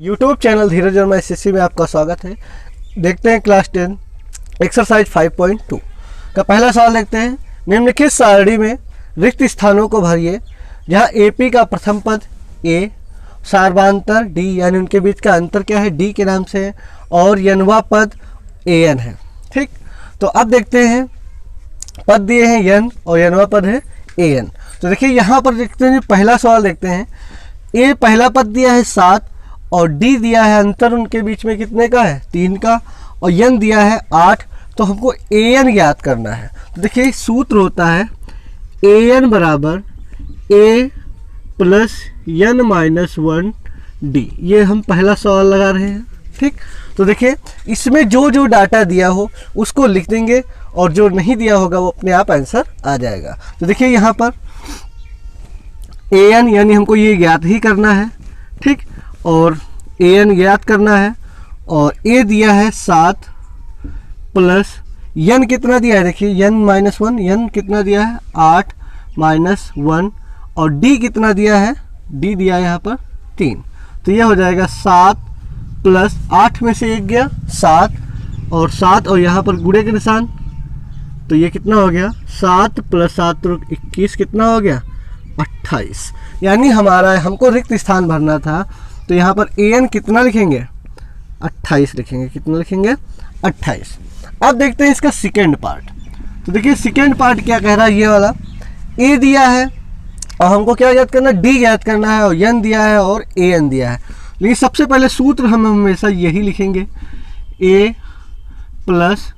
YouTube channel धीरज Verma SSC में आपका स्वागत है। देखते हैं क्लास 10 एक्सरसाइज 5.2 का पहला सवाल देखते हैं। निम्नलिखित सारणी में रिक्त स्थानों को भरिए जहां एपी का प्रथम पद ए, सार्वांतर डी यानी उनके बीच का अंतर क्या है डी के नाम से है और यनवा पद एन है। ठीक, तो अब देखते हैं पद दिए हैं यन और यनवा पद है एन। तो देखिए यहाँ पर देखते हैं पहला सवाल देखते हैं। ए पहला पद दिया है 7 और डी दिया है अंतर उनके बीच में कितने का है 3 का और यन दिया है 8। तो हमको ए एन ज्ञात करना है। तो देखिए सूत्र होता है ए एन बराबर ए प्लस यन माइनस 1 डी। ये हम पहला सवाल लगा रहे हैं। ठीक, तो देखिए इसमें जो जो डाटा दिया हो उसको लिख देंगे और जो नहीं दिया होगा वो अपने आप आंसर आ जाएगा। तो देखिए यहाँ पर ए एन यानी हमको ये ज्ञात ही करना है। ठीक, और ए एन ज्ञात करना है और ए दिया है 7 प्लस यन कितना दिया है देखिए यन माइनस 1, यन कितना दिया है 8 माइनस 1 और डी कितना दिया है डी दिया है यहाँ पर 3। तो यह हो जाएगा 7 प्लस 8 में से 1 गया 7 और 7 और यहाँ पर गुणे के निशान। तो ये कितना हो गया 7 प्लस 7 तो 21 कितना हो गया 28। यानी हमको रिक्त स्थान भरना था। तो यहाँ पर ए एन कितना लिखेंगे 28 लिखेंगे। कितना लिखेंगे 28। अब देखते हैं इसका सेकेंड पार्ट। तो देखिए सेकेंड पार्ट क्या कह रहा है। ये वाला ए दिया है और हमको क्या ज्ञात करना है डी ज्ञात करना है और यन दिया है और ए एन दिया है। लेकिन सबसे पहले सूत्र हम हमेशा यही लिखेंगे a plus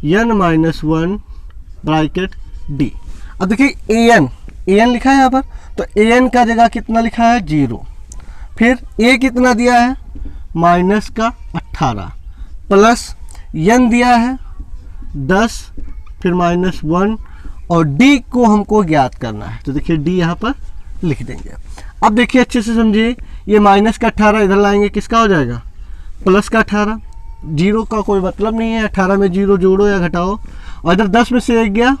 n minus 1 bracket d. अब देखिए ए एन लिखा है यहाँ पर। तो ए एन का जगह कितना लिखा है 0। फिर ए कितना दिया है माइनस का 18 प्लस यन दिया है 10 फिर माइनस 1 और डी को हमको ज्ञात करना है। तो देखिए डी यहाँ पर लिख देंगे। अब देखिए अच्छे से समझिए ये माइनस का 18 इधर लाएंगे किसका हो जाएगा प्लस का 18। 0 का कोई मतलब नहीं है। 18 में 0 जोड़ो या घटाओ और इधर 10 में से 1 गया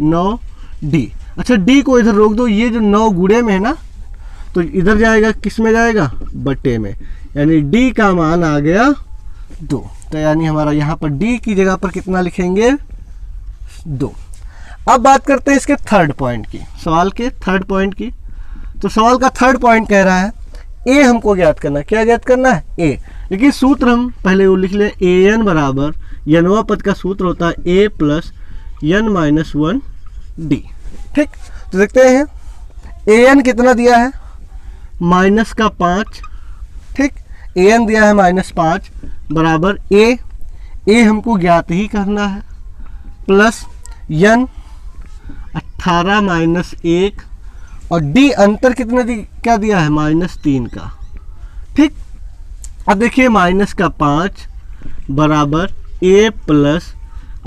9 डी। अच्छा डी को इधर रोक दो। ये जो 9 गुणे में है ना तो इधर जाएगा किस में जाएगा बट्टे में, यानी डी का मान आ गया 2। तो यानी हमारा यहाँ पर डी की जगह पर कितना लिखेंगे 2। अब बात करते हैं इसके थर्ड पॉइंट की, सवाल के थर्ड पॉइंट की। तो सवाल का थर्ड पॉइंट कह रहा है ए हमको ज्ञात करना है। क्या ज्ञात करना है ए। लेकिन सूत्र हम पहले वो लिख लें ए एन बराबर यनवा पद का सूत्र होता है ए प्लस यन माइनस 1 डी। ठीक, तो देखते हैं ए एन कितना दिया है माइनस का 5। ठीक, ए एन दिया है माइनस 5 बराबर ए हमको ज्ञात ही करना है प्लस यन 18 माइनस 1 और डी अंतर कितने क्या दिया है माइनस 3 का। ठीक, अब देखिए माइनस का 5 बराबर ए प्लस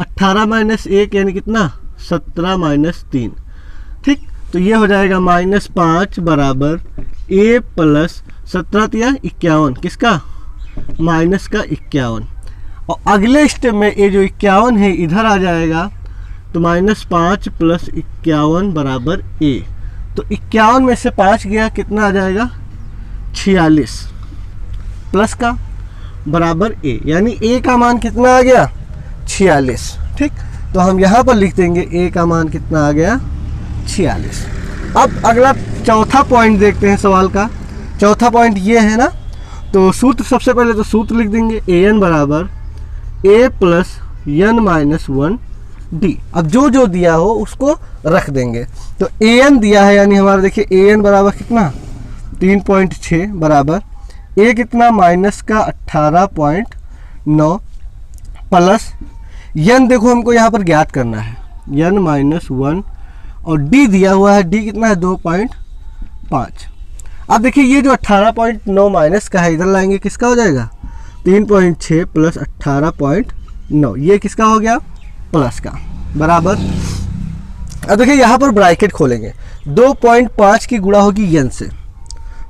18 माइनस 1 यानी कितना 17 माइनस 3। ठीक, तो ये हो जाएगा माइनस 5 बराबर ए प्लस 17 51 किसका माइनस का 51। और अगले स्टेप में ये जो 51 है इधर आ जाएगा। तो माइनस 5 प्लस 51 बराबर ए। तो 51 में से 5 गया कितना आ जाएगा 46 प्लस का बराबर ए, यानी ए का मान कितना आ गया 46। ठीक, तो हम यहाँ पर लिख देंगे ए का मान कितना आ गया 46। अब अगला चौथा पॉइंट देखते हैं सवाल का। चौथा पॉइंट ये है ना। तो सूत्र सबसे पहले तो सूत्र लिख देंगे ए एन बराबर ए प्लस यन माइनस 1 डी। अब जो जो दिया हो उसको रख देंगे। तो ए एन दिया है यानी हमारा देखिए ए एन बराबर कितना 3.6 बराबर ए कितना माइनस का 18.9 प्लस यन देखो हमको यहाँ पर ज्ञात करना है यन माइनस 1 और डी दिया हुआ है डी कितना है 2.5। अब देखिए ये जो 18.9 माइनस का है इधर लाएंगे किसका हो जाएगा 3.6 प्लस 18.9 ये किसका हो गया प्लस का बराबर। अब देखिए यहाँ पर ब्रैकेट खोलेंगे 2.5 की गुणा होगी यन से।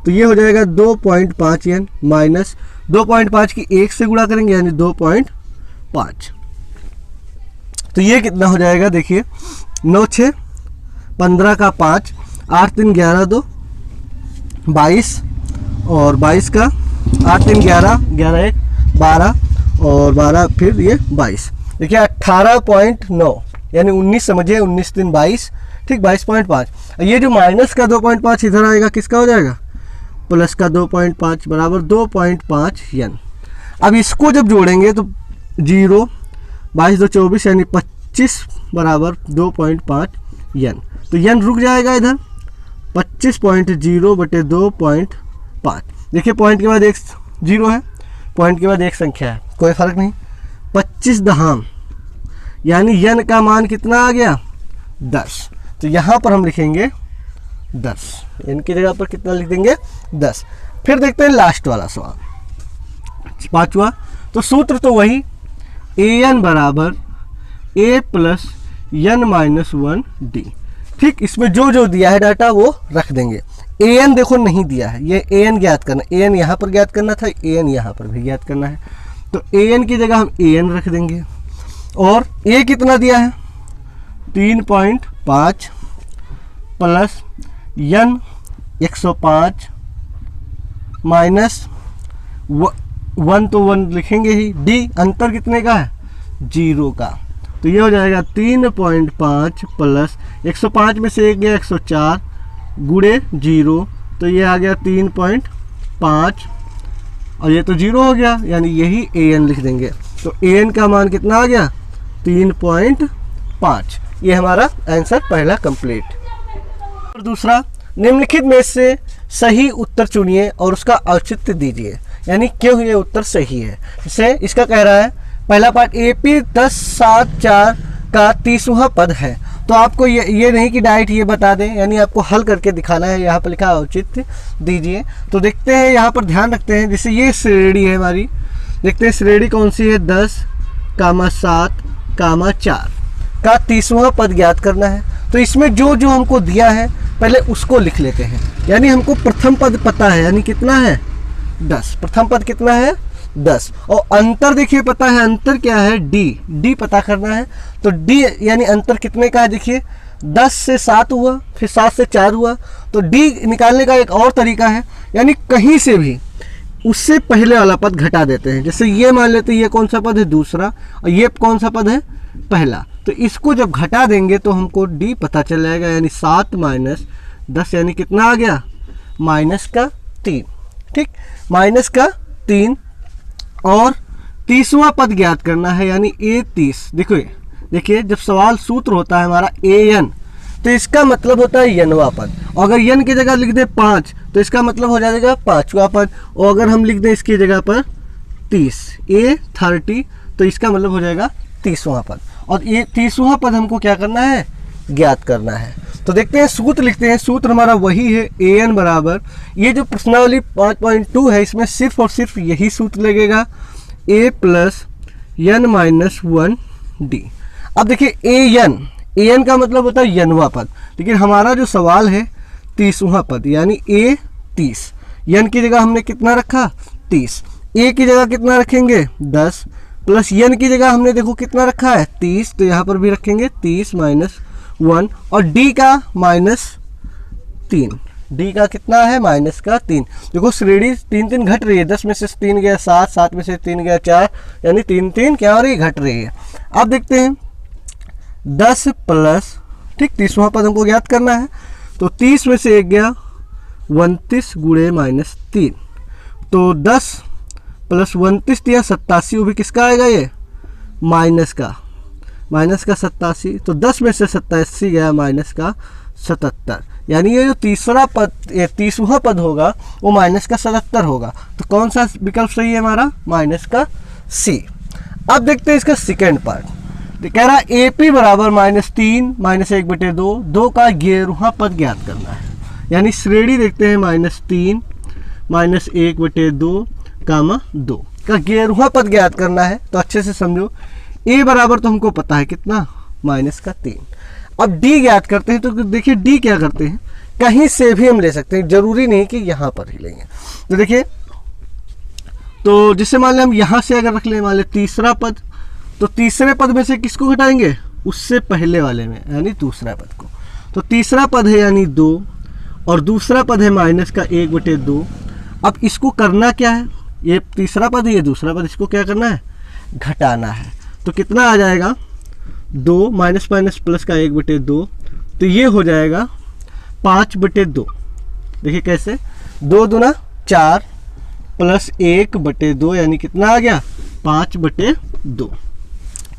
तो ये हो जाएगा 2.5 यन माइनस 2.5 की 1 से गुणा करेंगे यानी 2.5। तो ये कितना हो जाएगा देखिए 9 6 15 का 5 8 3 11 2 22 और 22 का 8 3 11, 11 1 12 और 12 फिर ये 22। देखिए 18.9 यानी 19 समझिए, 19 3 22, ठीक 22.5। ये जो माइनस का 2.5 इधर आएगा किसका हो जाएगा, प्लस का 2.5 बराबर 2.5 यन। अब इसको जब जोड़ेंगे तो 0 22 2 24 यानी 25 बराबर 2.5 यन। तो यन रुक जाएगा इधर 25.0 बटे 2.5। देखिए पॉइंट के बाद एक 0 है, पॉइंट के बाद एक संख्या है, कोई फर्क नहीं। 25 दहाम यानी यन का मान कितना आ गया 10। तो यहाँ पर हम लिखेंगे 10, यन की जगह पर कितना लिख देंगे 10। फिर देखते हैं लास्ट वाला सवाल 5वां। तो सूत्र तो वही an बराबर a plus n minus 1d। ठीक, इसमें जो जो दिया है डाटा वो रख देंगे। an देखो नहीं दिया है, ये an ज्ञात करना, an यहाँ पर ज्ञात करना था, an यहाँ पर भी ज्ञात करना है। तो an की जगह हम an रख देंगे। और a कितना दिया है 3.5 प्लस यन 105 माइनस 1 तो 1 लिखेंगे ही, d अंतर कितने का है 0 का। तो ये हो जाएगा 3.5 प्लस 105 में से एक गया 104 गुणे 0, तो ये आ गया 3.5 और ये तो 0 हो गया, यानी यही an लिख देंगे। तो an का मान कितना आ गया 3.5। ये हमारा आंसर पहला कंप्लीट। और दूसरा, निम्नलिखित में से सही उत्तर चुनिए और उसका औचित्य दीजिए, यानी क्यों ये उत्तर सही है। जैसे इसका कह रहा है पहला पार्ट AP 1074 का 30वां पद है। तो आपको ये नहीं कि डायरेक्ट ये बता दें, यानी आपको हल करके दिखाना है। यहाँ पर लिखा औचित्य दीजिए। तो देखते हैं, यहाँ पर ध्यान रखते हैं, जैसे ये श्रेणी है हमारी, देखते हैं श्रेणी कौन सी है 10, 7, 4 का 30वां पद ज्ञात करना है। तो इसमें जो जो हमको दिया है पहले उसको लिख लेते हैं। यानी हमको प्रथम पद पता है, यानी कितना है 10, प्रथम पद कितना है 10। और अंतर देखिए पता है, अंतर क्या है d पता करना है। तो d यानी अंतर कितने का है, देखिए 10 से 7 हुआ, फिर 7 से 4 हुआ। तो d निकालने का एक और तरीका है, यानी कहीं से भी उससे पहले वाला पद घटा देते हैं। जैसे ये मान लेते हैं ये कौन सा पद है दूसरा और ये कौन सा पद है पहला। तो इसको जब घटा देंगे तो हमको d पता चल जाएगा, यानी 7 माइनस 10 यानी कितना आ गया माइनस का 3। ठीक, माइनस का 3। और 30वां पद ज्ञात करना है, यानी A30। देखिए जब सवाल सूत्र होता है हमारा an, तो इसका मतलब होता है यनवा पद। और अगर यन की जगह लिख दे 5 तो इसका मतलब हो जाएगा 5वां पद। और अगर हम लिख दें इसकी जगह पर 30 A30 तो इसका मतलब हो जाएगा 30वां पद। और ये 30वां पद हमको क्या करना है ज्ञात करना है। तो देखते हैं सूत्र लिखते हैं। सूत्र हमारा वही है an बराबर, ये जो प्रश्नावली 5.2 है इसमें सिर्फ और सिर्फ यही सूत्र लगेगा, a plus n minus 1d। अब देखिए an का मतलब होता है यनवा पद, लेकिन हमारा जो सवाल है 30वां पद यानी a 30। यन की जगह हमने कितना रखा 30, a की जगह कितना रखेंगे 10 प्लस यन की जगह हमने देखो कितना रखा है 30, तो यहाँ पर भी रखेंगे 30 माइनस 1 और d का माइनस 3। d का कितना है माइनस का 3। देखो श्रेणी 3 3 घट रही है, 10 में से 3 गया 7, 7 में से 3 गया 4, यानी 3 3 क्या हो रही है घट रही है। अब देखते हैं 10 प्लस, ठीक 30वां पद हमको ज्ञात करना है। तो 30 में से 1 गया 29 गुणे माइनस 3, तो 10 प्लस 29 दिया 87, वो भी किसका आएगा ये माइनस का 87। तो 10 में से 87 गया माइनस का 77, यानी ये जो तीसरा पद 30वां पद होगा वो माइनस का 77 होगा। तो कौन सा विकल्प सही है हमारा माइनस का C। अब देखते हैं इसका सेकेंड पार्ट। तो कह रहा है AP बराबर -3 माइनस 1/2, 2 का 11वां पद ज्ञात करना है। यानी श्रेणी देखते हैं -3 माइनस 1/2 कामा 2 का 11वां पद ज्ञात करना है। तो अच्छे से समझो, a बराबर तो हमको पता है कितना माइनस का 3। अब d ज्ञात करते हैं। तो देखिए d क्या करते हैं, कहीं से भी हम ले सकते हैं, जरूरी नहीं कि यहाँ पर ही लेंगे। तो देखिए, तो जिससे मान लें हम यहाँ से अगर रख लें मान लें तीसरा पद, तो तीसरे पद में से किसको घटाएंगे उससे पहले वाले में, यानी दूसरा पद को। तो तीसरा पद है यानी 2 और दूसरा पद है माइनस का 1/2। अब इसको करना क्या है, ये तीसरा पद है, ये दूसरा पद, इसको क्या करना है, घटाना है। तो कितना आ जाएगा 2 माइनस माइनस प्लस का 1/2, तो ये हो जाएगा 5/2। देखिए कैसे, 2 दूना 4 प्लस 1/2 यानी कितना आ गया 5/2।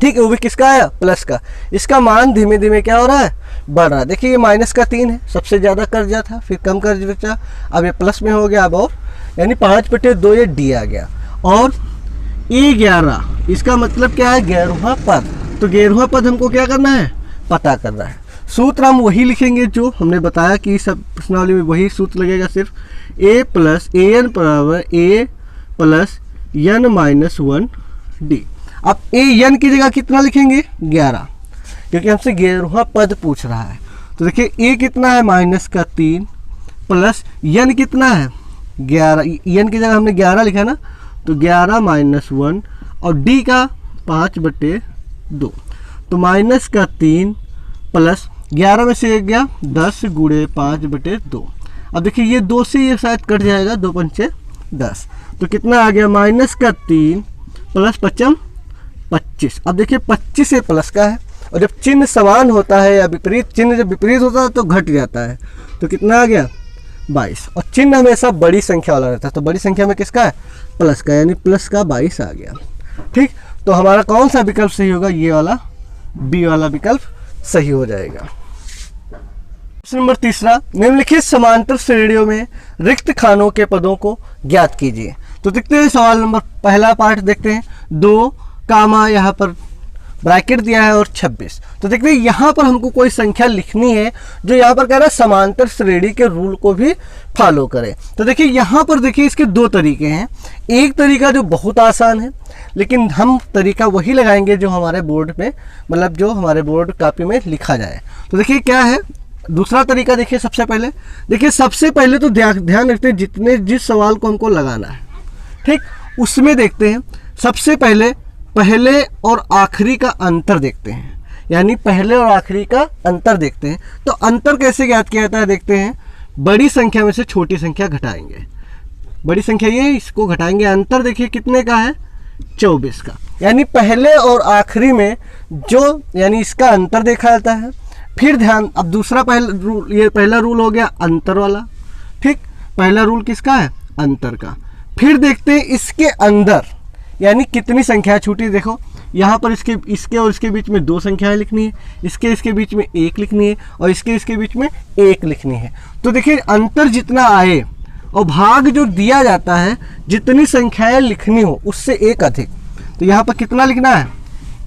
ठीक है, वो भी किसका आया, प्लस का। इसका मान धीमे धीमे क्या हो रहा है, बढ़ रहा है। देखिए ये माइनस का 3 है, सबसे ज़्यादा कर्जा था, फिर कम कर्ज बचा, अब ये प्लस में हो गया, अब और यानी 5/2 ये डी आ गया। और A11 इसका मतलब क्या है, 11वां पद। तो 11वां पद हमको क्या करना है, पता करना है। सूत्र हम वही लिखेंगे जो हमने बताया कि सब प्रश्नावली में वही सूत्र लगेगा, सिर्फ A + AN बराबर A + n-1D। अब AN की जगह कितना लिखेंगे, 11, क्योंकि हमसे 11वां पद पूछ रहा है। तो देखिए A कितना है, -3 प्लस n कितना है 11, n की जगह हमने 11 लिखा ना, तो 11 - 1 और D का 5/2, तो -3 प्लस 11 में से 1 गया 10 × 5/2। अब देखिए ये 2 से ये शायद कट जाएगा, 2 पंचे 10, तो कितना आ गया -3 प्लस 5 25। अब देखिए 25 से प्लस का है, और जब चिन्ह समान होता है या विपरीत, चिन्ह जब विपरीत होता है तो घट जाता है। तो कितना आ गया 22, और चिन्ह हमेशा बड़ी संख्या वाला रहता है, तो बड़ी संख्या में किसका है, प्लस का, यानी प्लस का 22 आ गया। ठीक, तो हमारा कौन सा विकल्प सही होगा, ये वाला बी वाला विकल्प सही हो जाएगा। प्रश्न नंबर 3, निम्नलिखित समांतर श्रेणियों में रिक्त खानों के पदों को ज्ञात कीजिए। तो देखते हैं सवाल नंबर, पहला पार्ट देखते हैं, 2 कामा यहाँ पर ब्रैकेट दिया है और 26। तो देखिए यहाँ पर हमको कोई संख्या लिखनी है जो यहाँ पर कह रहा है समांतर श्रेणी के रूल को भी फॉलो करे। तो देखिए यहाँ पर देखिए इसके 2 तरीके हैं। एक तरीका जो बहुत आसान है, लेकिन हम तरीका वही लगाएंगे जो हमारे बोर्ड में, मतलब जो हमारे बोर्ड कॉपी में लिखा जाए। तो देखिए क्या है दूसरा तरीका, देखिए सबसे पहले तो ध्यान रखते हैं जिस सवाल को हमको लगाना है, ठीक, उसमें देखते हैं सबसे पहले और आखिरी का अंतर देखते हैं, यानी पहले और आखिरी का अंतर देखते हैं। तो अंतर कैसे ज्ञात किया जाता है, देखते हैं। बड़ी संख्या में से छोटी संख्या घटाएंगे, बड़ी संख्या ये, इसको घटाएंगे, अंतर देखिए कितने का है 24 का, यानी पहले और आखिरी में जो, यानी इसका अंतर देखा जाता है। फिर ध्यान, अब दूसरा पहला रूल हो गया अंतर वाला, ठीक, पहला रूल किसका है, अंतर का। फिर देखते हैं इसके अंदर, यानी कितनी संख्या छूटी। देखो यहाँ पर इसके और इसके बीच में 2 संख्याएं लिखनी है, इसके बीच में 1 लिखनी है, और इसके बीच में 1 लिखनी है। तो देखिए अंतर जितना आए और भाग जो दिया जाता है, जितनी संख्याएं लिखनी हो उससे 1 अधिक। तो यहाँ पर कितना लिखना है,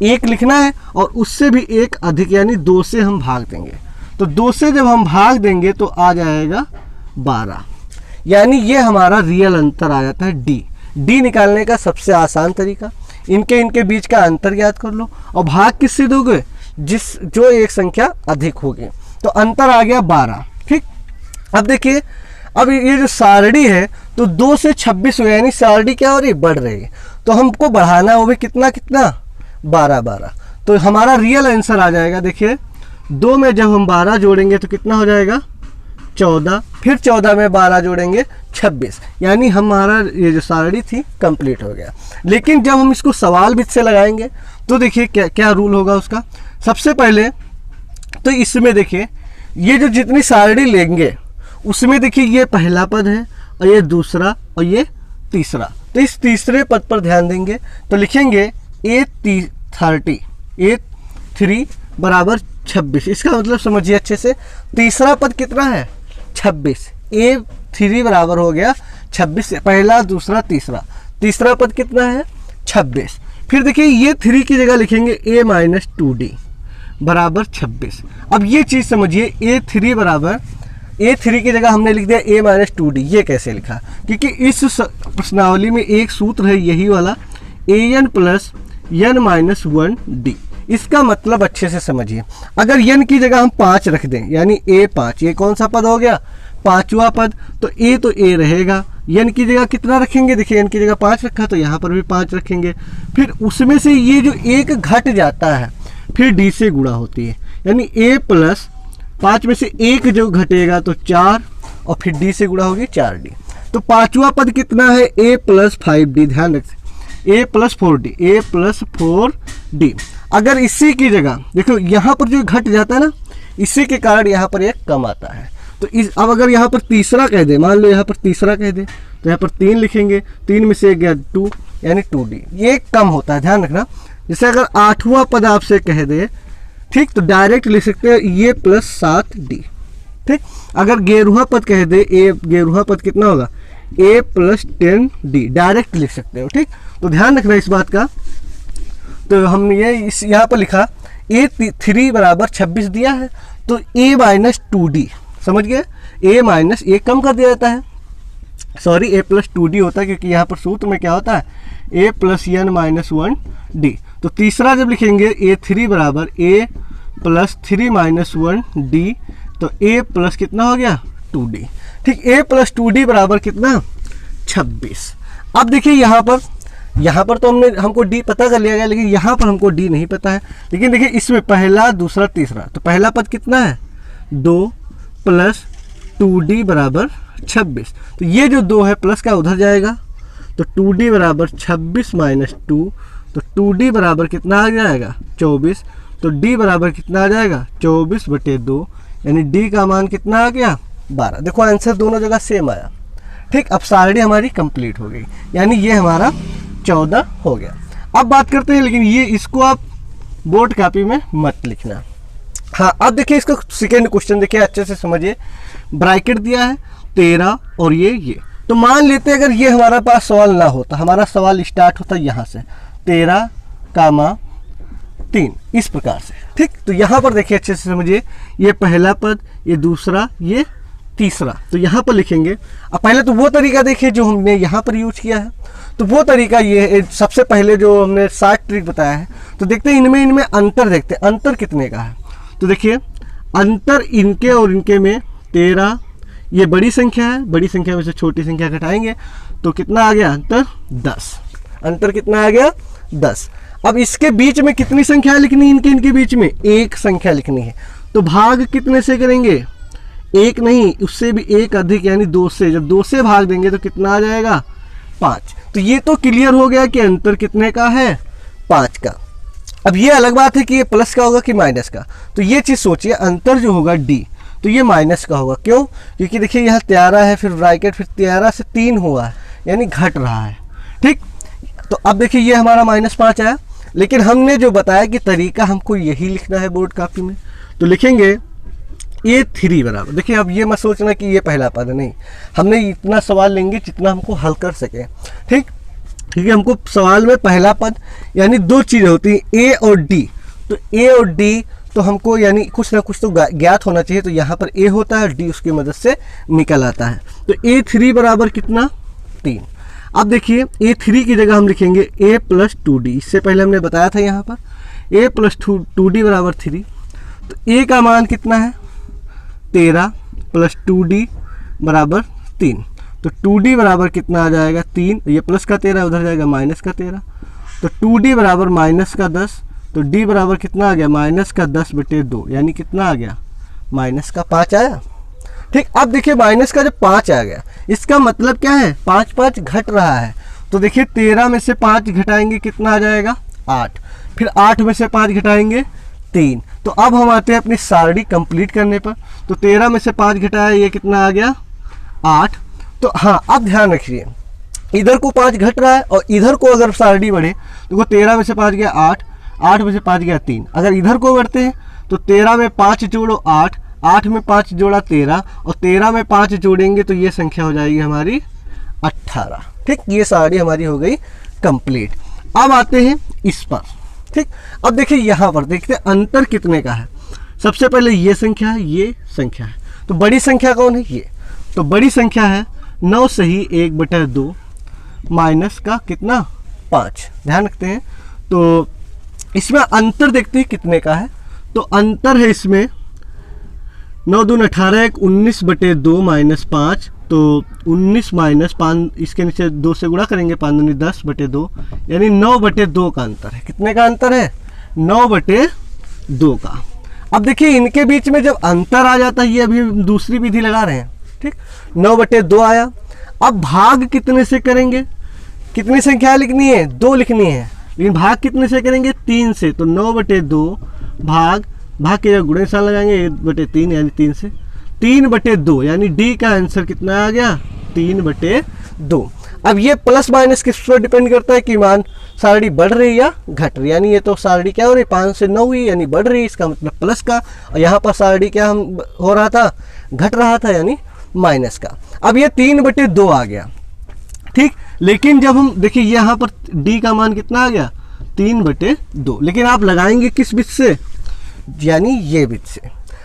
1 लिखना है, और उससे भी 1 अधिक, यानी 2 से हम भाग देंगे। तो 2 से जब हम भाग देंगे तो आ जाएगा 12, यानी ये हमारा रियल अंतर आ जाता है डी निकालने का सबसे आसान तरीका। इनके बीच का अंतर ज्ञात कर लो, और भाग किससे दोगे, जो एक संख्या अधिक होगी। तो अंतर आ गया 12, ठीक। अब देखिए, अब ये जो सारणी है, तो 2 से 26 हुआ, यानी सारणी क्या हो रही है, बढ़ रही है। तो हमको बढ़ाना हो भी कितना 12। तो हमारा रियल आंसर आ जाएगा, देखिए 2 में जब हम 12 जोड़ेंगे तो कितना हो जाएगा 14, फिर 14 में 12 जोड़ेंगे 26, यानी हमारा ये जो सारणी थी कंप्लीट हो गया। लेकिन जब हम इसको सवाल विध से लगाएंगे तो देखिए क्या रूल होगा उसका। सबसे पहले तो इसमें देखिए ये जो जितनी सारणी लेंगे उसमें देखिए ये पहला पद है, और ये दूसरा, और ये तीसरा। तो इस तीसरे पद पर ध्यान देंगे, तो लिखेंगे A3 बराबर 26। इसका मतलब समझिए अच्छे से, तीसरा पद कितना है 26, A3 बराबर हो गया 26, पहला दूसरा तीसरा पद कितना है 26। फिर देखिए ये 3 की जगह लिखेंगे A-2D बराबर 26। अब ये चीज़ समझिए, A3 की जगह हमने लिख दिया A-2D। ये कैसे लिखा, क्योंकि इस प्रश्नावली में एक सूत्र है यही वाला, AN + n-1D। इसका मतलब अच्छे से समझिए, अगर n की जगह हम 5 रख दें, यानी A5, ये कौन सा पद हो गया 5वां पद, तो A रहेगा। n की जगह कितना रखेंगे, देखिए n की जगह 5 रखा, तो यहाँ पर भी 5 रखेंगे। फिर उसमें से ये जो 1 घट जाता है, फिर D से गुणा होती है, यानी A + 5 में से 1 जो घटेगा तो 4, और फिर D से गुणा होगी 4D। तो पांचवा पद कितना है, a प्लस 5d, ध्यान रखें a plus 4d, a plus 4d। अगर इसी की जगह देखो यहाँ पर जो घट जाता है ना, इसी के कारण यहाँ पर एक कम आता है। तो अब अगर यहाँ पर तीसरा कह दे, मान लो यहाँ पर तीसरा कह दे, तो यहाँ पर 3 लिखेंगे, 3 में से एक गया 2 यानी 2d, ये कम होता है, ध्यान रखना। जैसे अगर 8वां पद आपसे कह दे, ठीक, तो डायरेक्ट लिख सकते हैं ये प्लस 7d, ठीक। अगर 11वां पद कह दे, 11वां पद कितना होगा, a प्लस 10d, डायरेक्ट लिख सकते हो, ठीक। तो ध्यान रखना इस बात का। तो हमने ये इस यहाँ पर लिखा a3 बराबर 26 दिया है, तो a माइनस 2d, समझ गए, a माइनस a कम कर दिया जाता है, सॉरी a प्लस 2d होता है, क्योंकि यहाँ पर सूत्र में क्या होता है a plus n minus 1d। तो तीसरा जब लिखेंगे a3 बराबर a प्लस 3 माइनस 1d, तो a प्लस कितना हो गया 2d, ठीक। a प्लस 2d बराबर कितना 26। अब देखिए यहाँ पर तो हमको d पता कर लिया गया, लेकिन यहाँ पर हमको d नहीं पता है। लेकिन देखिए इसमें पहला दूसरा तीसरा, तो पहला पद कितना है 2 प्लस 2d बराबर 26। तो ये जो 2 है प्लस का उधर जाएगा, तो 2d बराबर 26 माइनस 2, तो 2d बराबर कितना आ जाएगा 24। तो d बराबर कितना आ जाएगा 24/2, यानी d का मान कितना आ गया 12। देखो आंसर दोनों जगह सेम आया, ठीक। अब सारणी हमारी कंप्लीट हो गई, यानी ये हमारा 14 हो गया। अब बात करते हैं, लेकिन ये इसको आप बोर्ड कॉपी में मत लिखना। हाँ, अब देखिए इसका सेकेंड क्वेश्चन देखिए, अच्छे से समझिए। ब्रैकेट दिया है 13 और ये तो मान लेते हैं अगर ये हमारा पास सवाल ना होता, हमारा सवाल स्टार्ट होता यहाँ से 13, 3 इस प्रकार से, ठीक। तो यहाँ पर देखिए अच्छे से समझिए, ये पहला पद, ये दूसरा, ये तीसरा, तो यहाँ पर लिखेंगे। अब पहले तो वो तरीका देखिए जो हमने यहाँ पर यूज किया है, तो वो तरीका ये है, सबसे पहले जो हमने 60 ट्रिक बताया है। तो देखते हैं इनमें अंतर, देखते हैं अंतर कितने का है। तो देखिए अंतर इनके और इनके में 13, ये बड़ी संख्या है, बड़ी संख्या में से छोटी संख्या घटाएंगे तो कितना आ गया अंतर 10। अंतर कितना आ गया 10। अब इसके बीच में कितनी संख्या लिखनी है, इनके बीच में एक संख्या लिखनी है। तो भाग कितने से करेंगे, एक नहीं, उससे भी एक अधिक, यानी 2 से। जब 2 से भाग देंगे तो कितना आ जाएगा 5। तो ये तो क्लियर हो गया कि अंतर कितने का है 5 का। अब ये अलग बात है कि ये प्लस का होगा कि माइनस का। तो ये चीज़ सोचिए, अंतर जो होगा d, तो ये माइनस का होगा। क्यों, क्योंकि देखिए यहाँ 13 है, फिर ब्रैकेट, फिर 13 से 3 हुआ है, यानी घट रहा है, ठीक। तो अब देखिए ये हमारा -5 आया, लेकिन हमने जो बताया कि तरीका हमको यही लिखना है बोर्ड कॉपी में। तो लिखेंगे a3 बराबर, देखिए अब ये मत सोचना कि ये पहला पद है, नहीं, हमने इतना सवाल लेंगे जितना हमको हल कर सके, ठीक। क्योंकि हमको सवाल में पहला पद यानी 2 चीज़ें होती हैं, a और d। तो a और d तो हमको यानी कुछ ना कुछ तो ज्ञात होना चाहिए। तो यहाँ पर a होता है, d उसकी मदद से निकल आता है। तो a3 बराबर कितना 3। अब देखिए a3 की जगह हम लिखेंगे a प्लस 2d। इससे पहले हमने बताया था यहाँ पर a प्लस 2d बराबर 3। तो a का मान कितना है 13 प्लस 2d बराबर 3। तो 2d बराबर कितना आ जाएगा 3, ये प्लस का 13 उधर जाएगा माइनस का 13। तो 2d बराबर माइनस का 10। तो d बराबर कितना आ गया -10/2, यानी कितना आ गया -5 आया, ठीक। अब देखिए माइनस का जब 5 आ गया, इसका मतलब क्या है 5 घट रहा है। तो देखिए 13 में से 5 घटाएंगे कितना आ जाएगा 8, फिर 8 में से 5 घटाएंगे 3। तो अब हम आते हैं अपनी सारणी कंप्लीट करने पर। तो 13 में से 5 घटाया, ये कितना आ गया 8। तो हाँ, अब ध्यान रखिए, इधर को 5 घट रहा है और इधर को अगर सारणी बढ़े, तो 13 में से 5 गया 8, 8 में से 5 गया 3। अगर इधर को बढ़ते हैं तो 13 में 5 जोड़ो 8, 8 में 5 जोड़ा 13, और 13 में 5 जोड़ेंगे तो ये संख्या हो जाएगी हमारी 18, ठीक। ये सारणी हमारी हो गई कंप्लीट। अब आते हैं इस पर, ठीक। अब देखिए यहाँ पर देखते हैं अंतर कितने का है। सबसे पहले ये संख्या है, ये संख्या है, तो बड़ी संख्या कौन है ये, तो बड़ी संख्या है 9 सही 1/2 माइनस का कितना 5। ध्यान रखते हैं। तो इसमें अंतर देखते हैं कितने का है। तो अंतर है इसमें 9 दूनी 18, 19/2 माइनस 5। तो 19 माइनस 5, इसके नीचे 2 से गुणा करेंगे, 5 दूनी 10/2, यानी 9/2 का अंतर है। कितने का अंतर है 9/2 का। अब देखिए इनके बीच में जब अंतर आ जाता है, ये अभी दूसरी विधि लगा रहे हैं, ठीक। 9/2 आया। अब भाग कितने से करेंगे, कितनी संख्या लिखनी है, 2 लिखनी है, लेकिन भाग कितने से करेंगे, 3 से। तो 9/2 भाग के जगह गुणे निशान लगाएंगे 1/3 यानी 3 से, 3/2 यानी डी का आंसर कितना आ गया, 3/2। अब ये प्लस माइनस किस पर डिपेंड करता है कि मान सारणी बढ़ रही या घट रही, यानी ये तो सारणी क्या हो रही, 5 से 9 हुई यानी बढ़ रही, इसका मतलब प्लस का, और यहाँ पर सारणी क्या हम हो रहा था, घट रहा था यानी माइनस का। अब ये 3/2 आ गया, ठीक। लेकिन जब हम देखिए यहाँ पर डी का मान कितना आ गया, 3/2, लेकिन आप लगाएंगे किस बिट से, यानी ये बिट से।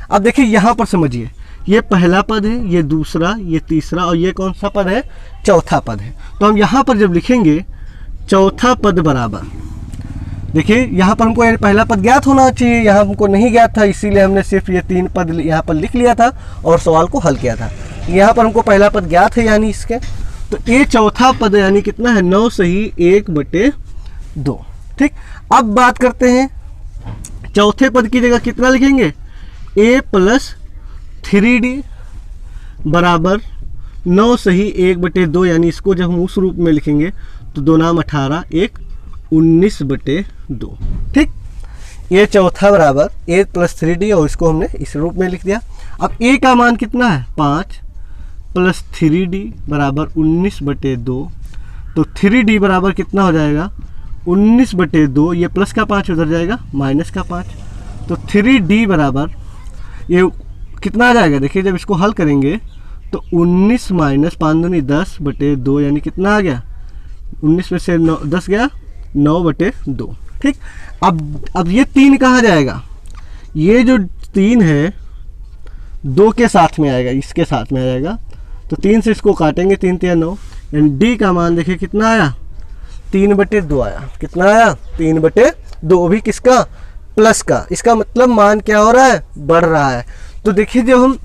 अब देखिए यहाँ पर समझिए, ये पहला पद है, ये दूसरा, ये तीसरा, और ये कौन सा पद है, चौथा पद है। तो हम यहाँ पर जब लिखेंगे चौथा पद बराबर, देखिए यहाँ पर हमको पहला पद ज्ञात होना चाहिए, यहाँ हमको नहीं ज्ञात था, इसीलिए हमने सिर्फ ये 3 पद यहाँ पर लिख लिया था और सवाल को हल किया था। यहाँ पर हमको पहला पद ज्ञात है यानी इसके, तो ये चौथा पद यानी कितना है, 9 सही 1/2, ठीक। अब बात करते हैं चौथे पद की जगह कितना लिखेंगे, a + 3d बराबर 9 सही 1/2, यानी इसको जब हम उस रूप में लिखेंगे तो 2 नाम 18, 1 19/2, ठीक। ये चौथा बराबर a + 3d, और इसको हमने इस रूप में लिख दिया। अब a का मान कितना है, 5 + 3d बराबर 19/2, तो 3d बराबर कितना हो जाएगा, 19/2, ये प्लस का 5 उधर जाएगा माइनस का 5, तो 3d बराबर ये कितना आ जाएगा, देखिए जब इसको हल करेंगे तो 19 - 5 दूनी 10/2, यानी कितना आ गया, 19 में से 10 गया, 9/2, ठीक। अब ये 3 कहाँ जाएगा, ये जो 3 है 2 के साथ में आएगा, इसके साथ में आ जाएगा, तो 3 से इसको काटेंगे, 3 × 3 = 9, यानी डी का मान देखिए कितना आया, 3/2 आया। कितना आया, 3/2, भी किसका, प्लस का। इसका मतलब मान क्या हो रहा है, बढ़ रहा है। तो देखिए जब हम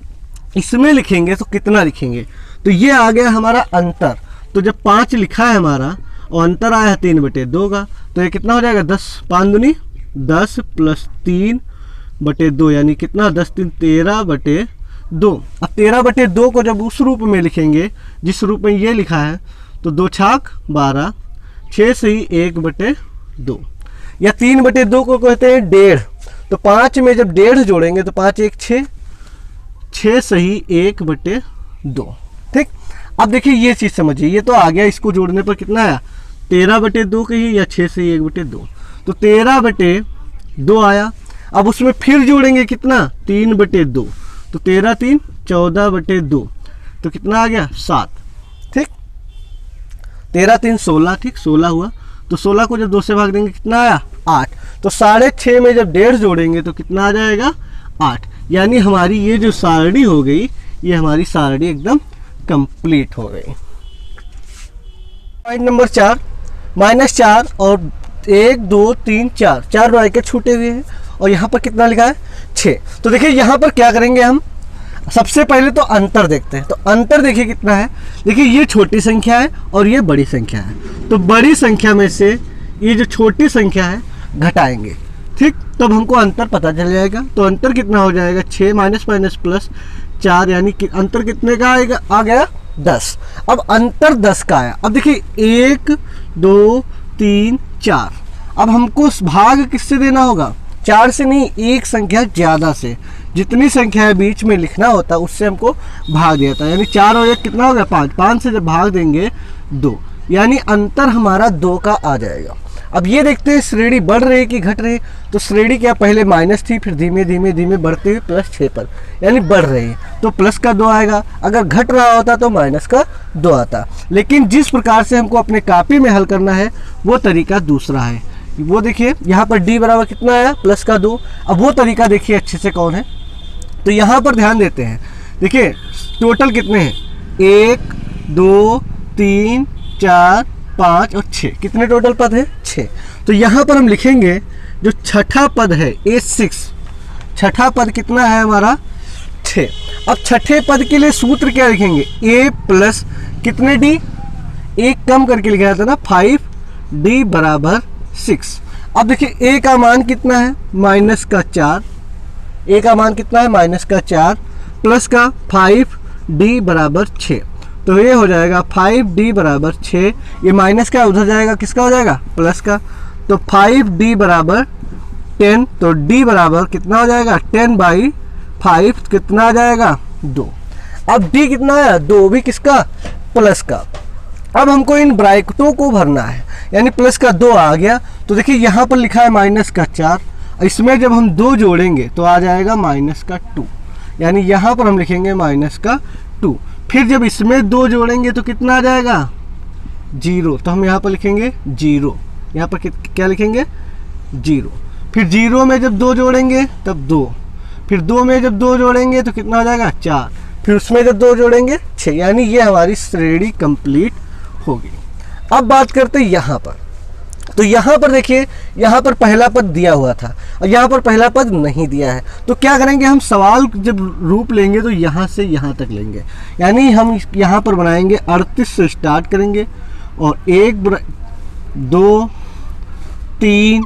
इसमें लिखेंगे तो कितना लिखेंगे, तो ये आ गया हमारा अंतर। तो जब 5 लिखा है हमारा और अंतर आया है 3/2 का, तो ये कितना हो जाएगा, 10 × 5 दूनी 10 + 3/2, यानी कितना, 10 × 3 = 13/2। अब 13/2 को जब उस रूप में लिखेंगे जिस रूप में ये लिखा है, तो 2 छाक 12, 6 सही 1/2, या 3/2 को कहते हैं 1.5। तो 5 में जब 1.5 जोड़ेंगे तो 5 × 1 = 6, 6 सही 1/2, ठीक। अब देखिए ये चीज़ समझिए, ये तो आ गया, इसको जोड़ने पर कितना आया, 13/2 कहिए या 6 सही 1/2, तो 13/2 आया। अब उसमें फिर जोड़ेंगे कितना, 3/2, तो 13 × 3 = 14/2, तो कितना आ गया, 7, ठीक। 13 × 3 = 16, ठीक, 16 हुआ। तो 16 को जब 2 से भाग देंगे कितना आया, 8। तो 6.5 में जब 1.5 जोड़ेंगे तो कितना आ जाएगा, 8। यानी हमारी ये जो सारणी हो गई, ये हमारी सारणी एकदम कंप्लीट हो गई। पॉइंट नंबर 4, -4 और 1 2 3 4, 4 ब्रैकेट छूटे हुए हैं, और यहाँ पर कितना लिखा है, 6। तो देखिए यहाँ पर क्या करेंगे हम, सबसे पहले तो अंतर देखते हैं। तो अंतर देखिए कितना है, देखिए ये छोटी संख्या है और ये बड़ी संख्या है, तो बड़ी संख्या में से ये जो छोटी संख्या है घटाएंगे, ठीक। तब हमको अंतर पता चल जाएगा। तो अंतर कितना हो जाएगा, 6 - +4, यानी कि अंतर कितने का आएगा, आ गया 10। अब अंतर 10 का आया। अब देखिए 1 2 3 4, अब हमको भाग किससे देना होगा, 4 से नहीं, एक संख्या ज़्यादा से। जितनी संख्या है बीच में लिखना होता है उससे हमको भाग देता है, यानी 4 और 1 कितना हो गया, 5। 5 से जब भाग देंगे 2, यानी अंतर हमारा 2 का आ जाएगा। अब ये देखते हैं श्रेणी बढ़ रही है कि घट रही है। तो श्रेणी क्या, पहले माइनस थी, फिर धीमे धीमे धीमे बढ़ते हुए +6 पर, यानी बढ़ रही है, तो प्लस का 2 आएगा। अगर घट रहा होता तो माइनस का 2 आता। लेकिन जिस प्रकार से हमको अपने कॉपी में हल करना है वो तरीका दूसरा है। वो देखिए यहाँ पर d बराबर कितना आया, प्लस का 2। अब वो तरीका देखिए अच्छे से कौन है, तो यहाँ पर ध्यान देते हैं। देखिए टोटल कितने हैं, 1 2 3 4 5 और 6, कितने टोटल पद है, 6। तो यहाँ पर हम लिखेंगे जो छठा पद है A6, छठा पद कितना है हमारा, 6। अब छठे पद के लिए सूत्र क्या लिखेंगे, A प्लस कितने D, एक कम करके लिखा था ना 5D बराबर 6। अब देखिए A का मान कितना है, माइनस का 4, A का मान कितना है, माइनस का 4 प्लस का 5D बराबर 6। तो ये हो जाएगा 5d बराबर 6, ये माइनस का उधर जाएगा, किसका हो जाएगा, प्लस का। तो 5d बराबर 10, तो d बराबर कितना हो जाएगा, 10/5 कितना आ जाएगा, 2। अब d कितना है, 2 भी किसका, प्लस का। अब हमको इन ब्रैकेटों को भरना है, यानी प्लस का 2 आ गया, तो देखिए यहाँ पर लिखा है माइनस का 4, इसमें जब हम 2 जोड़ेंगे तो आ जाएगा माइनस का 2, यानी यहाँ पर हम लिखेंगे माइनस का 2। फिर जब इसमें 2 जोड़ेंगे तो कितना आ जाएगा, 0, तो हम यहाँ पर लिखेंगे 0, यहाँ पर क्या लिखेंगे, 0। फिर 0 में जब 2 जोड़ेंगे तब 2, फिर 2 में जब 2 जोड़ेंगे तो कितना हो जाएगा, 4, फिर उसमें जब 2 जोड़ेंगे 6, यानी ये हमारी श्रेणी कंप्लीट होगी। अब बात करते हैं यहाँ पर, तो यहाँ पर देखिए, यहाँ पर पहला पद दिया हुआ था और यहाँ पर पहला पद नहीं दिया है, तो क्या करेंगे, हम सवाल जब रूप लेंगे तो यहाँ से यहाँ तक लेंगे, यानी हम यहाँ पर बनाएंगे 38 से स्टार्ट करेंगे और 1, 2, 3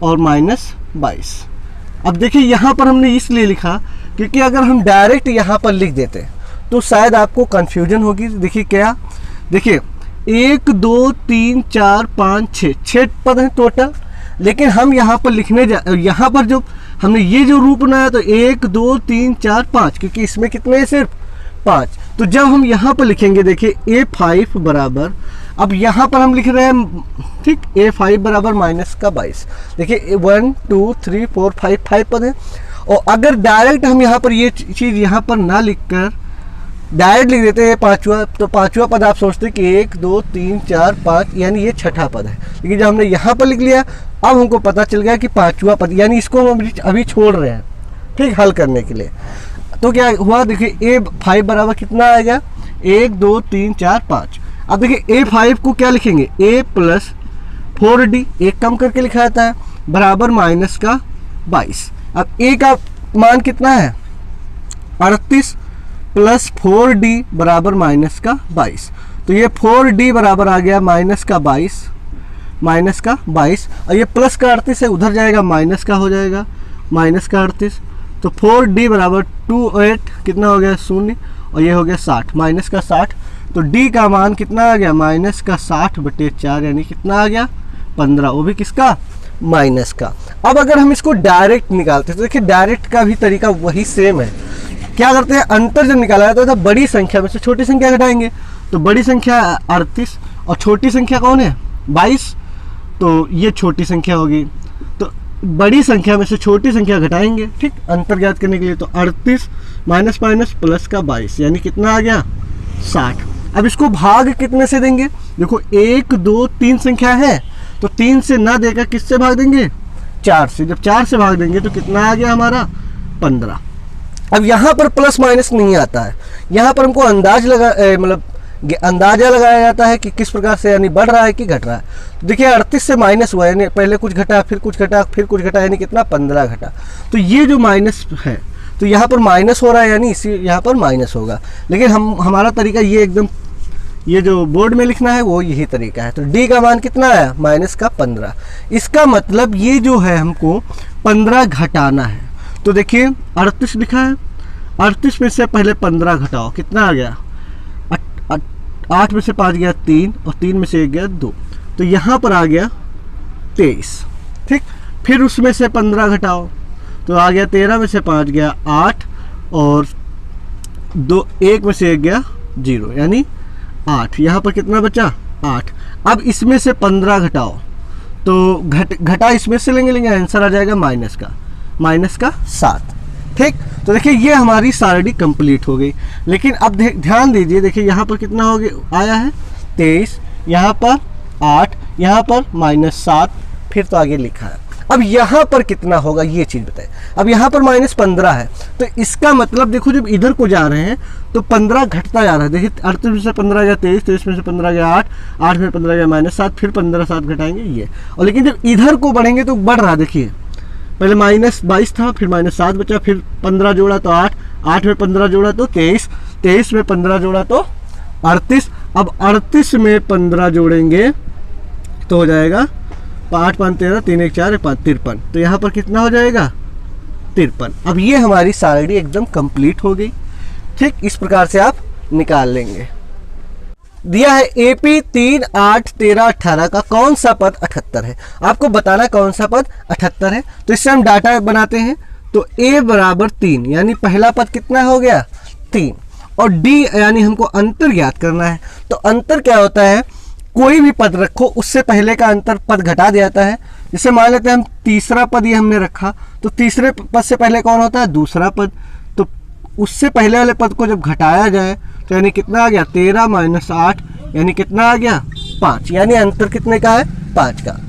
और -22। अब देखिए यहाँ पर हमने इसलिए लिखा क्योंकि अगर हम डायरेक्ट यहाँ पर लिख देते तो शायद आपको कन्फ्यूजन होगी। देखिए क्या, देखिए 1, 2, 3, 4, 5, 6 पद हैं टोटल, लेकिन हम यहाँ पर लिखने यहाँ पर जो हमने ये जो रूप बनाया तो 1, 2, 3, 4, 5, क्योंकि इसमें कितने हैं, सिर्फ 5। तो जब हम यहाँ पर लिखेंगे, देखिए A5 बराबर, अब यहाँ पर हम लिख रहे हैं, ठीक, A5 बराबर -22। देखिए 1, 2, 3, 4, 5 पद हैं, और अगर डायरेक्ट हम यहाँ पर ये चीज़ यहाँ पर ना लिखकर डायरेक्ट लिख देते हैं पाँचवा, तो पाँचवा पद आप सोचते हैं कि 1, 2, 3, 4, 5, यानी ये छठा पद है, लेकिन जब हमने यहाँ पर लिख लिया अब हमको पता चल गया कि पाँचवा पद, यानी इसको हम अभी छोड़ रहे हैं, ठीक, हल करने के लिए। तो क्या हुआ, देखिए A5 बराबर कितना आएगा, 1, 2, 3, 4, 5। अब देखिए A5 को क्या लिखेंगे, A + 4D, एक कम करके लिखा जाता है, बराबर -22। अब A का मान कितना है, 38 + 4D बराबर -22, तो ये 4D बराबर आ गया -22, और ये प्लस का 38 है, उधर जाएगा माइनस का हो जाएगा, -38। तो 4D बराबर 28 कितना हो गया, 0, और ये हो गया 60, माइनस का 60। तो D का मान कितना आ गया, -60/4, यानी कितना आ गया, 15, वो भी किसका, माइनस का। अब अगर हम इसको डायरेक्ट निकालते हैं तो देखिए डायरेक्ट का भी तरीका वही सेम है। क्या करते हैं, अंतर जब निकाला जाता है तो बड़ी संख्या में से छोटी संख्या घटाएंगे, तो बड़ी संख्या 38 और छोटी संख्या कौन है, 22, तो ये छोटी संख्या होगी, तो बड़ी संख्या में से छोटी संख्या घटाएंगे, ठीक, अंतर ज्ञात करने के लिए। तो 38 माइनस प्लस का 22, यानी कितना आ गया, 60। अब इसको भाग कितने से देंगे, देखो 1, 2, 3 संख्या है, तो 3 से ना देकर किससे भाग देंगे, 4 से। जब 4 से भाग देंगे तो कितना आ गया हमारा, 15। अब यहाँ पर प्लस माइनस नहीं आता है, यहाँ पर हमको अंदाजा लगाया जाता है कि किस प्रकार से, यानी बढ़ रहा है कि घट रहा है। तो देखिए 38 से माइनस हुआ, यानी पहले कुछ घटा, फिर कुछ घटा, फिर कुछ घटा, यानी कितना, 15 घटा। तो ये जो माइनस है, तो यहाँ पर माइनस हो रहा है, यानी इसी यहाँ पर माइनस होगा। लेकिन हमारा तरीका ये एकदम, ये जो बोर्ड में लिखना है वो यही तरीका है। तो D का मान कितना आया, -15। इसका मतलब ये जो है हमको 15 घटाना है। तो देखिए 38 लिखा है, 38 में से पहले 15 घटाओ, कितना आ गया, 8 में से 5 गया 3, और 3 में से 1 गया 2, तो यहाँ पर आ गया 23, ठीक। फिर उसमें से 15 घटाओ तो आ गया 13 में से 5 गया 8, और 1 में से 1 गया 0, यानी 8। यहाँ पर कितना बचा, 8। अब इसमें से 15 घटाओ तो घटा इसमें से लेंगे, आंसर आ जाएगा माइनस का 7, ठीक। तो देखिए ये हमारी सारणी कंप्लीट हो गई। लेकिन अब ध्यान दीजिए, देखिए यहाँ पर कितना हो गया, आया है 23, यहाँ पर 8, यहाँ पर -7, फिर तो आगे लिखा है। अब यहाँ पर कितना होगा ये चीज़ बताए। अब यहाँ पर -15 है, तो इसका मतलब देखो जब इधर को जा रहे हैं तो 15 घटता जा रहा है। देखिए 38 में से 15 गया 23, 23 में से 15 गया 8, 8 में 15 गया -7, फिर 15 7 घटाएंगे ये। और लेकिन जब इधर को बढ़ेंगे तो बढ़ रहा है, देखिए पहले -22 था, फिर -7 बचा, फिर 15 जोड़ा तो 8, 8 में 15 जोड़ा तो 23, 23 में 15 जोड़ा तो 38। अब 38 में 15 जोड़ेंगे तो हो जाएगा 5 5 13, 3 1 4 5 53। तो यहाँ पर कितना हो जाएगा, 53। अब ये हमारी सारणी एकदम कंप्लीट हो गई, ठीक। इस प्रकार से आप निकाल लेंगे। दिया है AP 3, 8, 13, 18 का कौन सा पद 78 है। आपको बताना कौन सा पद 78 है। तो इससे हम डाटा बनाते हैं। तो A बराबर 3 यानी पहला पद कितना हो गया 3, और D यानी हमको अंतर ज्ञात करना है। तो अंतर क्या होता है, कोई भी पद रखो उससे पहले का अंतर पद घटा दिया जाता है। जैसे मान लेते हैं हम तीसरा पद ये हमने रखा, तो तीसरे पद से पहले कौन होता है दूसरा पद, तो उससे पहले वाले पद को जब घटाया जाए तो यानी कितना आ गया 13 - 8 यानी कितना आ गया 5, यानी अंतर कितने का है 5 का।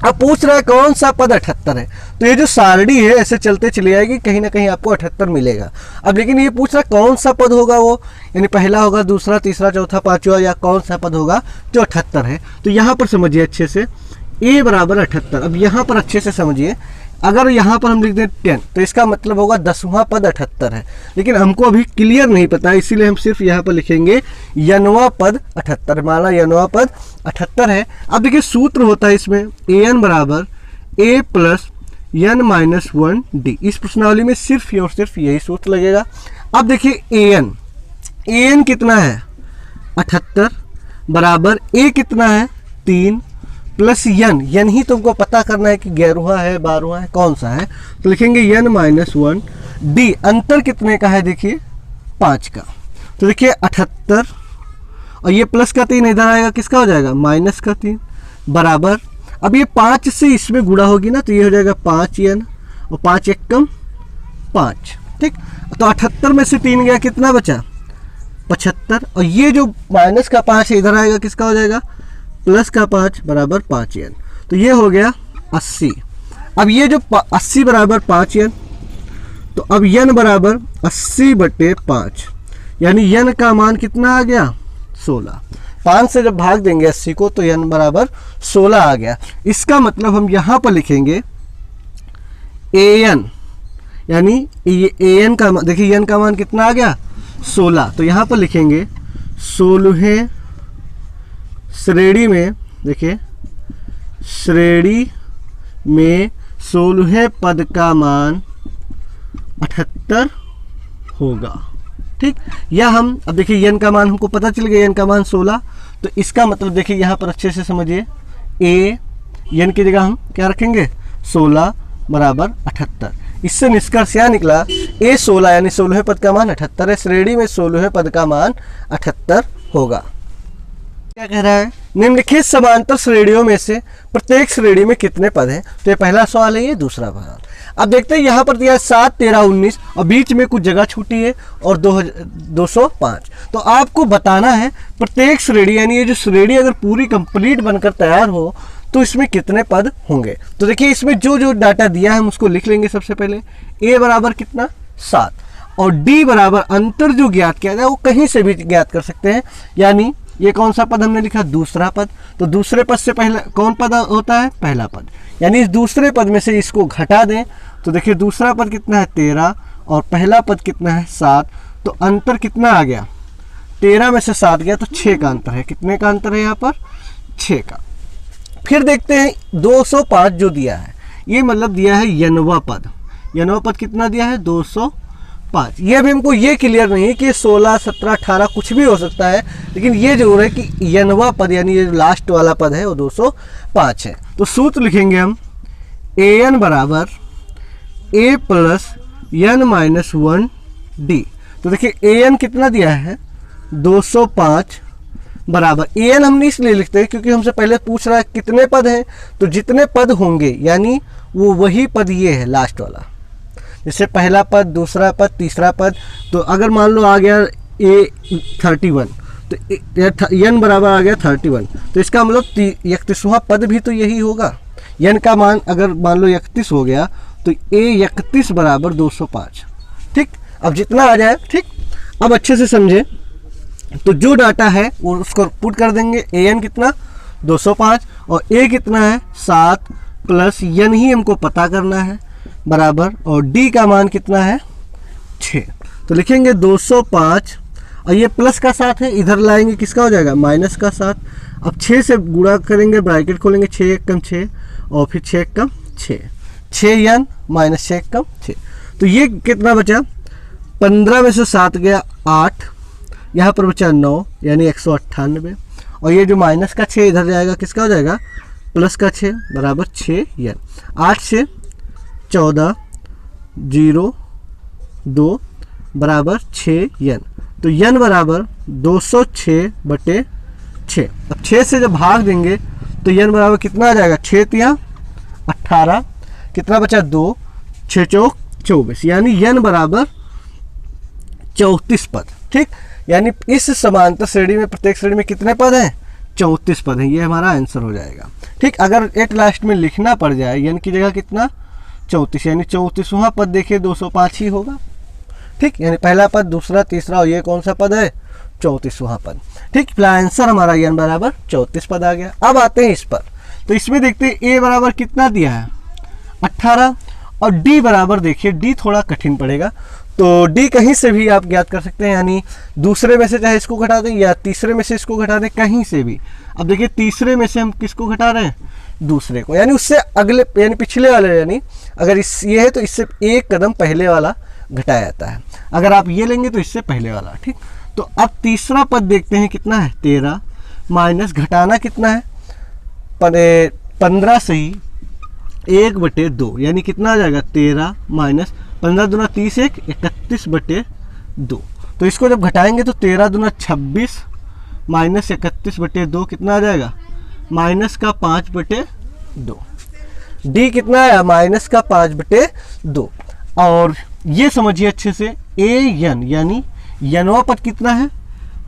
अब पूछ रहा है कौन सा पद 78 है। तो ये जो सारणी है ऐसे चलते चली जाएगी, कहीं ना कहीं आपको 78 मिलेगा। अब लेकिन ये पूछ रहा है कौन सा पद होगा वो, यानी पहला होगा, दूसरा, तीसरा, चौथा, पांचवा, या कौन सा पद होगा जो 78 है। तो यहाँ पर समझिए अच्छे से, A बराबर 78। अब यहाँ पर अच्छे से समझिए, अगर यहाँ पर हम लिख दें 10 तो इसका मतलब होगा 10वां पद 78 है। लेकिन हमको अभी क्लियर नहीं पता, इसीलिए हम सिर्फ यहाँ पर लिखेंगे यनवा पद 78। माना यनवा पद 78 है। अब देखिए सूत्र होता है इसमें AN बराबर A + N - 1 D। इस प्रश्नावली में सिर्फ और सिर्फ यही सूत्र लगेगा। अब देखिए AN कितना है 78 बराबर A कितना है 3 प्लस n ही तुमको पता करना है कि 11वां है 12वां है कौन सा है। तो लिखेंगे N - 1 D। अंतर कितने का है देखिए 5 का। तो देखिए 78 और ये प्लस का 3 इधर आएगा, किसका हो जाएगा माइनस का 3 बराबर। अब ये 5 से इसमें गुणा होगी ना, तो ये हो जाएगा 5n और 5 1 कम 5। ठीक, तो 78 में से 3 गया, कितना बचा 75, और ये जो माइनस का 5 है इधर आएगा, किसका हो जाएगा प्लस का 5 बराबर 5n। तो ये हो गया 80। अब ये जो 80 बराबर 5n, तो अब n बराबर 80/5 यानी n का मान कितना आ गया 16। 5 से जब भाग देंगे 80 को तो n बराबर 16 आ गया। इसका मतलब हम यहाँ पर लिखेंगे an, यानी ये an का देखिए n का मान कितना आ गया 16। तो यहाँ पर लिखेंगे 16 श्रेणी में, देखिए श्रेणी में 16 पद का मान 78 होगा। ठीक, या हम अब देखिए n का मान हमको पता चल गया, n का मान 16। तो इसका मतलब देखिए यहाँ पर अच्छे से समझिए, n की जगह हम क्या रखेंगे 16 बराबर 78। इससे निष्कर्ष यह निकला A 16 यानी 16 पद का मान 78 है। श्रेणी में 16 पद का मान 78 होगा। क्या कह रहा है, निम्नलिखित समांतर श्रेणियों में से प्रत्येक श्रेणी में कितने पद हैं। तो ये पहला सवाल है, ये दूसरा सवाल। अब देखते हैं यहाँ पर दिया है 7, 13, 19 और बीच में कुछ जगह छूटी है और 205। तो आपको बताना है प्रत्येक श्रेणी, यानी ये जो श्रेणी अगर पूरी कंप्लीट बनकर तैयार हो तो इसमें कितने पद होंगे। तो देखिए इसमें जो जो डाटा दिया है हम उसको लिख लेंगे। सबसे पहले A बराबर कितना 7 और D बराबर अंतर जो ज्ञात किया जाए वो कहीं से भी ज्ञात कर सकते हैं। यानी ये कौन सा पद हमने लिखा दूसरा पद, तो दूसरे पद से पहला कौन पद होता है पहला पद, यानी इस दूसरे पद में से इसको घटा दें तो देखिए दूसरा पद कितना है 13 और पहला पद कितना है 7। तो अंतर कितना आ गया 13 में से 7 गया तो 6 का अंतर है। कितने का अंतर है यहाँ पर 6 का। फिर देखते हैं 205 जो दिया है, ये मतलब दिया है यनवा पद। यनवा पद कितना दिया है 205। ये अभी हमको ये क्लियर नहीं है कि 16, 17, 18 कुछ भी हो सकता है, लेकिन ये जरूर है कि यनवा पद यानी ये लास्ट वाला पद है वो 205 है। तो सूत्र लिखेंगे हम an बराबर A + n - 1 D। तो देखिए an कितना दिया है 205 बराबर an हमने इसलिए लिखते हैं क्योंकि हमसे पहले पूछ रहा है कितने पद हैं, तो जितने पद होंगे यानी वो वही पद ये है लास्ट वाला। जैसे पहला पद, दूसरा पद, तीसरा पद, तो अगर मान लो आ गया A 31 तो n बराबर आ गया 31, तो इसका मतलब 31वां पद भी तो यही होगा। n का मान अगर मान लो 31 हो गया तो A 31 बराबर 205। ठीक, अब जितना आ जाए। ठीक, अब अच्छे से समझे, तो जो डाटा है वो उसको पुट कर देंगे। an कितना 205 और A कितना है 7 प्लस n ही हमको पता करना है बराबर, और D का मान कितना है 6। तो लिखेंगे 205 और ये प्लस का 7 है, इधर लाएंगे किसका हो जाएगा माइनस का 7। अब 6 से गुणा करेंगे, ब्रैकेट खोलेंगे 6 1 कम 6 और फिर 6 1 कम 6, 6n - 6 1 कम 6। तो ये कितना बचा 15 में से 7 गया 8, यहाँ पर बचा 9 यानी 198, और ये जो माइनस का 6 इधर जाएगा, किसका हो जाएगा, प्लस का 6 बराबर 6 यन। 8 से 14 0 2 बराबर 6 यन, तो यन बराबर 206/6। अब 6 से जब भाग देंगे तो यन बराबर कितना आ जाएगा, 6 तिया 18, कितना बचा 2, 6 चौक 24, यानी यन बराबर 34 पद। ठीक, यानी इस समांतर श्रेणी में प्रत्येक श्रेणी में कितने पद हैं, 34 पद हैं। ये हमारा आंसर हो जाएगा। ठीक, अगर एट लास्ट में लिखना पड़ जाए यन की जगह कितना, 34, यानी 34वां पद देखिए 205 ही होगा। ठीक, यानी पहला पद, दूसरा, तीसरा, और ये कौन सा पद है, 34वां पद। ठीक, आंसर हमारा यन बराबर 34 पद आ गया। अब आते हैं इस पर, तो इसमें देखते हैं ए बराबर कितना दिया है, 18, और डी बराबर देखिए, डी थोड़ा कठिन पड़ेगा, तो डी कहीं से भी आप ज्ञात कर सकते हैं, यानी दूसरे में से चाहे इसको घटा दें या तीसरे में से इसको घटा दें, कहीं से भी। अब देखिए तीसरे में से हम किसको घटा रहे हैं, दूसरे को, यानी उससे अगले यानी पिछले वाले, यानी अगर इस ये है तो इससे एक कदम पहले वाला घटाया जाता है, अगर आप ये लेंगे तो इससे पहले वाला। ठीक, तो अब तीसरा पद देखते हैं कितना है, 13, माइनस घटाना कितना है, 15 से ही 1/2, यानी कितना आ जाएगा, 13 माइनस 15 दूना 30, 31/2। तो इसको जब घटाएंगे तो 13 दूना 26 माइनस 31/2 कितना आ जाएगा, माइनस का 5/2। डी कितना आया, माइनस का 5/2। और ये समझिए अच्छे से, ए यन यानी यनवा पद कितना है,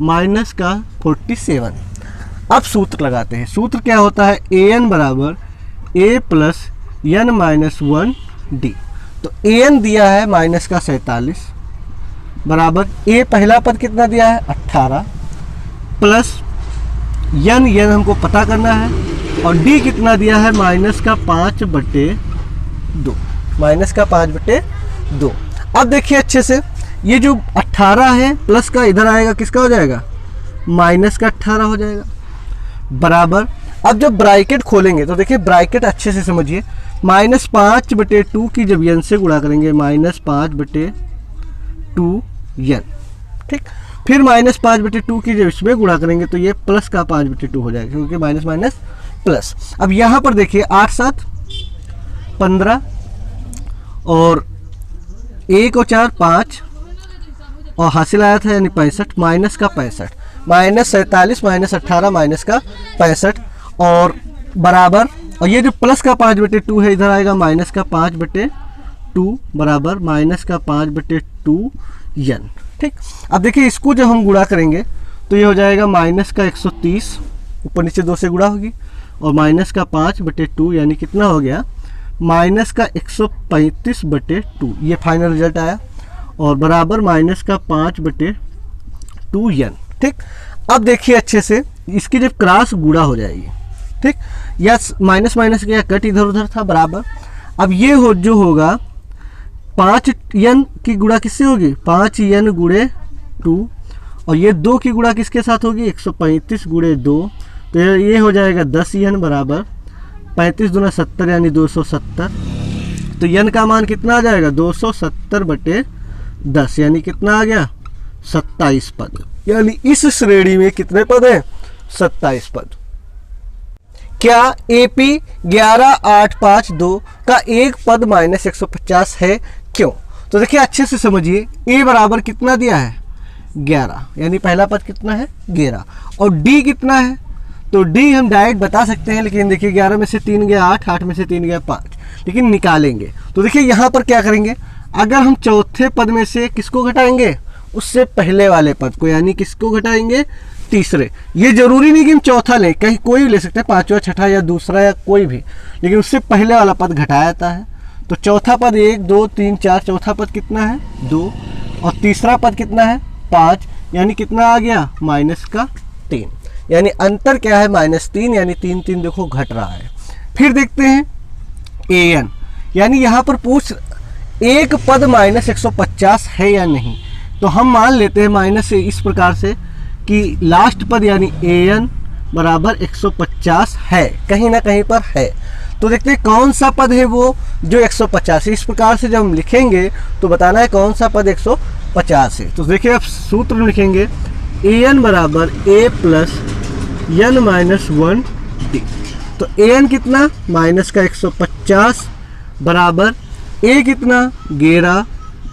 माइनस का 47। अब सूत्र लगाते हैं। सूत्र क्या होता है, ए एन बराबर ए प्लस यन माइनस 1 डी। तो ए एन दिया है माइनस का 47 बराबर ए पहला पद कितना दिया है, 18, प्लस यन हमको पता करना है, और डी कितना दिया है, माइनस का 5/2, माइनस का 5/2। अब देखिए अच्छे से, ये जो 18 है प्लस का इधर आएगा, किसका हो जाएगा, माइनस का 18 हो जाएगा, बराबर। अब जब ब्रैकेट खोलेंगे तो देखिए ब्रैकेट अच्छे से समझिए, -5/2 की जब यन से गुणा करेंगे, -5/2 यन। ठीक, फिर -5/2 की जब इसमें गुणा करेंगे तो ये प्लस का 5/2 हो जाएगा, क्योंकि माइनस माइनस प्लस। अब यहाँ पर देखिए 8 7 15 और 1 और 4 5 और हासिल आया था यानी 65, माइनस का 65, -47 -18 माइनस का 65 और बराबर, और ये जो प्लस का 5/2 है इधर आएगा माइनस का 5/2 बराबर माइनस का 5/2 यन। ठीक, अब देखिए इसको जब हम गुणा करेंगे तो ये हो जाएगा माइनस का 130, ऊपर नीचे 2 से गुणा होगी, और माइनस का 5/2 यानी कितना हो गया, माइनस का 135/2। ये फाइनल रिजल्ट आया, और बराबर माइनस का 5/2 यन। ठीक, अब देखिए अच्छे से, इसकी जब क्रॉस गुणा हो जाएगी, ठीक, या माइनस माइनस क्या कट इधर उधर था, बराबर। अब ये हो जो होगा 5 यन की गुणा किससे होगी, 5 यन गुणे 2, और ये 2 की गुणा किसके साथ होगी, 135 गुणे 2, तो ये हो जाएगा 10 यन बराबर 35 दूना 70 यानी 270। तो यन का मान कितना आ जाएगा, 270/10 यानी कितना आ गया, 27 पद। यानी इस श्रेणी में कितने पद हैं, 27 पद। क्या AP 11852 का एक पद -150 है, क्यों? तो देखिए अच्छे से समझिए, A बराबर कितना दिया है, 11, यानी पहला पद कितना है, 11, और D कितना है, तो D हम डायरेक्ट बता सकते हैं, लेकिन देखिए 11 में से 3 गया 8, 8 में से 3 गया 5, लेकिन निकालेंगे तो देखिए यहाँ पर क्या करेंगे, अगर हम चौथे पद में से किसको घटाएंगे, उससे पहले वाले पद को, यानी किसको घटाएंगे, तीसरे। ये जरूरी नहीं कि हम चौथा लें, कहीं कोई भी ले सकते हैं, पांचवा छठा या दूसरा या कोई भी, लेकिन उससे पहले वाला पद घटाया जाता है। तो चौथा पद 1 2 3 4, चौथा पद कितना है 2, और तीसरा पद कितना है 5, यानी कितना आ गया माइनस का 3, यानी अंतर क्या है -3, यानी 3 3 देखो घट रहा है। फिर देखते हैं an, यानी यहाँ पर पूछ एक पद -150 है या नहीं, तो हम मान लेते हैं माइनस से इस प्रकार से कि लास्ट पद यानी an बराबर 150 है, कहीं ना कहीं पर है। तो देखते हैं कौन सा पद है वो जो 150 है। इस प्रकार से जब हम लिखेंगे तो बताना है कौन सा पद 150 है। तो देखिए आप सूत्र में लिखेंगे ए एन बराबर ए प्लस एन माइनस 1 डी। तो ए एन कितना, माइनस का 150 बराबर ए कितना 11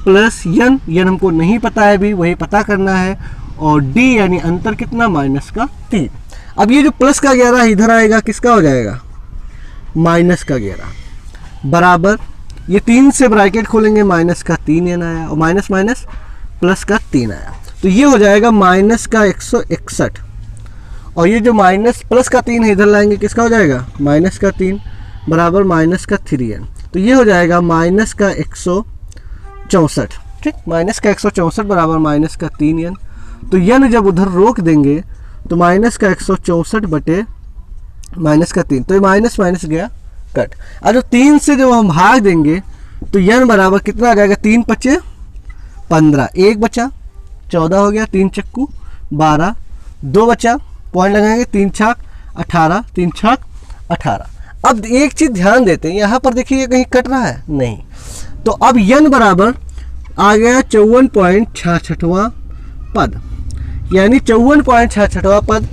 प्लस एन हमको नहीं पता है अभी, वही पता करना है, और डी यानी अंतर कितना माइनस का 3। अब ये जो प्लस का 11 इधर आएगा, किसका हो जाएगा, माइनस का 11 बराबर, ये 3 से ब्रैकेट खोलेंगे, माइनस का 3 एन आया, और माइनस माइनस प्लस का 3 आया, तो ये हो जाएगा माइनस का 161, और ये जो माइनस प्लस का 3 है इधर लाएंगे, किसका हो जाएगा, माइनस का 3 बराबर माइनस का 3n, तो ये हो जाएगा माइनस का 164। ठीक, माइनस का 164 बराबर माइनस का 3n, तो n जब उधर रोक देंगे तो माइनस का 164 बटे माइनस का 3, तो ये माइनस माइनस गया कट। अब जो 3 से जब हम भाग देंगे तो n बराबर कितना आ जाएगा, 3 पचे 15, 1 बचा 14 हो गया, 3 चक्कू 12, 2 बचा, पॉइंट लगाएंगे, 3 छाक 18, 3 छाक 18। अब एक चीज ध्यान देते हैं, यहाँ पर देखिए कहीं कट रहा है नहीं, तो अब n बराबर आ गया 54.66वां पद, यानी 54.66वां पद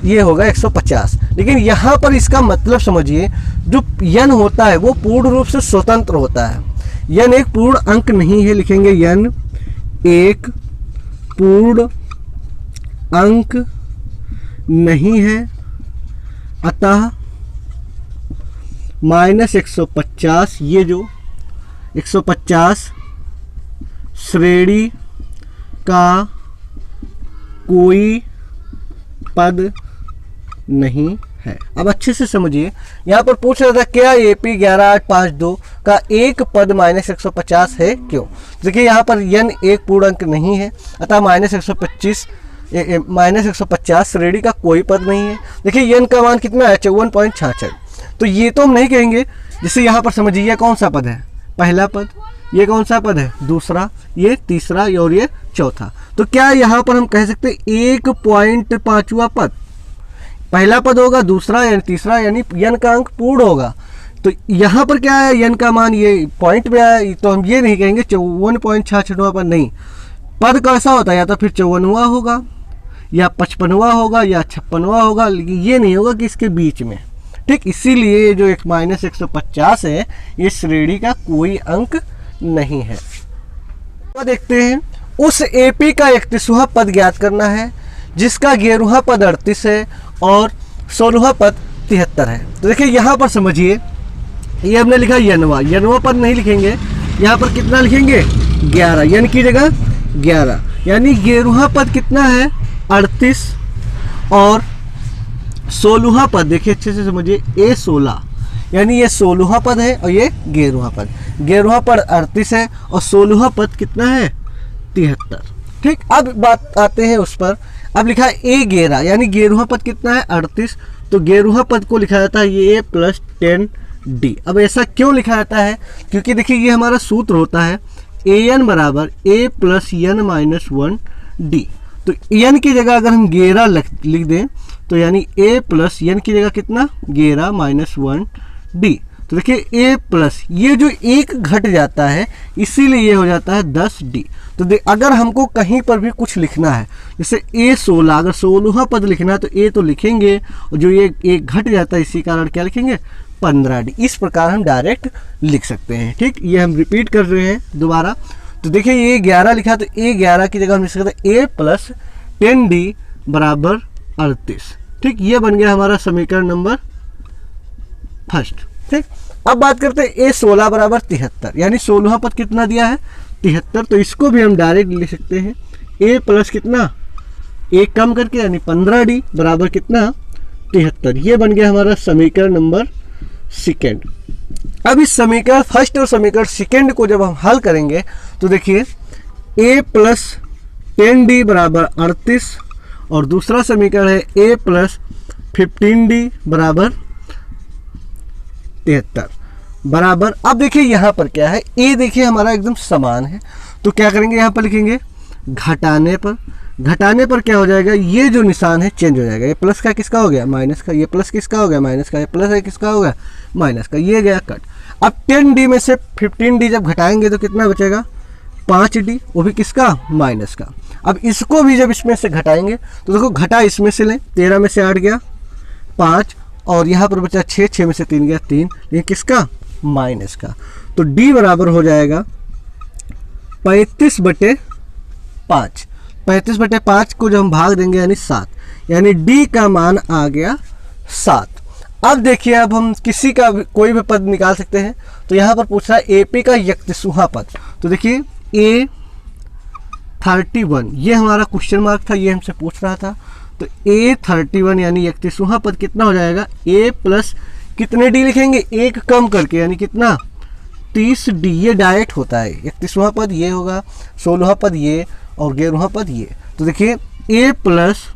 ये होगा 150। लेकिन यहाँ पर इसका मतलब समझिए, जो n होता है वो पूर्ण रूप से स्वतंत्र होता है, n एक पूर्ण अंक नहीं है, लिखेंगे n एक पूर्ण अंक नहीं है, अतः माइनस 150, ये जो 150 श्रेणी का कोई पद नहीं है। अब अच्छे से समझिए, यहाँ पर पूछ रहा था क्या AP 11852 का एक पद माइनस 150 है, क्यों। देखिए यहाँ पर n एक पूर्ण अंक नहीं है, अतः माइनस 150 श्रेणी का कोई पद नहीं है। देखिए n का मान कितना है, 54.66, तो ये तो हम नहीं कहेंगे। जैसे यहाँ पर समझिए, ये कौन सा पद है, पहला पद, ये कौन सा पद है, दूसरा, ये तीसरा, और ये चौथा। तो क्या यहाँ पर हम कह सकते हैं 1.5वां पद पहला पद होगा, दूसरा यानी तीसरा, यानी n का अंक पूर्ण होगा। तो यहाँ पर क्या है, n का मान ये पॉइंट में आया, तो हम ये नहीं कहेंगे 54.66वां पद, नहीं, पद कैसा होता है, या तो फिर 54वां होगा, या 55वां होगा, या 56वां होगा, लेकिन ये नहीं होगा कि इसके बीच में। ठीक, इसीलिए जो एक माइनस 150 है, ये श्रेणी का कोई अंक नहीं है। तो देखते हैं, उस AP का 31वां पद ज्ञात करना है जिसका 11वां पद 38 है और 16वां पद 73 है। तो देखिए यहाँ पर समझिए, ये हमने लिखा यनवा पद नहीं लिखेंगे, यहाँ पर कितना लिखेंगे 11, यन की जगह 11, यानी 11वां पद कितना है 38 और 16वां पद, देखिए अच्छे से समझिए, A16, यानी ये 16वां पद है और ये 11वां पद। 11वां पद 38 है और 16वां पद कितना है 73। ठीक, अब बात आते हैं उस पर। अब लिखा है A11, यानी 11वां पद कितना है 38, तो 11वां पद को लिखा जाता है ये A प्लस 10D। अब ऐसा क्यों लिखा जाता है, क्योंकि देखिए ये हमारा सूत्र होता है AN बराबर A plus n minus 1D। तो n की जगह अगर हम 11 लिख दें, तो यानी A प्लस n की जगह कितना 11 माइनस 1D। तो देखिए A प्लस, ये जो एक घट जाता है इसीलिए ये हो जाता है 10D। तो अगर हमको कहीं पर भी कुछ लिखना है, जैसे A16, अगर 16वां पद लिखना है तो A तो लिखेंगे, और जो ये एक घट जाता है इसी कारण क्या लिखेंगे 15D। इस प्रकार हम डायरेक्ट लिख सकते हैं। ठीक, ये हम रिपीट कर रहे हैं दोबारा। तो देखिए ये 11 लिखा, तो A11 की जगह हम लिख सकते हैं A प्लस 10D बराबर 38। ठीक, ये बन गया हमारा समीकरण नंबर फर्स्ट। ठीक, अब बात करते हैं A16 बराबर 73, यानी 16वां पद कितना दिया है 73, तो इसको भी हम डायरेक्ट लिख सकते हैं A प्लस कितना, एक कम करके, यानी 15D बराबर कितना 73। ये बन गया हमारा समीकरण नंबर सेकेंड। अब इस समीकरण फर्स्ट और समीकरण सेकेंड को जब हम हल करेंगे तो देखिए A प्लस 10D बराबर 38 और दूसरा समीकरण है A प्लस 15D बराबर 73 बराबर। अब देखिए यहाँ पर क्या है, A देखिए हमारा एकदम समान है, तो क्या करेंगे यहाँ पर लिखेंगे घटाने पर। घटाने पर क्या हो जाएगा, ये जो निशान है चेंज हो जाएगा, ये प्लस का किसका हो गया माइनस का, ये प्लस किसका हो गया माइनस का, ये प्लस है किसका हो गया माइनस का, ये गया कट। अब 10D में से 15D जब घटाएंगे तो कितना बचेगा 5D, वो भी किसका माइनस का। अब इसको भी जब इसमें से घटाएंगे तो देखो घटा इसमें से लें, 13 में से 8 गया 5 और यहाँ पर बचा 6, 6 में से 3 गया 3, ये किसका? माइनस का। तो d बराबर हो जाएगा 35/5। 35/5 को जब हम भाग देंगे यानी 7, यानी d का मान आ गया 7। अब देखिए, अब हम किसी का कोई भी पद निकाल सकते हैं। तो यहाँ पर पूछ रहा है AP का 31वां पद। तो देखिए A31, ये हमारा क्वेश्चन मार्क था, ये हमसे पूछ रहा था। तो A31 यानी 31वां पद कितना हो जाएगा? A प्लस कितने d लिखेंगे? 1 कम करके, यानी कितना? 30d। ये डायरेक्ट होता है। 31वां पद ये होगा, 16वां पद ये और 11वां पद ये। तो देखिए A प्लस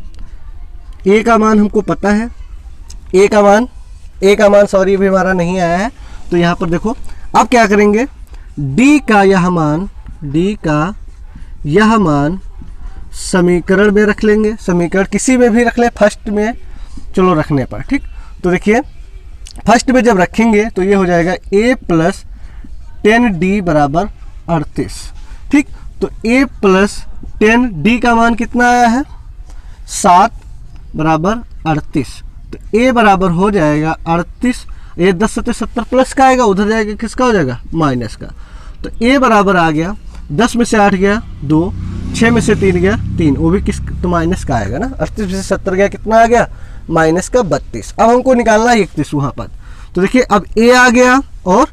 A का मान हमको पता है, A का मान सॉरी भी हमारा नहीं आया है। तो यहाँ पर देखो अब क्या करेंगे, D का यह मान समीकरण में रख लेंगे। समीकरण किसी में भी रख लें, फर्स्ट में चलो रखने पर, ठीक। तो देखिए फर्स्ट में जब रखेंगे तो ये हो जाएगा A प्लस 10d बराबर 38, ठीक। तो A प्लस 10d का मान कितना आया है? 7 बराबर 38। तो A बराबर हो जाएगा 38, ये 10 से 70 प्लस का आएगा, उधर जाएगा किसका हो जाएगा? माइनस का। तो A बराबर आ गया 10 में से 8 गया 2, 6 में से 3 गया 3, वो भी किस तो माइनस का आएगा ना। 38 में से 70 गया, कितना आ गया? माइनस का 32। अब हमको निकालना है 31वां पद। तो देखिए अब A आ गया और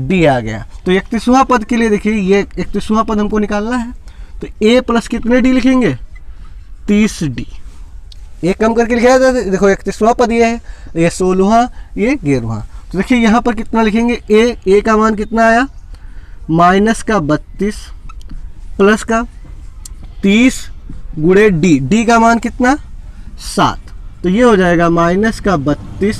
D आ गया। तो 31वां पद के लिए देखिए ये 31वां पद हमको निकालना है। तो A प्लस कितने D लिखेंगे? 30d। ये कम करके लिखा जाता है। देखो 31वां पद ये है, ये 16वां, ये 11वां। तो देखिए यहाँ पर कितना लिखेंगे? A का मान कितना आया? माइनस का 32 प्लस का 30 गुणे D का मान कितना? 7। तो ये हो जाएगा माइनस का 32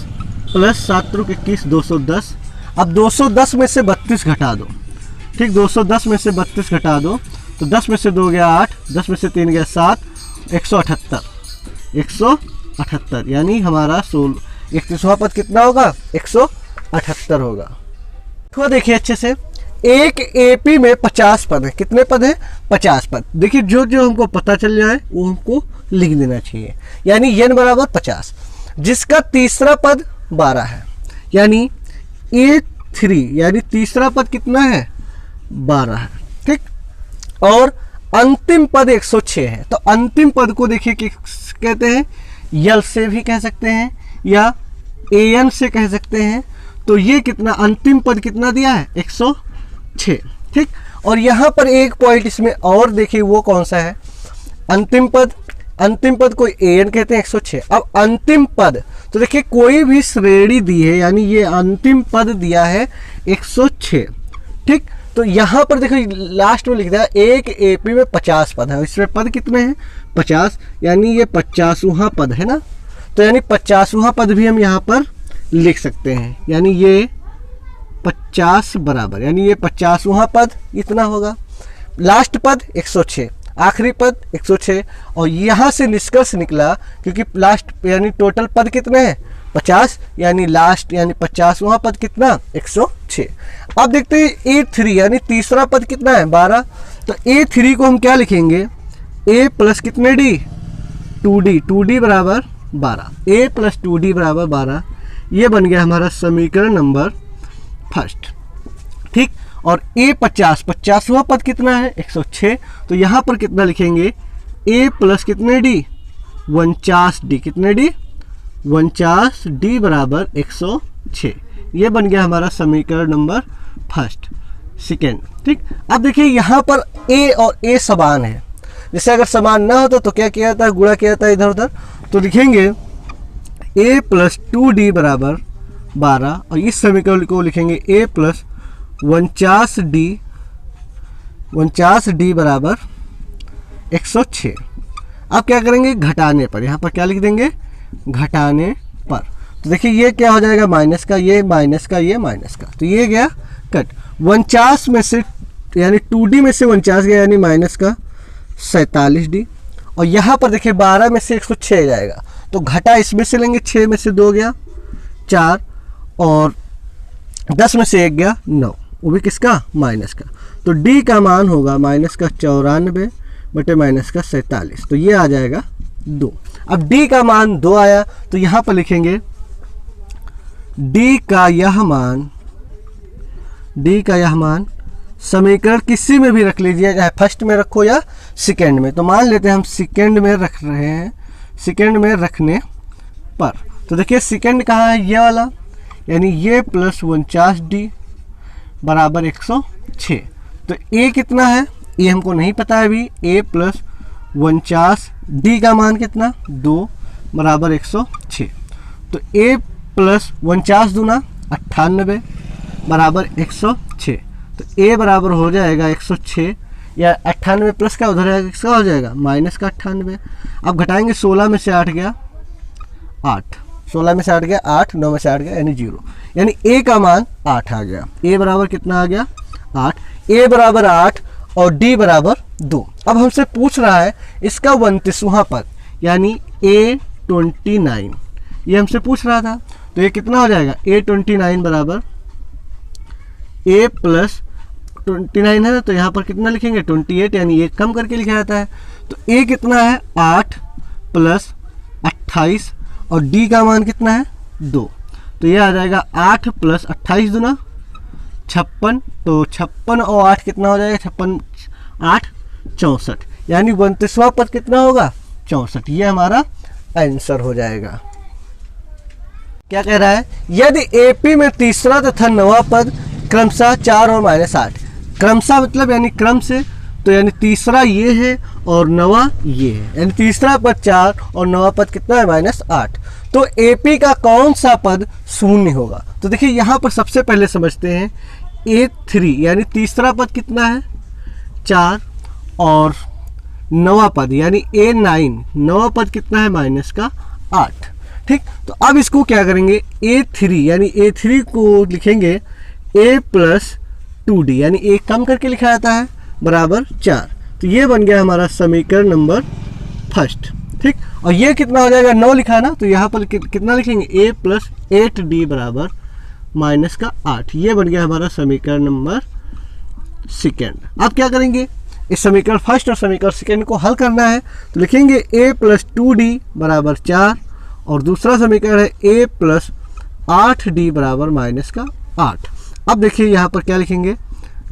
प्लस 7 × 21 210। अब 210 में से 32 घटा दो, ठीक। 210 में से 32 घटा दो तो 10 में से 2 गया 8, 10 में से 3 गया 7, 178 यानी हमारा 31वां पद कितना होगा? 178 होगा। तो देखिए अच्छे से, एक AP में 50 पद है। कितने पद है? 50 पद। देखिए जो हमको पता चल जाए वो हमको लिख देना चाहिए। यानी n बराबर 50, जिसका तीसरा पद 12 है, यानी A3 यानी तीसरा पद कितना है? 12 है, ठीक। और अंतिम पद 106 है। तो अंतिम पद को देखिए कि कहते हैं, यल से भी कह सकते हैं या AN से कह सकते हैं। तो ये कितना अंतिम पद कितना दिया है? 106, ठीक। और यहाँ पर एक पॉइंट इसमें और देखिए, वो कौन सा है? अंतिम पद को AN कहते हैं 106। अब अंतिम पद, तो देखिए कोई भी श्रेणी दी है, यानी ये अंतिम पद दिया है 106, ठीक। तो यहाँ पर देखो लास्ट में लिख दिया एक AP में 50 पद है, इसमें पद कितने हैं? 50, यानी ये 50वां पद है ना। तो यानी 50वां पद भी हम यहाँ पर लिख सकते हैं, यानी ये 50 बराबर, यानी ये 50वां पद इतना होगा। लास्ट पद 106, आखिरी पद 106। और यहाँ से निष्कर्ष निकला, क्योंकि लास्ट यानी टोटल पद कितने हैं? 50, यानी लास्ट यानी 50वां पद कितना? 106। अब देखते हैं A3 यानी तीसरा पद कितना है? 12। तो A3 को हम क्या लिखेंगे? A प्लस कितने D? 2D बराबर 12। A प्लस 2D बराबर 12। ये बन गया हमारा समीकरण नंबर फर्स्ट, ठीक। और A 50वां पद कितना है? 106। तो यहाँ पर कितना लिखेंगे? A प्लस कितने D? 49D। कितने D? 49D बराबर 106। ये बन गया हमारा समीकरण नंबर फर्स्ट, सेकेंड, ठीक। अब देखिए यहाँ पर A और A समान है। जैसे अगर समान ना होता तो क्या किया जाता? गुणा किया जाता इधर उधर। तो लिखेंगे A प्लस 2D बराबर 12 और इस समीकरण को लिखेंगे A प्लस 49D बराबर 106। अब क्या करेंगे? घटाने पर, यहाँ पर क्या लिख देंगे? घटाने पर। तो देखिए ये क्या हो जाएगा? माइनस का, ये माइनस का, ये माइनस का, तो ये गया कट। 49 में से यानी 2D में से 49 गया, यानी माइनस का 47D। और यहाँ पर देखिए 12 में से 106 जाएगा, तो घटा इसमें से लेंगे, 6 में से 2 गया 4 और 10 में से 1 गया 9, वो भी किसका? माइनस का। तो D का मान होगा माइनस का 94 बटे माइनस का 47, तो ये आ जाएगा 2। अब डी का मान 2 आया तो यहाँ पर लिखेंगे डी का यह मान समीकरण किसी में भी रख लीजिए, चाहे फर्स्ट में रखो या सेकेंड में। तो मान लेते हैं हम सेकेंड में रख रहे हैं, सेकेंड में रखने पर तो देखिए सेकेंड कहाँ है, ये वाला, यानी ये प्लस 49D बराबर 106। तो ए कितना है, ए हमको नहीं पता है अभी, ए प्लस 49D का मान कितना 2 बराबर 106। तो ए प्लस 49 दूना 98 बराबर 106। तो ए बराबर हो जाएगा 106 या 98 प्लस का उधर आएगा, किसका हो जाएगा माइनस का 98। अब घटाएंगे 16 में से 8 गया 8, 16 में से 8 गया 8, 9 में से 8 गया यानी 0, यानी ए का मान 8 आ गया। ए बराबर कितना आ गया 8, ए बराबर 8 और डी बराबर 2। अब हमसे पूछ रहा है इसका 29वां पद यानी A29, ये हमसे पूछ रहा था। तो ये कितना हो जाएगा A29 बराबर A प्लस 29 है तो यहाँ पर कितना लिखेंगे 28, यानी एक कम करके लिखा जाता है। तो A कितना है 8 प्लस 28 और D का मान कितना है 2, तो ये आ जाएगा 8 प्लस 28 दूना 56। तो 56 और 8 कितना हो जाएगा 56 8 64, यानी 29वां पद कितना होगा 64। ये हमारा आंसर हो जाएगा। क्या कह रहा है, यदि एपी में तीसरा तथा नवा पद क्रमशः 4 और -8, क्रमशः मतलब यानी क्रम से, तो यानी तीसरा ये है और नवा ये है, यानी तीसरा पद 4 और नवा पद कितना है -8, तो एपी का कौन सा पद शून्य होगा। तो देखिए यहाँ पर सबसे पहले समझते हैं A3 यानी तीसरा पद कितना है 4 और नवा पद यानी A9 नवा पद कितना है -8। ठीक, तो अब इसको क्या करेंगे A3 यानी A3 को लिखेंगे A प्लस 2D यानी एक कम करके लिखा जाता है बराबर 4। तो ये बन गया हमारा समीकरण नंबर फर्स्ट। ठीक, और ये कितना हो जाएगा 9 लिखा है ना, तो यहाँ पर कितना लिखेंगे A प्लस 8D बराबर -8। ये बन गया हमारा समीकरण नंबर सेकेंड। अब क्या करेंगे, इस समीकरण फर्स्ट और समीकरण सेकेंड को हल करना है। तो लिखेंगे A प्लस 2D बराबर 4 और दूसरा समीकरण है A प्लस 8D बराबर -8। अब देखिए यहाँ पर क्या लिखेंगे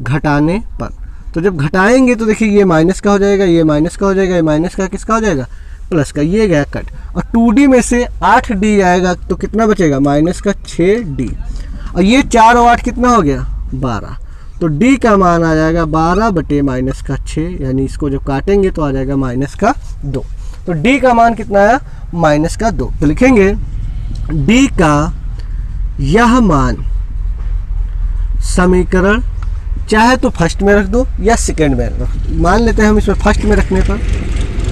घटाने पर, तो जब घटाएंगे तो देखिए ये माइनस का हो जाएगा, ये माइनस का हो जाएगा, ये माइनस का किसका हो जाएगा प्लस का, ये गया कट, और 2D में से 8D आएगा तो कितना बचेगा -6D, और ये 4 और 8 कितना हो गया 12। तो D का मान आ जाएगा 12 बटे -6, यानी इसको जब काटेंगे तो आ जाएगा -2। तो D का मान कितना आया -2। तो लिखेंगे D का यह मान समीकरण चाहे तो फर्स्ट में रख दो या सेकंड में रख दो। मान लेते हैं हम इसमें फर्स्ट में रखने पर,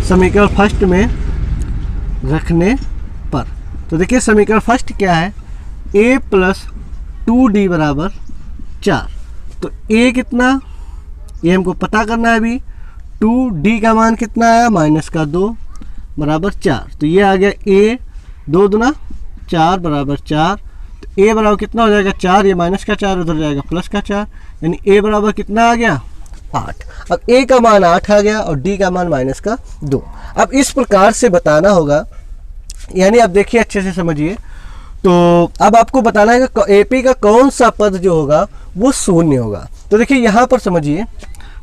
समीकरण फर्स्ट में रखने पर, तो देखिए समीकरण फर्स्ट क्या है A प्लस 2D बराबर 4। तो A कितना, ये हमको पता करना है अभी। 2D का मान कितना आया -2 बराबर 4। तो ये आ गया A 2 दूना 4 बराबर 4। तो A बराबर कितना हो जाएगा 4, ये -4 उधर जाएगा +4, यानी A बराबर कितना आ गया 8। अब A का मान 8 आ गया और D का मान -2। अब इस प्रकार से बताना होगा, यानी अब देखिए अच्छे से समझिए। तो अब आपको बताना है कि एपी का कौन सा पद जो होगा वो शून्य होगा। तो देखिए यहाँ पर समझिए,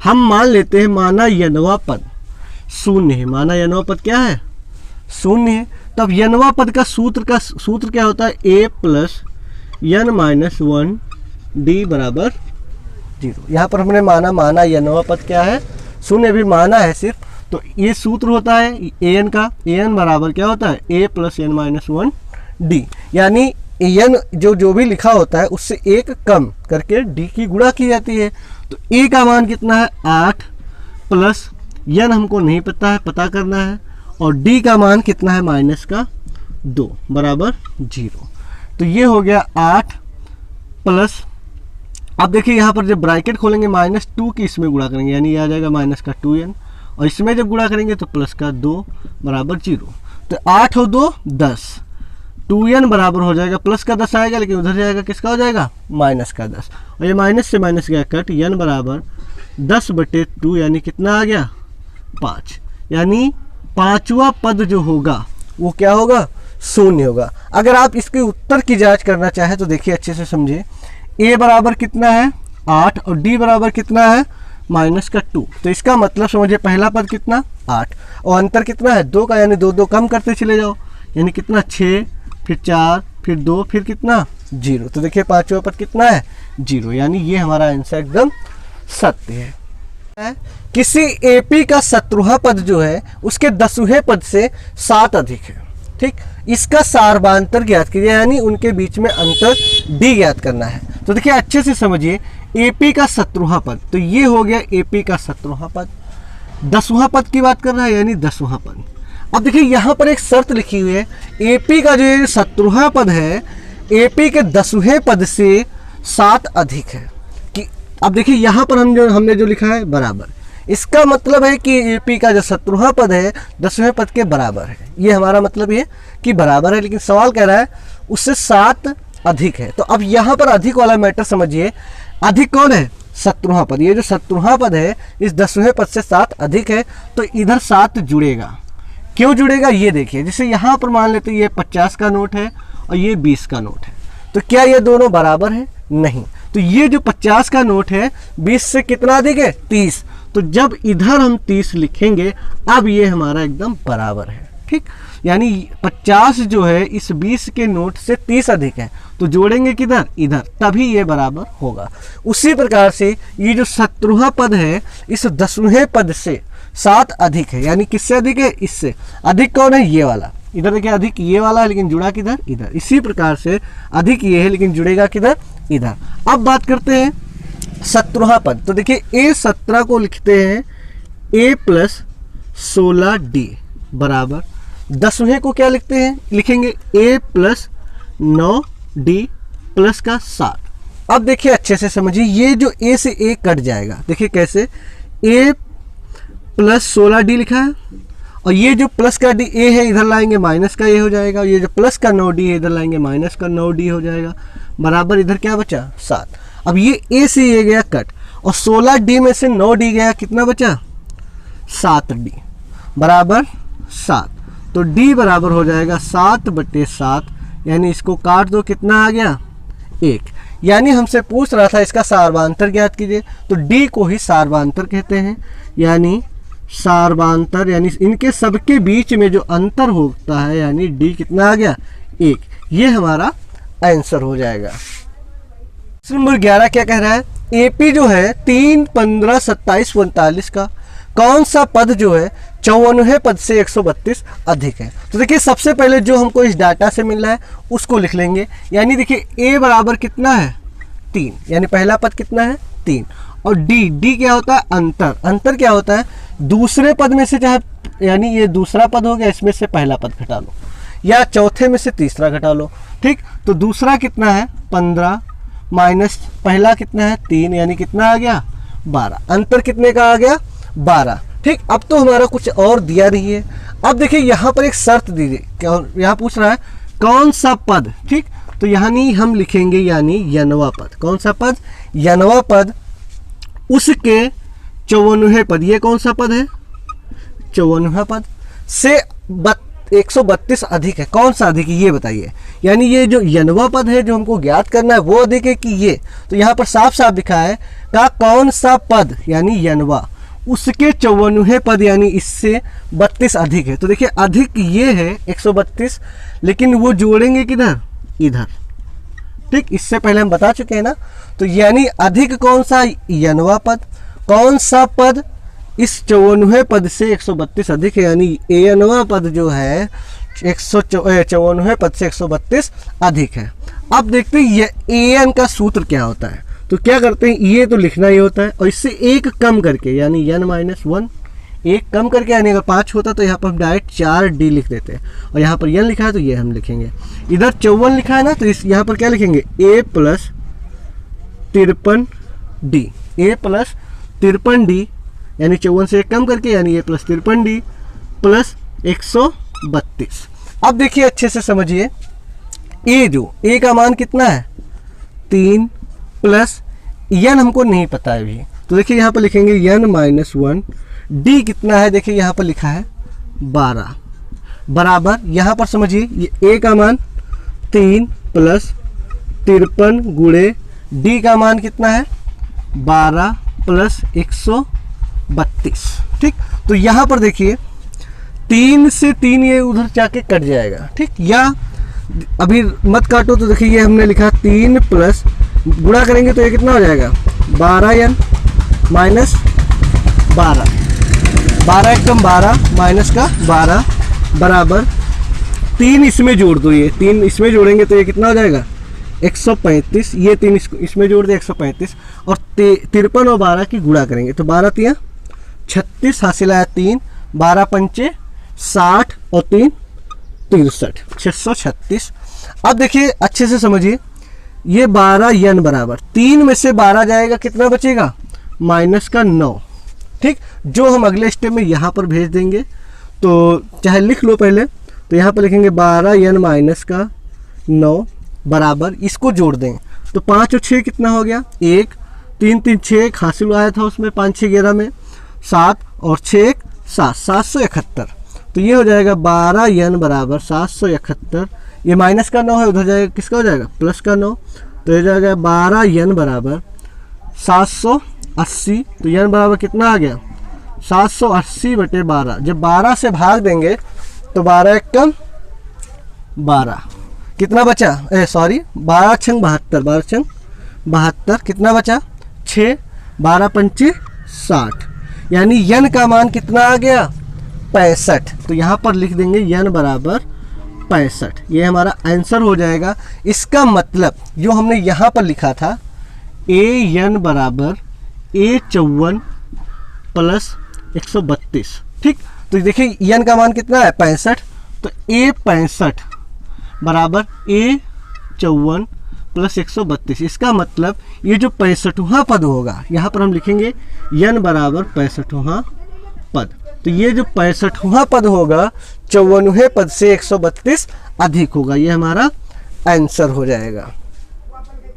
हम मान लेते हैं माना यनवा पद शून्य है, माना यनवा पद क्या है शून्य है। तब यनवा पद का सूत्र क्या होता है A प्लस n-1D बराबर 0। यहाँ पर हमने माना यनवा पद क्या है शून्य, भी माना है सिर्फ। तो ये सूत्र होता है an का, an बराबर क्या होता है A प्लस n-1D, यानी n जो भी लिखा होता है उससे एक कम करके d की गुणा की जाती है। तो a का मान कितना है 8 प्लस n हमको नहीं पता है, पता करना है, और d का मान कितना है -2 बराबर 0। तो ये हो गया 8 प्लस, अब देखिए यहाँ पर जब ब्रैकेट खोलेंगे -2 की इसमें गुणा करेंगे, यानी ये आ जाएगा -2n, और इसमें जब गुणा करेंगे तो +2 बराबर 0। तो 8 और 2 10, 2n बराबर हो जाएगा +10 आएगा, लेकिन उधर जाएगा किसका हो जाएगा -10, और ये माइनस से माइनस गया कट, n बराबर 10 बटे 2 यानी कितना आ गया 5, यानी पांचवा पद जो होगा वो क्या होगा, शून्य होगा। अगर आप इसके उत्तर की जांच करना चाहें तो देखिए अच्छे से समझिए, a बराबर कितना है 8 और d बराबर कितना है -2, तो इसका मतलब समझिए पहला पद कितना 8 और अंतर कितना है 2 का, यानी 2 2 कम करते चले जाओ, यानी कितना 6, फिर 4, फिर 2, फिर कितना 0। तो देखिए पांचवा पद कितना है 0, यानी ये हमारा आंसर एकदम सत्य है। किसी एपी का 17वां पद जो है उसके 10वें पद से 7 अधिक है, ठीक। इसका सार्वधातुक ज्ञात कीजिए, यानी उनके बीच में अंतर डी ज्ञात करना है। तो देखिए अच्छे से समझिए, एपी का 17वां पद, तो ये हो गया एपी का 17वां पद। 10वां पद की बात कर रहा है, यानी 10वां पद। अब देखिए यहाँ पर एक शर्त लिखी हुई है, एपी का जो 17वां पद है एपी के 10वें पद से 7 अधिक है। कि अब देखिए यहाँ पर हमने जो लिखा है बराबर, इसका मतलब है कि एपी का जो 17वां पद है 10वें पद के बराबर है। ये हमारा मतलब ये कि बराबर है, लेकिन सवाल कह रहा है उससे 7 अधिक है। तो अब यहाँ पर अधिक वाला मैटर समझिए, अधिक कौन है 17वां पद। ये जो 17वां पद है इस 10वें पद से 7 अधिक है, तो इधर 7 जुड़ेगा। क्यों जुड़ेगा ये देखिए, जैसे यहाँ पर मान लेते ये 50 का नोट है और ये 20 का नोट है, तो क्या ये दोनों बराबर है, नहीं। तो ये जो 50 का नोट है 20 से कितना अधिक है 30, तो जब इधर हम 30 लिखेंगे अब ये हमारा एकदम बराबर है, ठीक। यानी 50 जो है इस 20 के नोट से 30 अधिक है, तो जोड़ेंगे किधर इधर, तभी ये बराबर होगा। उसी प्रकार से ये जो 17वां पद है इस 10वें पद से 7 अधिक है, यानी किससे अधिक है, इससे। अधिक कौन है, ये वाला। इधर देखिए अधिक ये वाला है, लेकिन जुड़ा किधर, इधर। इसी प्रकार से अधिक ये है, लेकिन जुड़ेगा किधर, इधर। अब बात करते हैं 17वां पद। तो देखिए A17 को लिखते हैं A + 16D बराबर 10वें को क्या लिखते हैं, लिखेंगे A + 9D + का 7। अब देखिए अच्छे से समझिए, ये जो A से A कट जाएगा, देखिए कैसे, A + 16D लिखा है और ये जो प्लस का D A है इधर लाएंगे माइनस का A हो जाएगा, और ये जो प्लस का 9D है इधर लाएंगे माइनस का 9D हो जाएगा, बराबर इधर क्या बचा 7। अब ये A से ये गया कट और 16D में से 9D गया, कितना बचा 7D बराबर 7। तो D बराबर हो जाएगा 7/7, यानी इसको काट दो, कितना आ गया 1। यानी हमसे पूछ रहा था इसका सार्वधातुक ज्ञात कीजिए, तो D को ही सार्वधातुक कहते हैं। यानी सार्वधातुक यानी इनके सबके बीच में जो अंतर होता है, यानी D कितना आ गया 1। ये हमारा आंसर हो जाएगा। नंबर 11 क्या कह रहा है, एपी जो है 3, 15, 27, 39 का कौन सा पद जो है 54वें पद से 132 अधिक है। तो देखिए सबसे पहले जो हमको इस डाटा से मिल रहा है उसको लिख लेंगे। यानी देखिए A बराबर कितना है 3, यानी पहला पद कितना है 3, और D क्या होता है अंतर। अंतर क्या होता है, दूसरे पद में से चाहे, यानी ये दूसरा पद हो गया, इसमें से पहला पद घटा लो, या चौथे में से तीसरा घटा लो, ठीक। तो दूसरा कितना है 15 माइनस पहला कितना है 3, यानी कितना आ गया 12। अंतर कितने का आ गया 12, ठीक। अब तो हमारा कुछ और दिया नहीं है। अब देखिए यहाँ पर एक शर्त दीजिए, क्या यहाँ पूछ रहा है कौन सा पद, ठीक। तो यानी हम लिखेंगे यानी यनवा पद। कौन सा पद, यनवा पद, उसके 54वें पद, ये कौन सा पद है 54वां पद से 132 अधिक है। कौन सा अधिक है ये बताइए। यानी ये जो यनवा पद है जो हमको ज्ञात करना है वो अधिक है कि ये, तो यहाँ पर साफ साफ लिखा है का कौन सा पद, यानी यनवा, उसके 54वें पद यानी इससे 32 अधिक है। तो देखिए अधिक ये है 132, लेकिन वो जोड़ेंगे किधर, इधर, ठीक। इससे पहले हम बता चुके हैं ना। तो यानी अधिक कौन सा यनवा पद, कौन सा पद इस 54वें पद से 132 अधिक है, यानी एनवा पद जो है 54वें पद से 132 अधिक है। अब देखते हैं ये एन का सूत्र क्या होता है। तो क्या करते हैं, ये तो लिखना ही होता है और इससे एक कम करके, यानी n - 1 एक कम करके, यानी अगर 5 होता तो यहाँ पर हम डायरेक्ट 4D लिख देते हैं, और यहाँ पर n लिखा है तो ये हम लिखेंगे। इधर 54 लिखा है ना, तो इस यहाँ पर क्या लिखेंगे A + 53D, A + 53D, यानी 54 से एक कम करके, यानी A + 53D + 132। अब देखिए अच्छे से समझिए, A का मान कितना है 3 प्लस n हमको नहीं पता है अभी, तो देखिए यहाँ पर लिखेंगे n - 1 डी कितना है, देखिए यहाँ पर लिखा है 12 बराबर, यहाँ पर समझिए ये ए का मान 3 प्लस 53 गुणे डी का मान कितना है 12 प्लस 132। ठीक, तो यहाँ पर देखिए 3 से 3 ये उधर जाके कट जाएगा। ठीक, या अभी मत काटो, तो देखिए ये हमने लिखा 3 प्लस गुणा करेंगे तो ये कितना हो जाएगा 12n माइनस 12, 12 एकम 12 माइनस का 12 बराबर 3 इसमें जोड़ दो, ये 3 इसमें जोड़ेंगे तो ये कितना हो जाएगा 135, ये 3 इसमें जोड़ दे 135, और 53 और 12 की गुणा करेंगे तो 12 3 36 हासिल आया 3, 12 पंचे 60 और 3 63, 636। अब देखिए अच्छे से समझिए, ये 12n बराबर 3 में से 12 जाएगा, कितना बचेगा माइनस का 9। ठीक, जो हम अगले स्टेप में यहाँ पर भेज देंगे, तो चाहे लिख लो पहले, तो यहाँ पर लिखेंगे 12n माइनस का 9 बराबर, इसको जोड़ देंगे तो 5 और 6 कितना हो गया 1, 3 3 6 हासिल आया था उसमें, 5 6 11 में 7 और 6 7, 771। तो ये हो जाएगा 12n बराबर 771, ये माइनस का 9 है, उधर जाएगा किसका हो जाएगा प्लस का 9, तो ये जाएगा 12n बराबर 780। तो n बराबर कितना आ गया 780 बटे 12। जब 12 से भाग देंगे तो 12 एकम 12, कितना बचा 12 छंग 72, 12 छंग 72 कितना बचा 6, 12 पंचे 60, यानी n का मान कितना आ गया 65। तो यहाँ पर लिख देंगे n बराबर 65, ये हमारा आंसर हो जाएगा। इसका मतलब जो हमने यहाँ पर लिखा था an बराबर A54 प्लस 132। ठीक, तो देखिए n का मान कितना है 65, तो A65 बराबर A54 प्लस 132। इसका मतलब ये जो 65वां पद होगा, यहाँ पर हम लिखेंगे n बराबर 65वां पद, तो ये जो 65वां पद होगा 54वें पद से 132 अधिक होगा, ये हमारा आंसर हो जाएगा।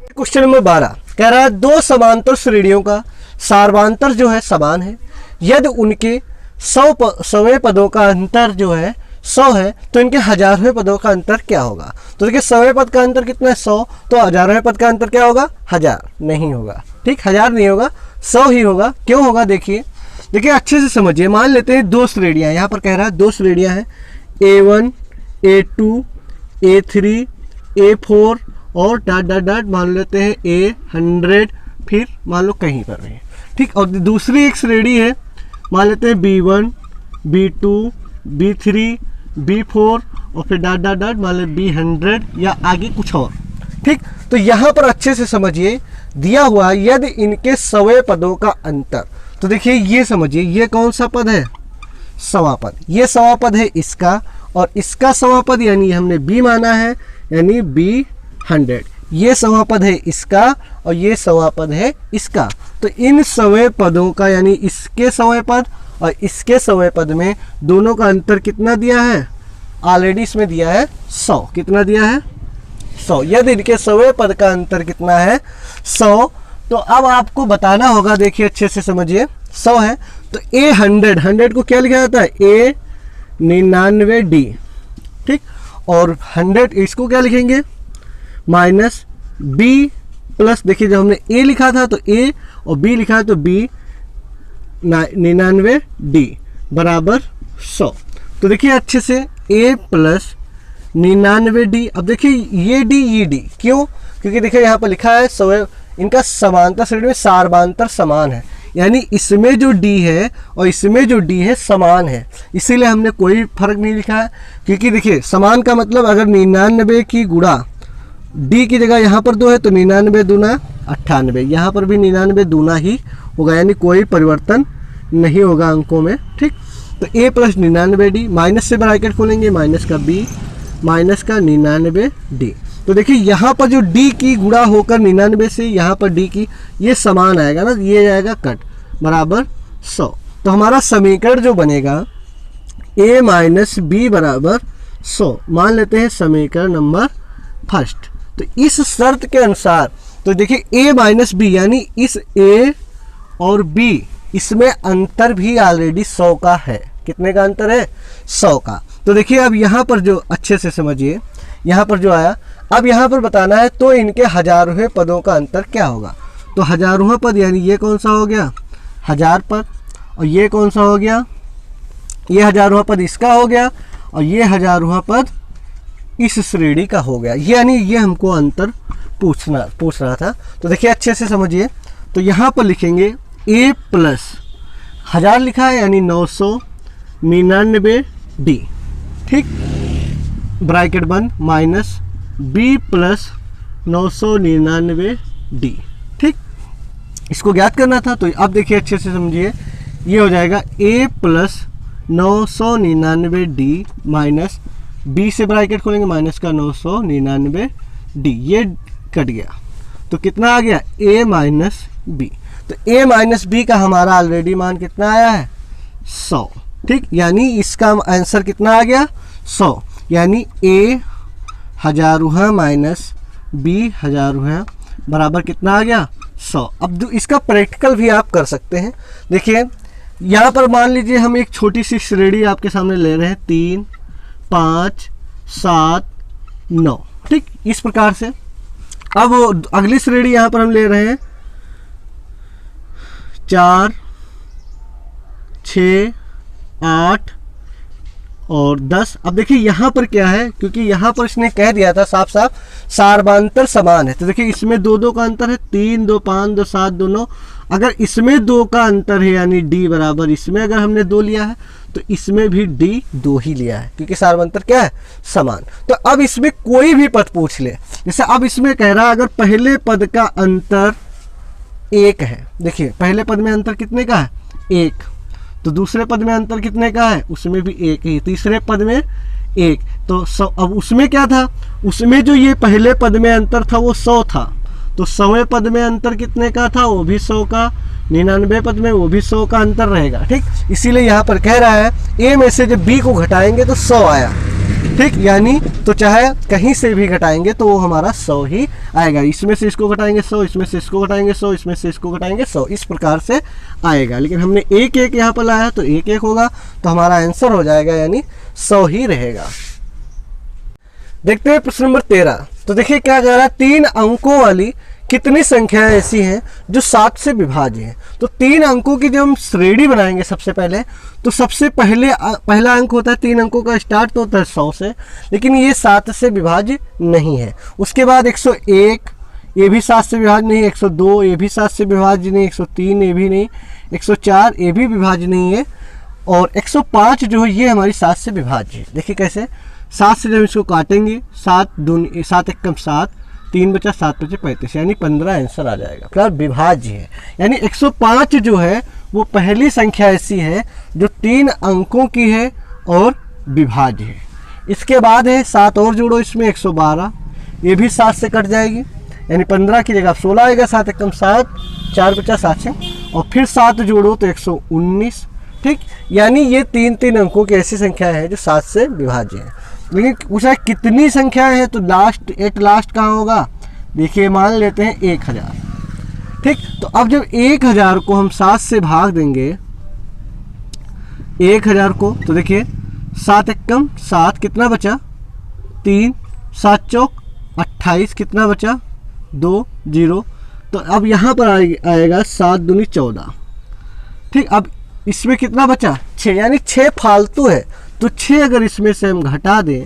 क्वेश्चन नंबर 12 कह रहा है दो समांतर श्रेणियों का सार्वांतर जो है समान है, यदि उनके 100वें पदों का अंतर जो है 100 है तो इनके 1000वें पदों का अंतर क्या होगा। तो देखिए 100वें पद का अंतर कितना है 100, तो 1000वें पद का अंतर क्या होगा 1000 नहीं होगा। ठीक, 1000 नहीं होगा 100 ही होगा। क्यों होगा देखिए अच्छे से समझिए। मान लेते हैं दो श्रेणियां, यहाँ पर कह रहा है दो श्रेणियां हैं A1 A2 A3 A4 और डॉट डॉट डॉट मान लेते हैं A100, फिर मान लो कहीं पर भी। ठीक, और दूसरी एक श्रेणी है मान लेते हैं B1 B2 B3 B4 और फिर डॉट डॉट डॉट मान लेते B100 या आगे कुछ और। ठीक, तो यहाँ पर अच्छे से समझिए दिया हुआ यदि इनके 100वें पदों का अंतर, तो देखिए ये समझिए ये कौन सा पद है 100वां पद, ये 100वां पद है इसका और इसका 100वां पद यानी हमने B माना है यानी B100, ये 100वां पद है इसका और ये 100वां पद है इसका। तो इन 100वें पदों का यानी इसके 100वें पद और इसके 100वें पद में दोनों का अंतर कितना दिया है, ऑलरेडी इसमें दिया है 100। कितना दिया है 100। यदि इनके 100वें पद का अंतर कितना है 100, तो अब आपको बताना होगा, देखिए अच्छे से समझिए 100 है तो A100 को क्या लिखा जाता है A99D। ठीक, और 100 इसको क्या लिखेंगे माइनस B प्लस, देखिए जब हमने A लिखा था तो A और B लिखा है तो B99D बराबर 100। तो देखिए अच्छे से A प्लस 99D। अब देखिए ये D क्यों, क्योंकि देखिए यहाँ पर लिखा है 100 इनका समांतर श्रेणी में सार्वांतर समान है, यानी इसमें जो D है और इसमें जो D है समान है, इसीलिए हमने कोई फर्क नहीं लिखा है। क्योंकि देखिए समान का मतलब अगर 99 की गुणा D की जगह यहाँ पर 2 है तो 99 दूना 98, यहाँ पर भी 99 दूना ही होगा, यानी कोई परिवर्तन नहीं होगा अंकों में। ठीक, तो A प्लस 99D, माइनस से ब्रैकेट खोलेंगे माइनस का B माइनस का 99D। तो देखिए यहाँ पर जो D की गुणा होकर 99 से यहाँ पर D की ये समान आएगा ना, ये जाएगा कट बराबर 100। तो हमारा समीकरण जो बनेगा A माइनस B बराबर 100, मान लेते हैं समीकरण नंबर फर्स्ट। तो इस शर्त के अनुसार तो देखिए A माइनस B यानी इस A और B इसमें अंतर भी ऑलरेडी 100 का है। कितने का अंतर है? 100 का। तो देखिए अब यहाँ पर जो अच्छे से समझिए, यहाँ पर जो आया, अब यहाँ पर बताना है तो इनके हजारवें पदों का अंतर क्या होगा। तो हजारवां पद यानी ये कौन सा हो गया? 1000 पद। और ये कौन सा हो गया? ये हजारवां पद इसका हो गया, और ये हजारवां पद इस श्रेणी का हो गया। यानी ये हमको अंतर पूछ रहा था। तो देखिए अच्छे से समझिए, तो यहाँ पर लिखेंगे a प्लस 1000 लिखा है यानी 999d, ठीक, ब्रैकेट बंद, माइनस b प्लस 999d, ठीक। इसको ज्ञात करना था। तो अब देखिए अच्छे से समझिए, ये हो जाएगा a plus 999d minus b से ब्रैकेट खोलेंगे, माइनस का 999d, ये कट गया। तो कितना आ गया? a minus B. तो a माइनस बी का हमारा ऑलरेडी मान कितना आया है? 100, ठीक। यानी इसका आंसर कितना आ गया? 100। यानी a हजारवां माइनस b हजारवां बराबर कितना आ गया? 100। अब इसका प्रैक्टिकल भी आप कर सकते हैं। देखिए यहाँ पर मान लीजिए हम एक छोटी सी श्रेणी आपके सामने ले रहे हैं, 3, 5, 7, 9, ठीक, इस प्रकार से। अब अगली श्रेणी यहाँ पर हम ले रहे हैं 4, 6, 8 और 10। अब देखिए यहाँ पर क्या है, क्योंकि यहाँ पर इसने कह दिया था साफ साफ सार्वधातुक समान है। तो देखिए इसमें 2 2 का अंतर है, 3 2 5 2 7 2 9। अगर इसमें 2 का अंतर है यानी d बराबर, इसमें अगर हमने 2 लिया है तो इसमें भी d 2 ही लिया है, क्योंकि सार्वधातुक क्या है? समान। तो अब इसमें कोई भी पद पूछ ले, जैसे अब इसमें कह रहा है अगर पहले पद का अंतर 1 है, देखिए पहले पद में अंतर कितने का है? 1। तो दूसरे पद में अंतर कितने का है? उसमें भी 1 ही। तीसरे पद में 1। तो 100। अब उसमें क्या था? उसमें जो ये पहले पद में अंतर था वो 100 था। तो 100वें पद में अंतर कितने का था? वो भी 100 का। 99 पद में वो भी 100 का अंतर रहेगा, ठीक। इसीलिए यहाँ पर कह रहा है a में से जब b को घटाएंगे तो 100 आया, ठीक। यानी तो चाहे कहीं से भी घटाएंगे तो वो हमारा 100 ही आएगा। इसमें से इसको घटाएंगे 100, इसमें से इसको घटाएंगे 100, इसमें से इसको घटाएंगे 100, इस प्रकार से आएगा। लेकिन हमने 1 1 यहाँ पर लाया तो 1 1 होगा, तो हमारा आंसर हो जाएगा यानी 100 ही रहेगा। देखते हैं प्रश्न नंबर 13। तो देखिए क्या कह रहा है, 3 अंकों वाली कितनी संख्याएं ऐसी हैं जो 7 से विभाज्य हैं। तो 3 अंकों की जब हम श्रेणी बनाएंगे सबसे पहले, तो सबसे पहला अंक होता है 3 अंकों का स्टार्ट तो होता है 100 से, लेकिन ये 7 से विभाज्य नहीं है। उसके बाद 101, ये भी 7 से विभाज्य नहीं, 102 ये भी 7 से विभाज्य नहीं, 103 ये भी नहीं, 104 ये भी विभाज्य नहीं है, और 105 जो है ये हमारी 7 से विभाज्य है। देखिए कैसे, 7 से जब इसको काटेंगे, 7 दूनी 7 एकम 7, 3 बचा 7 बचे 35, यानी 15 आंसर आ जाएगा। फिर विभाज्य है, यानी 105 जो है वो पहली संख्या ऐसी है जो 3 अंकों की है और विभाज्य है। इसके बाद है 7 और जोड़ो इसमें, 112, ये भी 7 से कट जाएगी, यानी 15 की जगह 16 आएगा, 7 एकम 7, 4 बचा 7 से, और फिर 7 जोड़ो तो 119, ठीक। यानी ये 3 अंकों की ऐसी संख्या है जो 7 से विभाज्य है। लेकिन पूछा कितनी संख्याएं हैं, तो लास्ट कहाँ होगा? देखिए मान लेते हैं 1000, ठीक। तो अब जब 1000 को हम 7 से भाग देंगे 1000 को, तो देखिए 7 एकम 7 कितना बचा? 3, 7 चौक 28 कितना बचा? 2 0। तो अब यहाँ पर आएगा 7 दूनी 14, ठीक। अब इसमें कितना बचा? 6, यानी 6 फालतू है, तो 6 अगर इसमें से हम घटा दें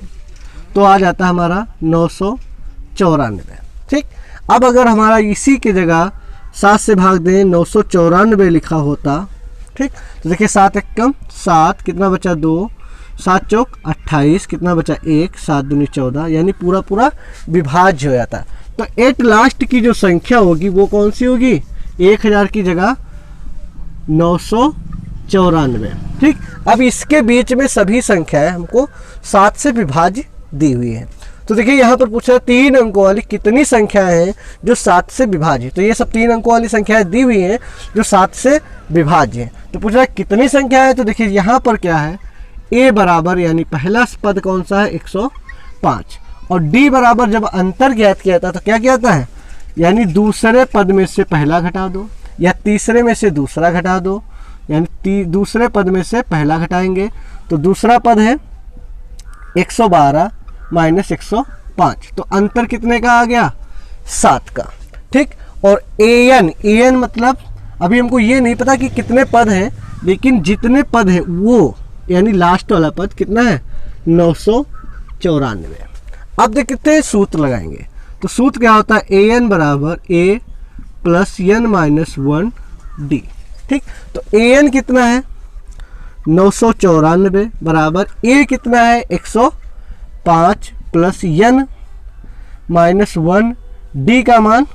तो आ जाता है हमारा 994, ठीक। अब अगर हमारा इसी की जगह 7 से भाग दें 994 लिखा होता, ठीक। तो देखिए 7 एकम 7 कितना बचा? 2, 7 चौक 28 कितना बचा? 1, 7 दूनी 14, यानी पूरा विभाज्य हो जाता। तो एट लास्ट की जो संख्या होगी वो कौन सी होगी? 1000 की जगह 994, ठीक। अब इसके बीच में सभी संख्याएं हमको 7 से विभाज्य दी हुई है। तो देखिए यहाँ पर पूछा 3 अंकों वाली कितनी संख्याएं हैं जो 7 से विभाज्य, तो ये सब 3 अंकों वाली संख्याएं दी हुई हैं जो 7 से विभाज्य है। तो पूछ रहा है कितनी संख्या है, तो देखिए यहाँ पर क्या है, a बराबर यानी पहला पद कौन सा है? 105, और d बराबर जब अंतर ज्ञात किया था तो क्या किया था है, यानी दूसरे पद में से पहला घटा दो या तीसरे में से दूसरा घटा दो, यानी दूसरे पद में से पहला घटाएंगे। तो दूसरा पद है 112 माइनस 105, तो अंतर कितने का आ गया? 7 का। ठीक, और an मतलब अभी हमको ये नहीं पता कि कितने पद हैं, लेकिन जितने पद है वो यानी लास्ट वाला पद कितना है? 994। अब देखते हैं सूत्र लगाएंगे। तो सूत्र क्या होता है? an बराबर a plus n minus 1d। ठीक, तो an कितना है? 994 बराबर a कितना है? 105 प्लस n माइनस 1d का मान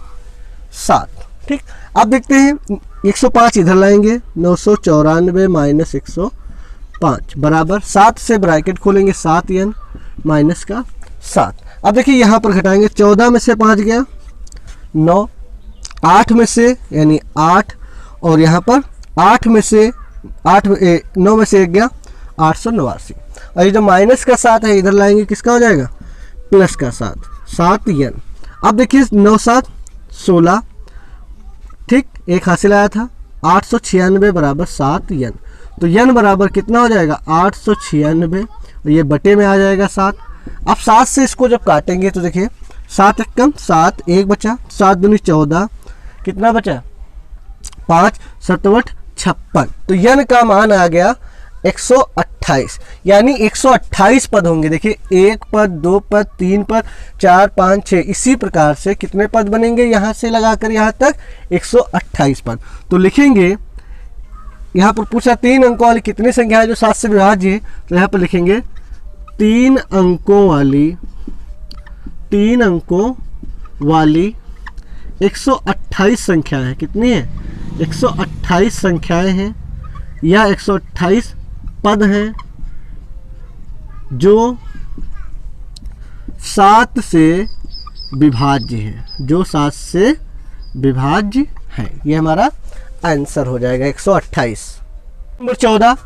7। ठीक, अब देखते हैं 105 इधर लाएंगे, 994 माइनस 105 बराबर 7 से ब्रैकेट खोलेंगे, 7n माइनस का 7। अब देखिए यहाँ पर घटाएंगे, 14 में से 5 गया 9, 8 में से यानी 8, और यहाँ पर 9 में से 1 गया 889। और ये जो माइनस का 7 है इधर लाएंगे, किसका हो जाएगा? प्लस का 7n। अब देखिए 9 7 16। ठीक, एक हासिल आया था 896 बराबर 7n। तो n बराबर कितना हो जाएगा? 896, और ये बटे में आ जाएगा 7। अब 7 से इसको जब काटेंगे तो देखिए 7 एक कम 7, 1 बचा, 7 दूनी 14, कितना बचा? 5 7 56। तो n का मान आ गया 128, यानी 128 पद होंगे। देखिए 1 पद, 2 पद, 3 पद, 4 5 6, इसी प्रकार से कितने पद बनेंगे यहाँ से लगाकर यहाँ तक? 128 पद। तो लिखेंगे, यहाँ पर पूछा 3 अंकों वाली कितनी संख्या है जो 7 से विभाज्य है, तो यहाँ पर लिखेंगे 3 अंकों वाली 128 संख्या है। कितनी है? 128 संख्याएं हैं या 128 पद हैं जो 7 से विभाज्य है, जो 7 से विभाज्य है। ये हमारा आंसर हो जाएगा 128। नंबर 14,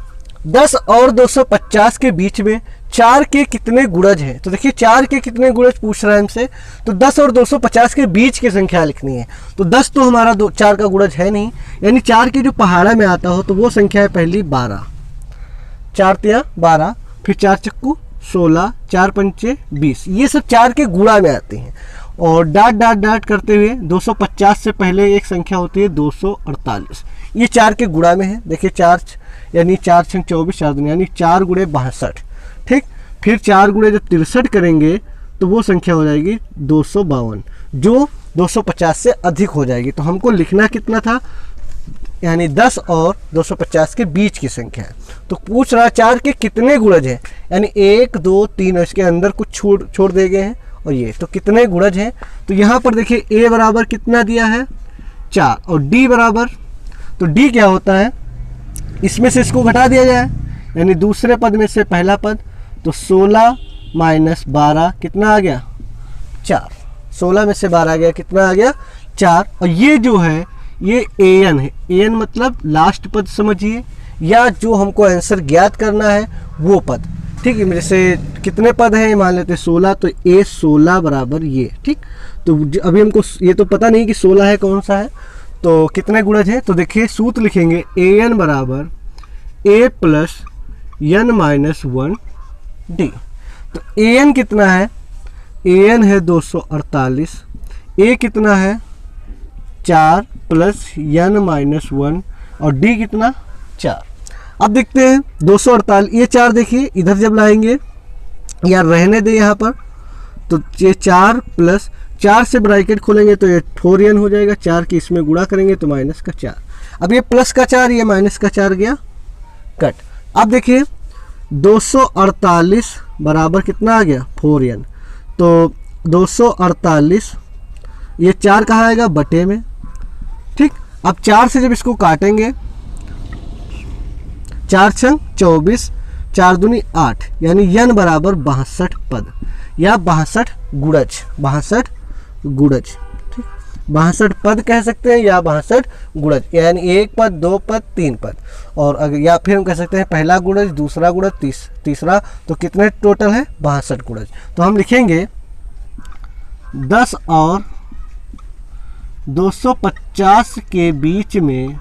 10 और 250 के बीच में 4 के कितने गुणज हैं? तो देखिए 4 के कितने गुणज पूछ रहा है हमसे, तो 10 और 250 के बीच की संख्या लिखनी है। तो 10 तो हमारा 4 का गुणज है नहीं, यानी 4 के जो पहाड़ा में आता हो तो वो संख्या है पहली 12, 4 तिया 12, फिर 4 चक्कू 16, 4 पंचे 20, ये सब 4 के गुणा में आते हैं। और डाट करते हुए 250 से पहले एक संख्या होती है 248, ये 4 के गुणा में है। देखिए 4 यानी 4 छंग 24, 4 दूनी यानी 4 गुणे 62। ठीक, फिर 4 गुणे जब 63 करेंगे तो वो संख्या हो जाएगी 252, जो 250 से अधिक हो जाएगी। तो हमको लिखना कितना था? यानी 10 और 250 के बीच की संख्या है। तो पूछ रहा 4 के कितने गुणज हैं, यानी 1 2 3 और इसके अंदर कुछ छोड़ दिए गए हैं, और ये तो कितने गुणज हैं। तो यहाँ पर देखिए a बराबर कितना दिया है? 4, और d बराबर, तो d क्या होता है? इसमें से इसको घटा दिया जाए, यानी दूसरे पद में से पहला पद, तो 16 माइनस 12 कितना आ गया? 4। 16 में से 12 आ गया, कितना आ गया? 4। और ये जो है ये an है, an मतलब लास्ट पद समझिए, या जो हमको आंसर ज्ञात करना है वो पद। ठीक है, जैसे कितने पद हैं मान लेते हैं 16, तो a 16 बराबर ये। ठीक, तो अभी हमको ये तो पता नहीं कि 16 है कौन सा है, तो कितने गुणज है। तो देखिए सूत्र लिखेंगे an बराबर a plus n minus 1d। तो an कितना है? an है 248, a कितना है? 4 प्लस n माइनस 1, और d कितना? 4। अब देखते हैं 248, ये 4 देखिए इधर जब लाएंगे या रहने दें यहाँ पर, तो ये 4 प्लस 4 से ब्रैकेट खोलेंगे तो ये 4n हो जाएगा, 4 की इसमें गुणा करेंगे तो माइनस का 4। अब ये प्लस का 4, ये माइनस का 4 गया कट। अब देखिए 248 बराबर कितना आ गया? 4n। तो 248 ये 4 कहाँ आएगा? बटे में। ठीक, अब 4 से जब इसको काटेंगे, 4 छंग 24, 4 दूनी 8, यानी n बराबर 62 पद या 62 गुणज, 62 गुणज। ठीक, 62 पद कह सकते हैं या 62 गुणज, यानी 1 पद 2 पद 3 पद, और अगर या फिर हम कह सकते हैं पहला गुणज, दूसरा गुणज, तीसरा, तो कितने टोटल है? 62 गुणज। तो हम लिखेंगे 10 और 250 के बीच में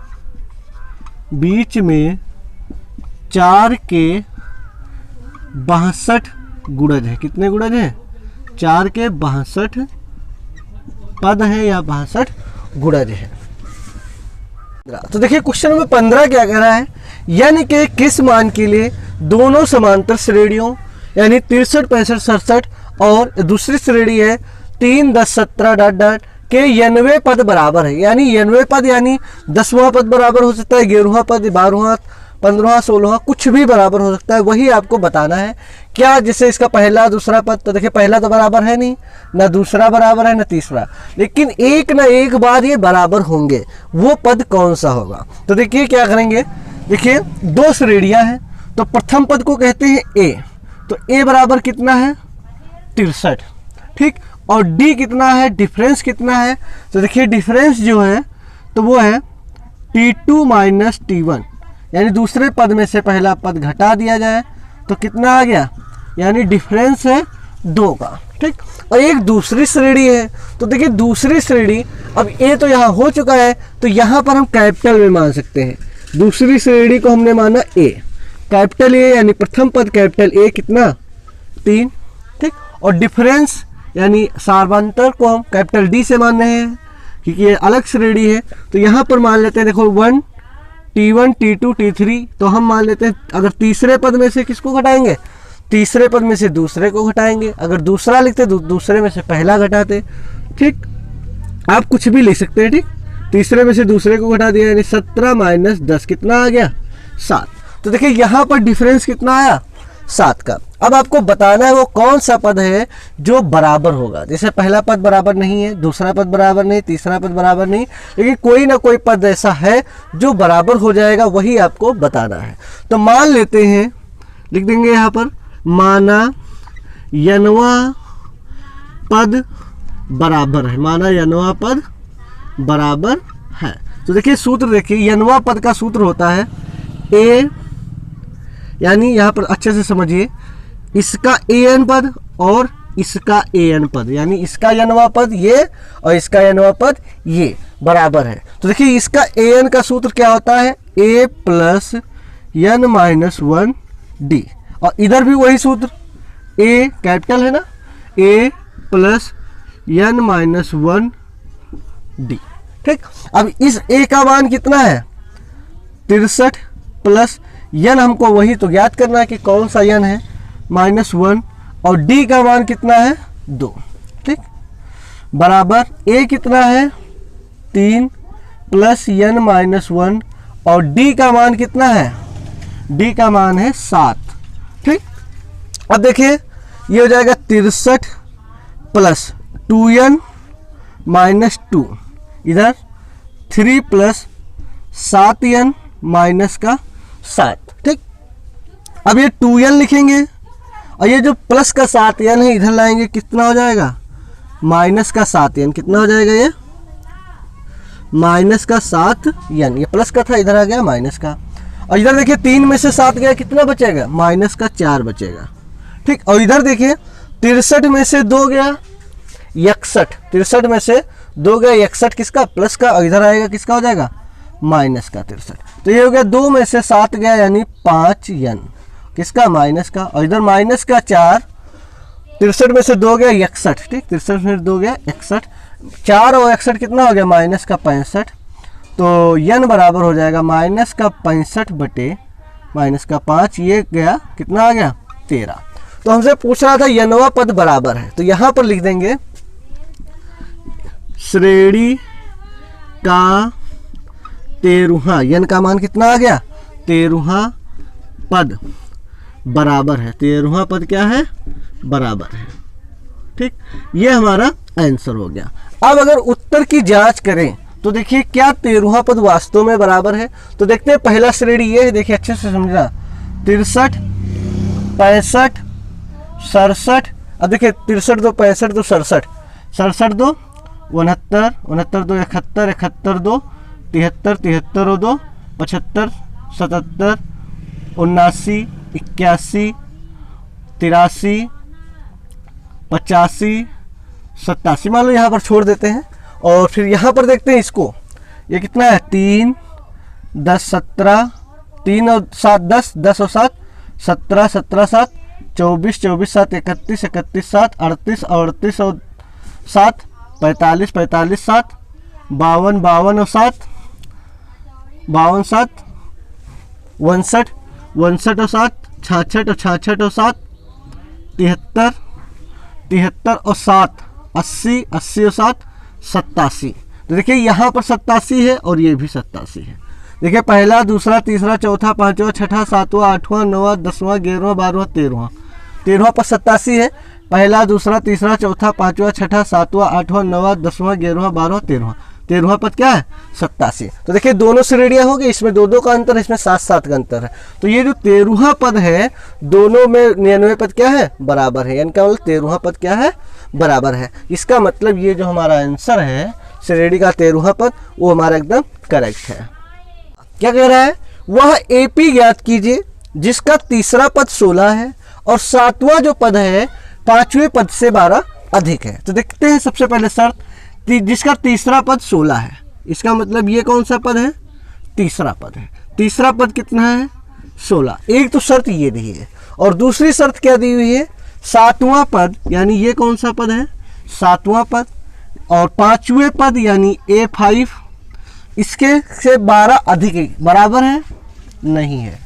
बीच में 4 के 62 गुणज है। कितने गुणज है? 4 के 62 पद है या 62 गुणज है। तो देखिए क्वेश्चन नंबर 15 क्या कह रहा है, यानी कि किस मान के लिए दोनों समांतर श्रेणियों यानी 63, 65, 67 और दूसरी श्रेणी है 3, 10, 17 डॉट डॉट के 90 पद बराबर है। यानी 90 पद यानी 10वां पद बराबर हो सकता है, 11वां पद, 12वां, 15वां, 16वां, कुछ भी बराबर हो सकता है। वही आपको बताना है। क्या जैसे इसका पहला दूसरा पद, तो देखिए पहला तो बराबर है नहीं, ना दूसरा बराबर है, ना तीसरा, लेकिन एक ना एक बार ये बराबर होंगे। वो पद कौन सा होगा? तो देखिए क्या करेंगे, देखिए 2 श्रेणियां हैं, तो प्रथम पद को कहते हैं ए। तो ए बराबर कितना है? 63, ठीक। और डी कितना है? डिफरेंस कितना है? तो देखिए डिफरेंस जो है तो वो है T2 माइनस T1, यानी दूसरे पद में से पहला पद घटा दिया जाए तो कितना आ गया, यानी डिफरेंस है 2 का, ठीक। और एक दूसरी श्रेणी है, तो देखिए दूसरी श्रेणी, अब ए तो यहाँ हो चुका है तो यहाँ पर हम कैपिटल में मान सकते हैं। दूसरी श्रेणी को हमने माना ए, कैपिटल ए यानी प्रथम पद कैपिटल ए कितना? 3, ठीक। और डिफरेंस यानी सार्वंतर को हम कैपिटल डी से मान रहे हैं क्योंकि ये अलग श्रेणी है। तो यहाँ पर मान लेते हैं, देखो 1, T1, T2, T3, तो हम मान लेते हैं अगर तीसरे पद में से किसको घटाएंगे? तीसरे पद में से दूसरे को घटाएंगे। अगर दूसरा लिखते दूसरे में से पहला घटाते, ठीक। आप कुछ भी लिख सकते हैं, ठीक। तीसरे में से दूसरे को घटा दिया यानी 17 माइनस 10 कितना आ गया? 7। तो देखिए यहाँ पर डिफरेंस कितना आया? 7 का। अब आपको बताना है वो कौन सा पद है जो बराबर होगा। जैसे पहला पद बराबर नहीं है, दूसरा पद बराबर नहीं, तीसरा पद बराबर नहीं, लेकिन कोई ना कोई पद ऐसा है जो बराबर हो जाएगा, वही आपको बताना है। तो मान लेते हैं, लिख देंगे यहाँ पर, माना यनवा पद बराबर है। माना यनवा पद बराबर है। तो देखिए सूत्र देखिए, यनवा पद का सूत्र होता है ए, यानी यहाँ पर अच्छे से समझिए, इसका an पद और इसका an पद, यानी इसका यनवा पद ये और इसका यनवा पद ये बराबर है। तो देखिए इसका an का सूत्र क्या होता है? a plus n minus 1 d, और इधर भी वही सूत्र, a कैपिटल है ना, a plus n minus 1 d, ठीक। अब इस a का मान कितना है? 63 प्लस n हमको वही तो ज्ञात करना है कि कौन सा n है, -1, और d का मान कितना है? 2, ठीक। बराबर a कितना है? 3 प्लस n माइनस 1, और d का मान कितना है? d का मान है 7, ठीक। अब देखिए ये हो जाएगा 63 प्लस 2n माइनस 2, इधर 3 प्लस 7n माइनस का 7, ठीक। अब ये 2n लिखेंगे और ये जो प्लस का 7n है इधर लाएंगे, कितना हो जाएगा? माइनस का 7n, कितना हो जाएगा? ये माइनस का 7n, ये प्लस का था, इधर आ गया माइनस का। और इधर देखिए 3 में से 7 गया, कितना बचेगा? माइनस का 4 बचेगा, ठीक। और इधर देखिए 63 में से 2 गया 61, 63 में से 2 गया 61 किसका? प्लस का, और इधर आएगा किसका हो जाएगा? माइनस का 63। तो ये हो गया 2 में से 7 गया यानी 5n किसका? माइनस का, और इधर माइनस का 4, 63 में से 2 गया 61, ठीक। 63 में 2 गया 61, 4 और 61 कितना हो गया? माइनस का 65। तो n बराबर हो जाएगा माइनस का 65 बटे माइनस का 5, ये गया कितना आ गया? 13। तो हमसे पूछ रहा था यनवा पद बराबर है, तो यहाँ पर लिख देंगे श्रेणी का 13वां, n का मान कितना आ गया? 13वां पद बराबर है। 13वां पद क्या है? बराबर है, ठीक। ये हमारा आंसर हो गया। अब अगर उत्तर की जांच करें तो देखिए क्या 13वां पद वास्तव में बराबर है? तो देखते हैं, पहला श्रेणी ये है, देखिए अच्छे से समझना, 63, 65, 67। अब देखिए 63 2 65 2 67, 67 2 69, 69 2 71, 71 2 73, 73 और 2 75, 77, 79, 81, 83, 85, 87, मान लो यहाँ पर छोड़ देते हैं। और फिर यहाँ पर देखते हैं इसको, ये कितना है? 3, 10 17, 3 और 7 10, 10 और 7 17, 17 7 24, 24 7 31, 31 7 38, 38 और 7 45, 45 7 52, 52 और 7 52 7 59, 59 और 7 66 और 66 और 7 73, 73 और 7 80, 80 और 7 87। तो देखिए यहाँ पर 87 है और ये भी 87 है। देखिए पहला, दूसरा, तीसरा, चौथा, पांचवा, छठा, सातवां, आठवां, नौवां, 10वां, 11वां, 12वां, 13वां। 13वां पर 87 है। पहला, दूसरा, तीसरा, चौथा, पांचवा, छठा, सातवां, आठवां, नौवां, 10वां, 11वां, 12वां, 13वां। 13वां पद क्या है? 87। तो देखिए दोनों श्रेणियां हो गई, इसमें 2-2 का अंतर है, इसमें 7-7 का अंतर है। तो ये जो 13वां पद है, दोनों में 99 पद क्या है? बराबर है। यानी क्या मतलब 13वां पद क्या है? बराबर है। इसका मतलब ये जो हमारा आंसर है श्रेणी का 13वां पद, वो हमारा एकदम करेक्ट है। क्या कह रहा है? वह एपी ज्ञात कीजिए जिसका तीसरा पद 16 है और 7वां जो पद है 5वें पद से 12 अधिक है। तो देखते हैं सबसे पहले शर्त, जिसका तीसरा पद 16 है, इसका मतलब ये कौन सा पद है? तीसरा पद है। तीसरा पद कितना है? 16। एक तो शर्त ये दी है और दूसरी शर्त क्या दी हुई है? 7वां पद, यानी ये कौन सा पद है? 7वां पद, और 5वें पद यानी A5 इसके से 12 अधिक है। बराबर है? नहीं है,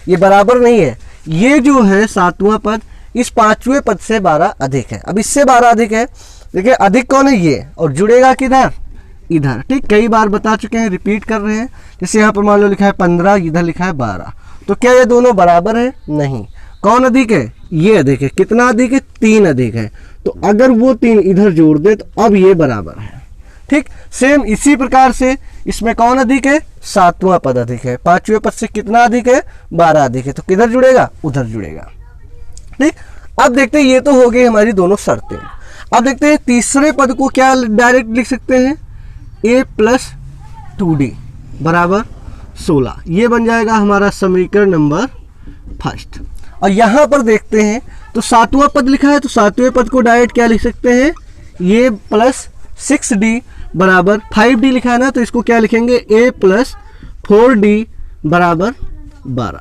ये बराबर नहीं है। ये जो है 7वां पद इस 5वें पद से 12 अधिक है। अब इससे 12 अधिक है, देखिए अधिक कौन है? ये, और जुड़ेगा किधर? इधर। ठीक, कई बार बता चुके हैं, रिपीट कर रहे हैं। जैसे यहाँ पर मान लो लिखा है 15, इधर लिखा है 12, तो क्या ये दोनों बराबर है? नहीं। कौन अधिक है? ये अधिक है। कितना अधिक है? 3 अधिक है। तो अगर वो 3 इधर जोड़ दे तो अब ये बराबर है। ठीक, सेम इसी प्रकार से इसमें कौन अधिक है? 7वां पद अधिक है। 5वें पद से कितना अधिक है? 12 अधिक है। तो किधर जुड़ेगा? उधर जुड़ेगा। ठीक, अब देखते हैं, ये तो हो गई हमारी दोनों शर्तें। अब देखते हैं तीसरे पद को क्या डायरेक्ट लिख सकते हैं? A + 2D बराबर 16। ये बन जाएगा हमारा समीकरण नंबर फर्स्ट। और यहाँ पर देखते हैं तो 7वां पद लिखा है, तो 7वें पद को डायरेक्ट क्या लिख सकते हैं? A + 6D बराबर 5D लिखा है ना, तो इसको क्या लिखेंगे? A + 4D बराबर 12।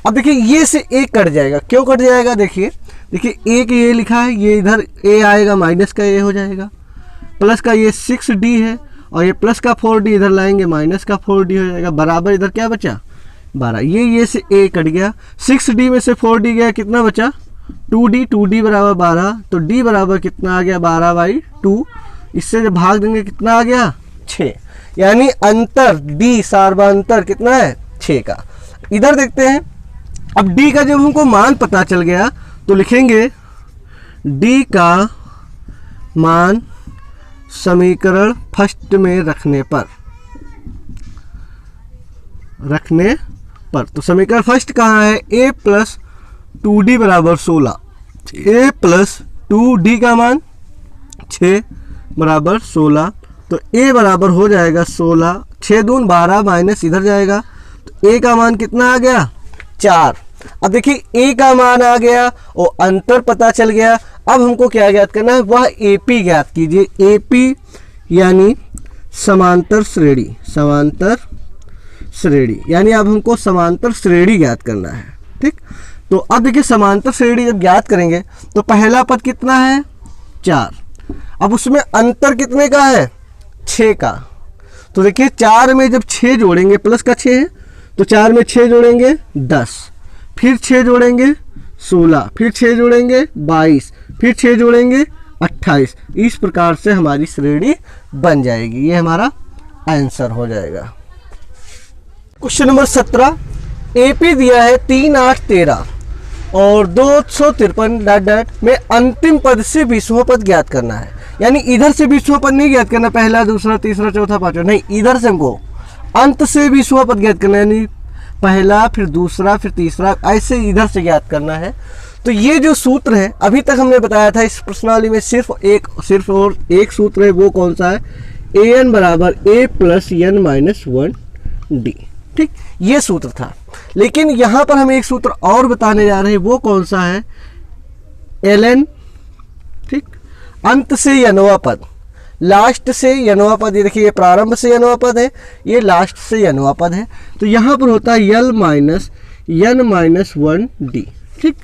अब देखिए ये से एक कट जाएगा। क्यों कट जाएगा? देखिए एक ये लिखा है, ये इधर A आएगा, माइनस का A हो जाएगा, प्लस का ये 6D है और ये प्लस का 4D इधर लाएंगे, माइनस का 4D हो जाएगा, बराबर इधर क्या बचा? 12। ये से A कट गया, 6D में से 4D गया, कितना बचा? 2D बराबर 12। तो D बराबर कितना आ गया? 12/2। इससे जब भाग देंगे कितना आ गया? 6। यानी अंतर D सार्वंतर कितना है? 6 का। इधर देखते हैं, अब D का जब हमको मान पता चल गया तो लिखेंगे D का मान समीकरण फर्स्ट में रखने पर तो समीकरण फर्स्ट कहाँ है? A + 2D बराबर 16। A + 2D का मान 6 बराबर 16। तो A बराबर हो जाएगा 16, 6 दून 12 माइनस इधर जाएगा, तो A का मान कितना आ गया? 4। अब देखिए A का मान आ गया और अंतर पता चल गया। अब हमको क्या ज्ञात करना है? वह AP ज्ञात कीजिए। AP यानी समांतर श्रेणी, यानी अब हमको समांतर श्रेणी ज्ञात करना है। ठीक, तो अब देखिए समांतर श्रेणी जब ज्ञात करेंगे तो पहला पद कितना है? 4। अब उसमें अंतर कितने का है? 6 का। तो देखिए 4 में जब 6 जोड़ेंगे, प्लस का 6 है, तो 4 में 6 जोड़ेंगे 10, फिर 6 जोड़ेंगे 16, फिर 6 जोड़ेंगे 22, फिर 6 जोड़ेंगे 28। इस प्रकार से हमारी श्रेणी बन जाएगी। ये हमारा आंसर हो जाएगा। क्वेश्चन नंबर 17, AP दिया है 3 8 13 और 253 ... में अंतिम पद से 20वां पद ज्ञात करना है। यानी इधर से 20वां पद नहीं ज्ञात करना, पहला दूसरा तीसरा चौथा पांचवा नहीं, इधर से हमको अंत से 20वां पद ज्ञात करना है। यानी पहला फिर दूसरा फिर तीसरा, ऐसे इधर से ज्ञात करना है। तो ये जो सूत्र है अभी तक हमने बताया था, इस प्रश्नावली में सिर्फ और एक सूत्र है। वो कौन सा है? an बराबर A + n - 1D। ठीक, ये सूत्र था। लेकिन यहाँ पर हम एक सूत्र और बताने जा रहे हैं। वो कौन सा है? ln। ठीक, अंत से nवां पद, लास्ट से यनवा पद, ये देखिए ये प्रारंभ से यनवा पद है, ये लास्ट से यनवा पद है, तो यहाँ पर होता है यल माइनस यन माइनस 1d। ठीक,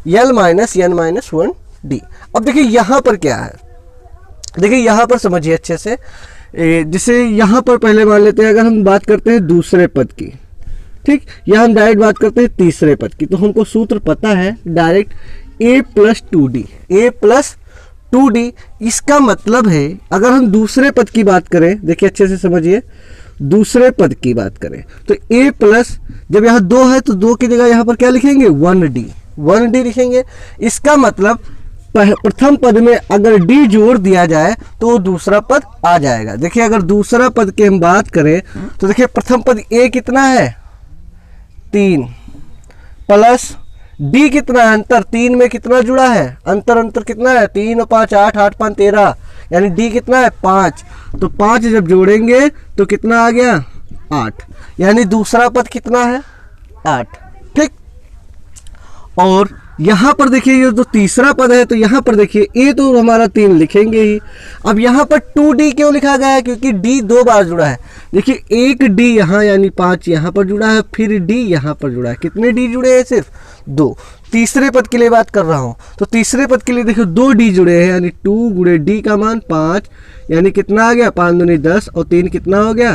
यल माइनस यन माइनस 1d। अब देखिए यहाँ पर क्या है, देखिए यहाँ पर समझिए अच्छे से, जिसे यहाँ पर पहले मान लेते हैं, अगर हम बात करते हैं दूसरे पद की, ठीक, या हम डायरेक्ट बात करते हैं तीसरे पद की, तो हमको सूत्र पता है direct a plus 2d, a plus 2d। इसका मतलब है अगर हम दूसरे पद की बात करें, देखिए अच्छे से समझिए, दूसरे पद की बात करें तो a प्लस, जब यहाँ 2 है तो 2 की जगह यहाँ पर क्या लिखेंगे 1d लिखेंगे। इसका मतलब प्रथम पद में अगर d जोड़ दिया जाए तो दूसरा पद आ जाएगा। देखिए अगर दूसरा पद की हम बात करें तो देखिए प्रथम पद a कितना है 3 प्लस d कितना है अंतर, 3 में कितना जुड़ा है अंतर कितना है 3 और 5 8, 8 5 13, यानी d कितना है 5, तो 5 जब जोड़ेंगे तो कितना आ गया 8, यानी दूसरा पद कितना है 8। ठीक, और यहाँ पर देखिए ये जो तीसरा पद है, तो यहाँ पर देखिए a तो हमारा 3 लिखेंगे ही। अब यहाँ पर 2d क्यों लिखा गया है, क्योंकि d 2 बार जुड़ा है। देखिए एक d यहाँ यानी 5 यहाँ पर जुड़ा है, फिर d यहाँ पर जुड़ा है, कितने d जुड़े हैं सिर्फ 2। तीसरे पद के लिए बात कर रहा हूँ, तो तीसरे पद के लिए देखिए 2 d जुड़े हैं, यानी 2 गुणे d का मान 5, यानी कितना आ गया 5 दूनी 10 और 3 कितना हो गया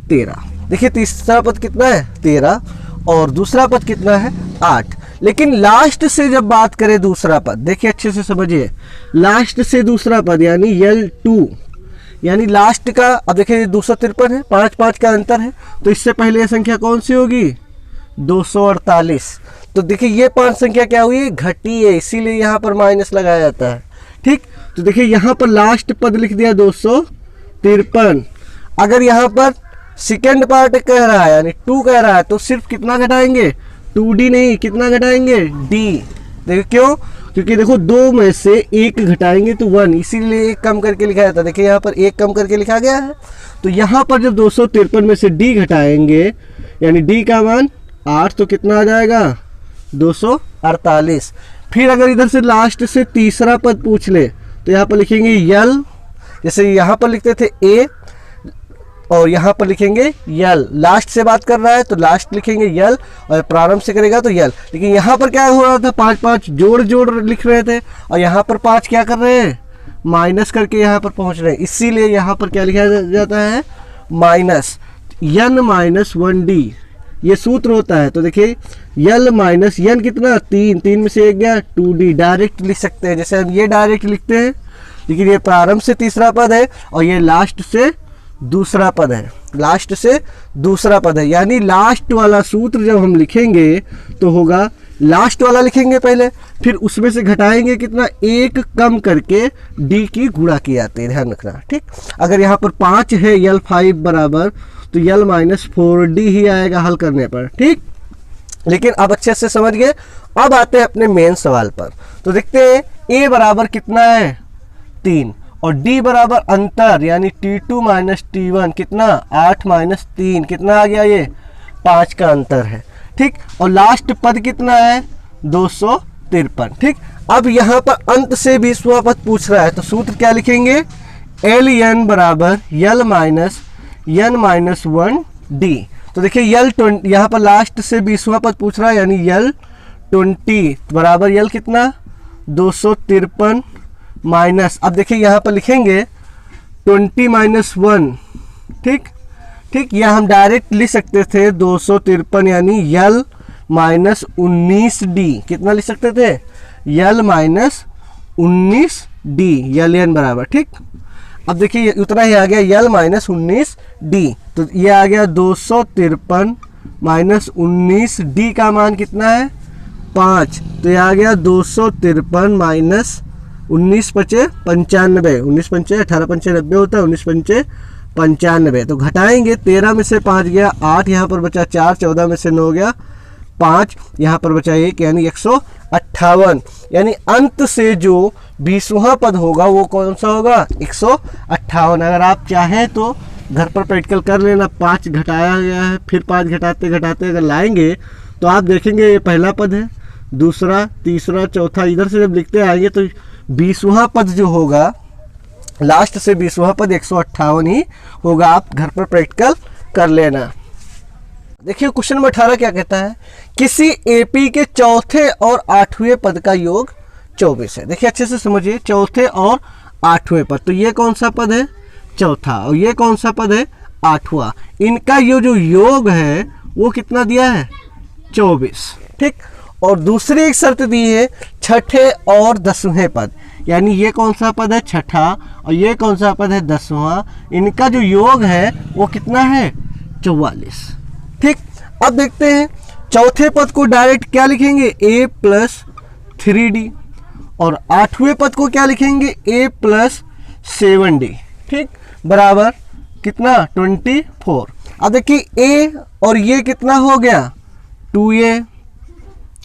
13। देखिए तीसरा पद कितना है 13 और दूसरा पद कितना है 8। लेकिन लास्ट से जब बात करें दूसरा पद, देखिए अच्छे से समझिए, लास्ट से दूसरा पद यानी L2, यानी लास्ट का, अब देखिए 253 है, 5 5 का अंतर है, तो इससे पहले यह संख्या कौन सी होगी 248। तो देखिए ये 5 संख्या क्या हुई घटी है, इसीलिए यहाँ पर माइनस लगाया जाता है। ठीक, तो देखिए यहाँ पर लास्ट पद लिख दिया 253। अगर यहाँ पर सेकेंड पार्ट कह रहा है यानी 2 कह रहा है, तो सिर्फ कितना घटाएंगे 2d नहीं, कितना घटाएंगे d। देखिए क्यों, क्योंकि देखो 2 में से 1 घटाएंगे तो 1, इसीलिए 1 कम करके लिखा जाता है। देखिए यहाँ पर 1 कम करके लिखा गया है, तो यहाँ पर जब 253 में से d घटाएंगे यानी d का मान 8, तो कितना आ जाएगा 248। फिर अगर इधर से लास्ट से तीसरा पद पूछ ले तो यहाँ पर लिखेंगे यल, जैसे यहाँ पर लिखते थे a और यहाँ पर लिखेंगे यल। लास्ट से बात कर रहा है तो लास्ट लिखेंगे यल, और प्रारंभ से करेगा तो यल। लेकिन यहाँ पर क्या हो रहा था 5 5 जोड़ लिख रहे थे, और यहाँ पर 5 क्या कर रहे हैं माइनस करके यहाँ पर पहुँच रहे हैं, इसीलिए यहाँ पर क्या लिखा जाता है माइनस यन माइनस 1d, ये सूत्र होता है। तो देखिए यल माइनस यन कितना 3 में से 1 गया 2d, डायरेक्ट लिख सकते हैं, जैसे हम ये डायरेक्ट लिखते हैं, लेकिन ये प्रारंभ से तीसरा पद है और ये लास्ट से दूसरा पद है, लास्ट से दूसरा पद है, यानी लास्ट वाला सूत्र जब हम लिखेंगे तो होगा, लास्ट वाला लिखेंगे पहले, फिर उसमें से घटाएंगे कितना 1 कम करके d की गुणा की जाती है, ध्यान रखना। ठीक, अगर यहाँ पर 5 है यल 5 बराबर, तो यल माइनस 4d ही आएगा हल करने पर। ठीक, लेकिन अब अच्छे से समझ गए। अब आते हैं अपने मेन सवाल पर, तो देखते हैं a बराबर कितना है 3 और d बराबर अंतर यानी t2 माइनस t1 कितना 8 माइनस 3 कितना आ गया, ये 5 का अंतर है। ठीक, और लास्ट पद कितना है 253। ठीक, अब यहाँ पर अंत से 20वां पद पूछ रहा है, तो सूत्र क्या लिखेंगे ln बराबर यल माइनस यन माइनस 1d। तो देखिए यल यहाँ पर लास्ट से 20वां पद पूछ रहा है, यानी यल 20 बराबर यल कितना 253 माइनस, अब देखिए यहाँ पर लिखेंगे 20 माइनस 1। ठीक, यह हम डायरेक्ट लिख सकते थे 253 यानी यल माइनस 19d, कितना लिख सकते थे यल माइनस 19d, यल एन बराबर। ठीक, अब देखिए उतना ही आ गया यल माइनस 19d, तो ये आ गया 253 माइनस 19d का मान कितना है 5, तो ये आ गया 253 माइनस 19 पचे 95, 19 पंचे 18 पंचे 90 होता है, 19 पंचे 95, तो घटाएंगे 13 में से 5 गया 8, यहाँ पर बचा 4, 14 में से 9 गया 5, यहाँ पर बचा 1 यानी 158, यानी अंत से जो 20वां पद होगा वो कौन सा होगा 158। अगर आप चाहें तो घर पर प्रैक्टिकल कर लेना, 5 घटाया गया है, फिर 5 घटाते घटाते अगर लाएंगे तो आप देखेंगे ये पहला पद है, दूसरा, तीसरा, चौथा, इधर से जब लिखते आएंगे तो 20वां पद जो होगा लास्ट से 20वां पद 158 ही होगा। आप घर पर प्रैक्टिकल कर लेना। देखिए क्वेश्चन नंबर 18 क्या कहता है, किसी एपी के चौथे और 8वें पद का योग 24 है। देखिए अच्छे से समझिए, चौथे और 8वें पद, तो ये कौन सा पद है, चौथा, और ये कौन सा पद है, 8वां। इनका ये जो योग है वो कितना दिया है, 24। ठीक, और दूसरी एक शर्त दी है छठे और 10वें पद, यानी ये कौन सा पद है, छठा, और ये कौन सा पद है, 10वां। इनका जो योग है वो कितना है, 44। ठीक, अब देखते हैं चौथे पद को डायरेक्ट क्या लिखेंगे, a + 3d, और 8वें पद को क्या लिखेंगे, a + 7d। ठीक, बराबर कितना, 24। अब देखिए a और ये कितना हो गया, 2a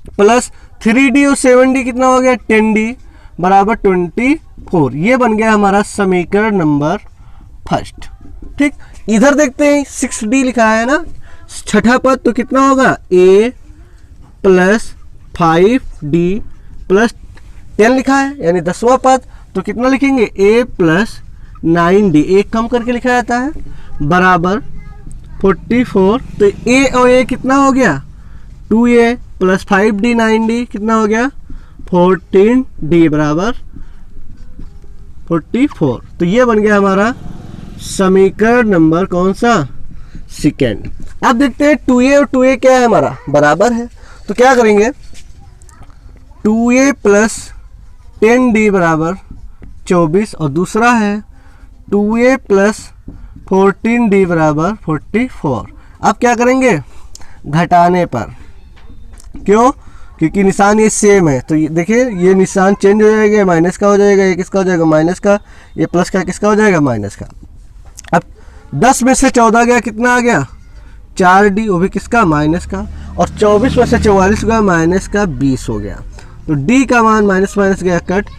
+ 3d और 7d कितना हो गया, 10d, बराबर 24। ये बन गया हमारा समीकरण नंबर फर्स्ट। ठीक, इधर देखते हैं 6d लिखा है ना, छठा पद, तो कितना होगा, a + 5d + 10 लिखा है, यानी 10वां पद, तो कितना लिखेंगे, a + 9d, एक कम करके लिखा जाता है, बराबर 44। तो a और a कितना हो गया, 2a + 5d 9d कितना हो गया, 14d, बराबर 44। तो ये बन गया हमारा समीकरण नंबर कौन सा, सेकेंड। अब देखते हैं 2a और 2a क्या है, हमारा बराबर है, तो क्या करेंगे, 2a + 10d बराबर 24, और दूसरा है 2a + 14d बराबर 44। अब क्या करेंगे, घटाने पर, क्यों, क्योंकि निशान ये सेम है, तो ये देखिए ये निशान चेंज हो जाएगा, माइनस का हो जाएगा, ये किसका हो जाएगा, माइनस का, ये प्लस का किसका हो जाएगा, माइनस का। अब 10 में से 14 गया, कितना आ गया, 4d, वो भी किसका, माइनस का, और 24 में से 44 गया, माइनस का 20 हो गया। तो d का मान माइनस माइनस गया कट,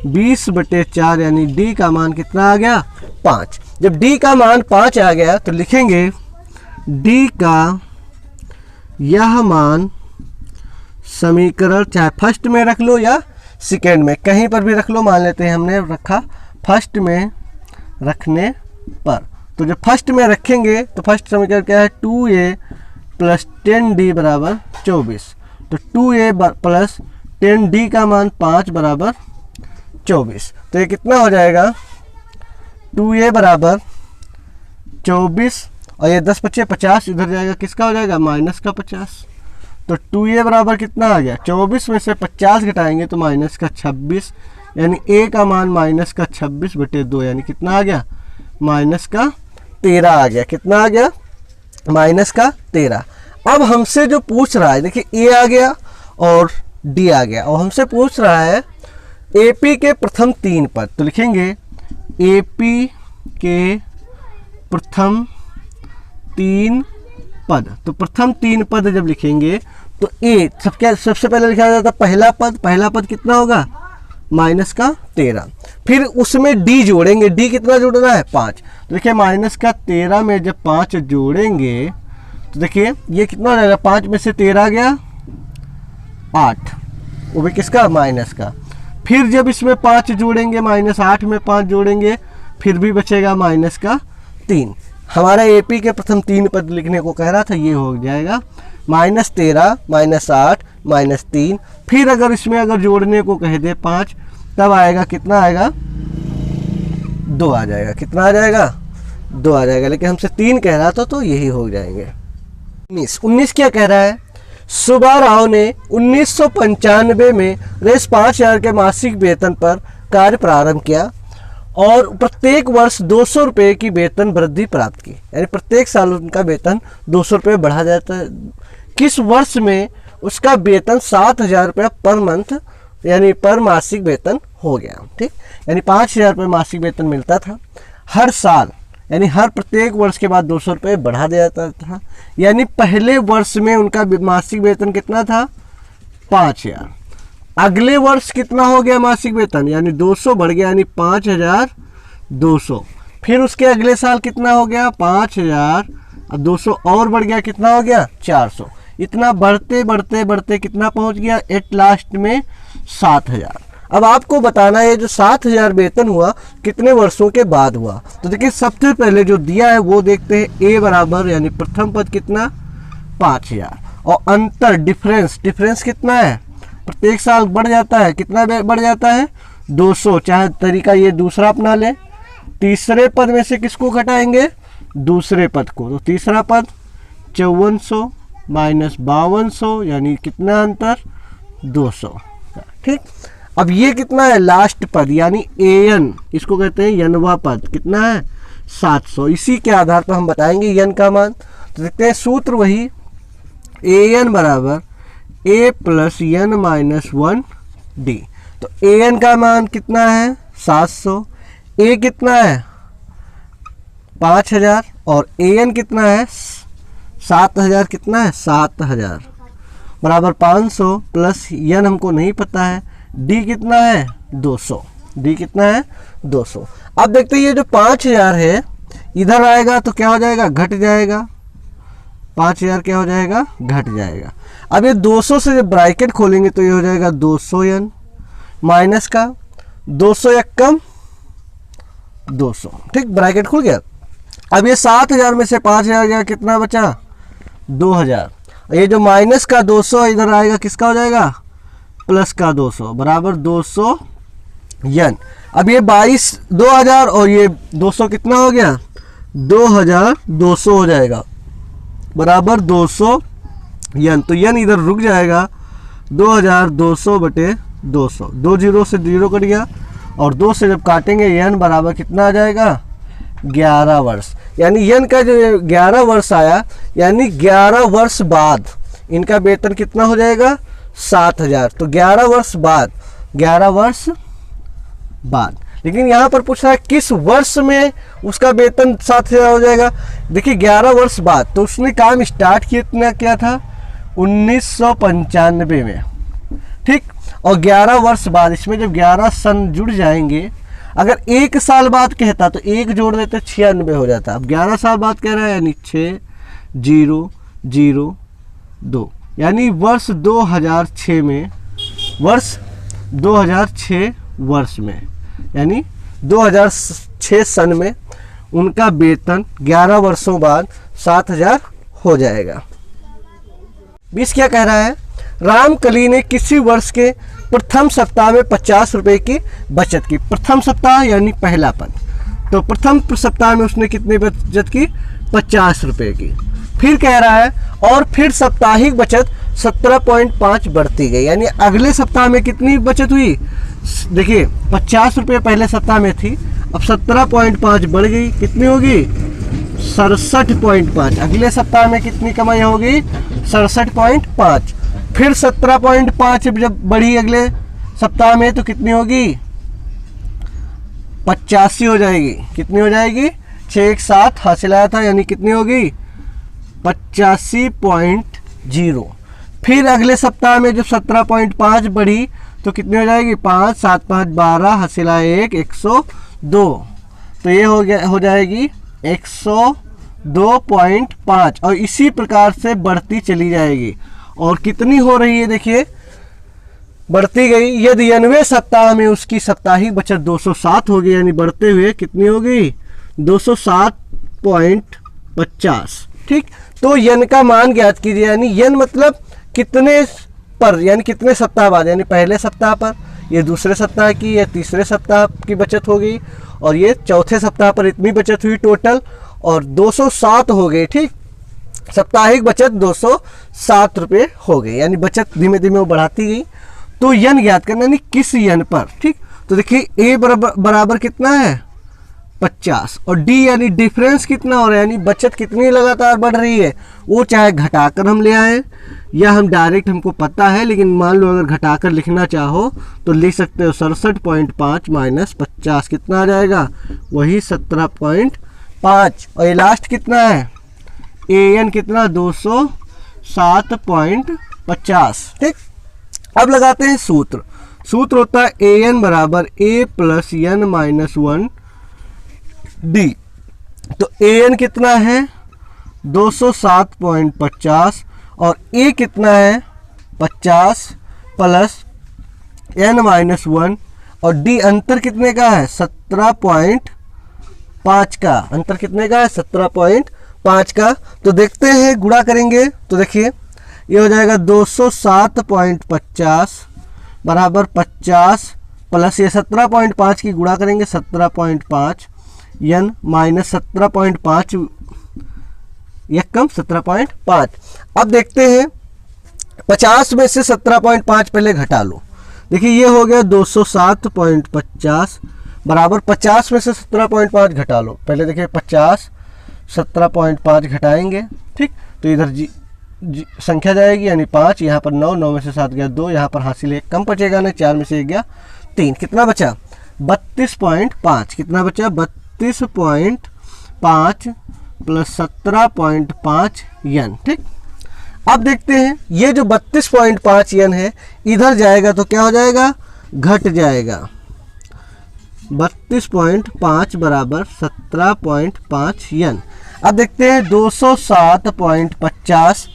20/4, यानी d का मान कितना आ गया, 5। जब d का मान 5 आ गया तो लिखेंगे d का यह मान, समीकरण चाहे फर्स्ट में रख लो या सेकेंड में, कहीं पर भी रख लो, मान लेते हैं हमने रखा फर्स्ट में रखने पर, तो जब फर्स्ट में रखेंगे तो फर्स्ट समीकरण क्या है, 2a + 10d बराबर 24। तो 2a + 10d का मान 5 बराबर 24। तो ये कितना हो जाएगा, 2a बराबर 24, और ये 10 × 5 = 50, इधर जाएगा, किसका हो जाएगा, माइनस का 50। तो 2a बराबर कितना आ गया, 24 में से 50 घटाएंगे तो माइनस का 26, यानी a का मान माइनस का 26/2, यानी कितना आ गया, माइनस का 13 आ गया। कितना आ गया, माइनस का 13। अब हमसे जो पूछ रहा है, देखिए a आ गया और d आ गया, और हमसे पूछ रहा है AP के प्रथम 3 पद, तो लिखेंगे AP के प्रथम 3 पद। तो प्रथम 3 पद जब लिखेंगे तो a सबसे पहले लिखा जाता है पहला पद कितना होगा, माइनस का 13, फिर उसमें d जोड़ेंगे, d कितना जोड़ना है, 5। तो देखिए माइनस का 13 में जब 5 जोड़ेंगे तो देखिए ये कितना हो जाएगा, 5 में से 13 गया 8, वो भी किसका, माइनस का। फिर जब इसमें 5 जोड़ेंगे, -8 में 5 जोड़ेंगे, फिर भी बचेगा माइनस का 3। हमारा AP के प्रथम 3 पद लिखने को कह रहा था, ये हो जाएगा -13 -8 -3। फिर अगर इसमें अगर जोड़ने को कह दे 5, तब आएगा कितना आएगा, 2 आ जाएगा। कितना आ जाएगा, 2 आ जाएगा, लेकिन हमसे 3 कह रहा था तो यही हो जाएंगे। 19 क्या कह रहा है, सुब्बा राव ने 1995 में 5000 के मासिक वेतन पर कार्य प्रारंभ किया और प्रत्येक वर्ष 200 रुपये की वेतन वृद्धि प्राप्त की, यानी प्रत्येक साल उनका वेतन 200 रुपये बढ़ा जाता है। किस वर्ष में उसका वेतन 7000 रुपये पर मंथ, यानी पर मासिक वेतन हो गया। ठीक, यानी 5000 रुपये मासिक वेतन मिलता था हर साल, यानी हर प्रत्येक वर्ष के बाद 200 रुपये बढ़ा दिया जाता था। यानी पहले वर्ष में उनका मासिक वेतन कितना था, 5000। अगले वर्ष कितना हो गया मासिक वेतन, यानी 200 बढ़ गया, यानी 5200। फिर उसके अगले साल कितना हो गया, 5000, 200 और बढ़ गया, कितना हो गया, 400। इतना बढ़ते बढ़ते बढ़ते कितना पहुंच गया, एट लास्ट में 7000। अब आपको बताना है जो 7,000 वेतन हुआ कितने वर्षों के बाद हुआ। तो देखिए सबसे पहले जो दिया है वो देखते हैं। ए बराबर यानी प्रथम पद कितना 5,000 और अंतर डिफरेंस कितना है, प्रत्येक साल बढ़ जाता है। कितना बढ़ जाता है 200। चाहे तरीका ये दूसरा अपना ले, तीसरे पद में से किसको घटाएंगे, दूसरे पद को। तो तीसरा पद 5400 माइनस 5200 यानी कितना अंतर 200। ठीक, अब ये कितना है लास्ट पद यानी एन, इसको कहते हैं यनवा पद, कितना है 700। इसी के आधार पर हम बताएंगे यन का मान। तो देखते हैं सूत्र वही, एन बराबर ए प्लस यन माइनस 1 डी। तो एन का मान कितना है 700, ए कितना है 5000 और एन कितना है 7000, कितना है 7000 बराबर 500 प्लस यन हमको नहीं पता है, डी कितना है 200, डी कितना है 200। अब देखते हैं ये जो 5000 है इधर आएगा तो क्या हो जाएगा, घट जाएगा। 5000 क्या हो जाएगा, घट जाएगा। अब ये 200 से जब ब्रैकेट खोलेंगे तो ये हो जाएगा 200 यन माइनस का 200 या कम 200। ठीक, ब्रैकेट खुल गया। अब ये 7000 में से 5000 गया, कितना बचा 2000। ये जो माइनस का 200 इधर आएगा किसका हो जाएगा, प्लस का 200 बराबर 200 यन। अब ये 2000 और ये 200 कितना हो गया 2200 हो जाएगा बराबर 200 यन। तो यन इधर रुक जाएगा 2200 बटे 200, 2 जीरो से 0 कट गया और 2 से जब काटेंगे यन बराबर कितना आ जाएगा 11 वर्ष। यानी यन का जो 11 वर्ष आया यानी 11 वर्ष बाद इनका वेतन कितना हो जाएगा 7000। तो 11 वर्ष बाद, 11 वर्ष बाद। लेकिन यहाँ पर पूछ रहा है किस वर्ष में उसका वेतन 7000 हो जाएगा। देखिए 11 वर्ष बाद, तो उसने काम स्टार्ट किया था 1995 में। ठीक, और 11 वर्ष बाद, इसमें जब 11 सन जुड़ जाएंगे, अगर 1 साल बाद कहता तो 1 जोड़ देते 96 हो जाता। अब 11 साल बाद कह रहा है यानी 6002 यानी वर्ष 2006 में, वर्ष 2006 वर्ष में यानी 2006 सन में उनका वेतन 11 वर्षों बाद 7000 हो जाएगा। 20 क्या कह रहा है, रामकली ने किसी वर्ष के प्रथम सप्ताह में 50 रुपए की बचत की। प्रथम सप्ताह यानी पहला पद, तो प्रथम सप्ताह में उसने कितनी बचत की 50 रुपए की। फिर कह रहा है और फिर साप्ताहिक बचत 17.5 बढ़ती गई, यानी अगले सप्ताह में कितनी बचत हुई। देखिए 50 रुपये पहले सप्ताह में थी, अब 17.5 बढ़ गई, कितनी होगी 67.5। अगले सप्ताह में कितनी कमाई होगी 67.5। फिर 17.5 जब बढ़ी अगले सप्ताह में तो कितनी होगी 85 हो जाएगी। कितनी हो जाएगी 617 हासिल आया था, यानी कितनी होगी 85.0। फिर अगले सप्ताह में जब 17.5 बढ़ी तो कितनी हो जाएगी 5 7 5 12 हासिल आया 102। तो ये हो जाएगी 102.5 और इसी प्रकार से बढ़ती चली जाएगी। और कितनी हो रही है देखिए बढ़ती गई। यदि 90वें सप्ताह में उसकी साप्ताहिक बचत 207 होगी, यानी बढ़ते हुए कितनी होगी 207.50। ठीक, तो यन का मान ज्ञात कीजिए। यानी यन मतलब कितने पर, यानी कितने सप्ताह बाद, यानी पहले सप्ताह पर, ये दूसरे सप्ताह की, ये तीसरे सप्ताह की बचत हो गई और ये चौथे सप्ताह पर इतनी बचत हुई टोटल और 207 हो गई। ठीक, साप्ताहिक बचत 207 रुपये हो गई, यानी बचत धीमे धीमे वो बढ़ाती गई। तो यन ज्ञात करना, यानी किस यन पर। ठीक, तो देखिए ए बराबर कितना है 50 और डी यानी डिफरेंस कितना हो रहा है, यानी बचत कितनी लगातार बढ़ रही है। वो चाहे घटाकर हम ले आए या हम डायरेक्ट, हमको पता है, लेकिन मान लो अगर घटाकर लिखना चाहो तो लिख सकते हो 67.5 माइनस 50 कितना आ जाएगा वही 17.5 और ये लास्ट कितना है ए एन कितना 207.50। ठीक, अब लगाते हैं सूत्र। सूत्र होता है ए एन बराबर ए प्लस एन माइनस 1 डी। तो ए एन कितना है 207.50 और ए कितना है 50 प्लस n माइनस 1 और d अंतर कितने का है 17.5 का, अंतर कितने का है 17.5 का। तो देखते हैं गुणा करेंगे तो देखिए ये हो जाएगा 207.50 बराबर 50 प्लस ये 17.5 की गुणा करेंगे 17.5 n माइनस 17.5 यह कम 17.5। अब देखते हैं 50 में से 17.5 पहले घटा लो। देखिए ये हो गया 207.50 बराबर 50 में से 17.5 घटा लो। पहले देखिए 50 17.5 घटाएंगे, ठीक, तो इधर संख्या जाएगी यानी 5, यहाँ पर 9, 9 में से 7 गया 2, यहाँ पर हासिल 1 कम बचेगा ना, 4 में से 1 गया 3, कितना बचा 32.5, कितना बचा 32.5 प्लस 17.5 n, ठीक। अब देखते हैं ये जो 32.5 n है इधर जाएगा तो क्या हो जाएगा, घट जाएगा। 32.5 बराबर 17.5 n। अब देखते हैं 207.50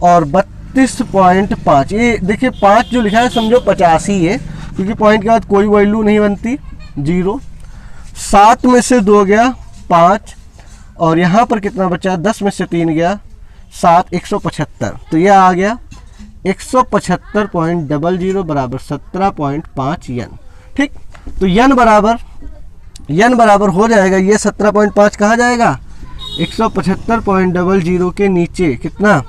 और 32.5, ये देखिए 5 जो लिखा है समझो 50 ही है, क्योंकि पॉइंट के बाद कोई वैल्यू नहीं बनती, 0। 7 में से 2 गया 5 और यहाँ पर कितना बचा 10 में से 3 गया 7, 175, तो यह आ गया 175.00 बराबर 17.5 n, ठीक। तो n बराबर हो जाएगा, ये 17.5 कहाँ जाएगा 175.00 के नीचे कितना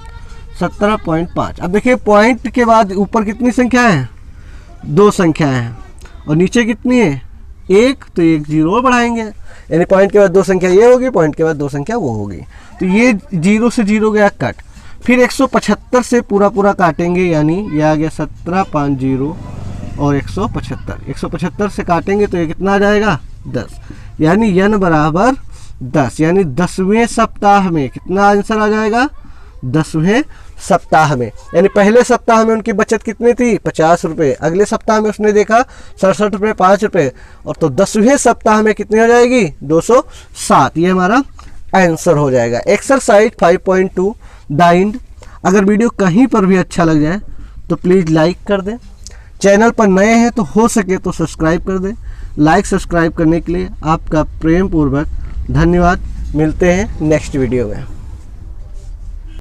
17.5। अब देखिए पॉइंट के बाद ऊपर कितनी संख्या है 2 संख्या है और नीचे कितनी है 1, तो 1 0 और बढ़ाएंगे, यानी पॉइंट के बाद 2 संख्या ये होगी, पॉइंट के बाद 2 संख्या वो होगी। तो ये 0 से 0 गया कट, फिर 175 से पूरा काटेंगे, यानी ये आ गया 1750 और 175 से काटेंगे तो ये कितना आ जाएगा 10, यानी n बराबर 10, यानी 10वें सप्ताह में कितना आंसर आ जाएगा 10वें सप्ताह में। यानी पहले सप्ताह में उनकी बचत कितनी थी 50 रुपये, अगले सप्ताह में उसने देखा 67 रुपये 5 रुपये, और तो 10वें सप्ताह में कितनी हो जाएगी 207। ये हमारा आंसर हो जाएगा। Exercise 5.2 the end. अगर वीडियो कहीं पर भी अच्छा लग जाए तो प्लीज़ लाइक कर दें, चैनल पर नए हैं तो हो सके तो सब्सक्राइब कर दें। लाइक सब्सक्राइब करने के लिए आपका प्रेम पूर्वक धन्यवाद। मिलते हैं नेक्स्ट वीडियो में।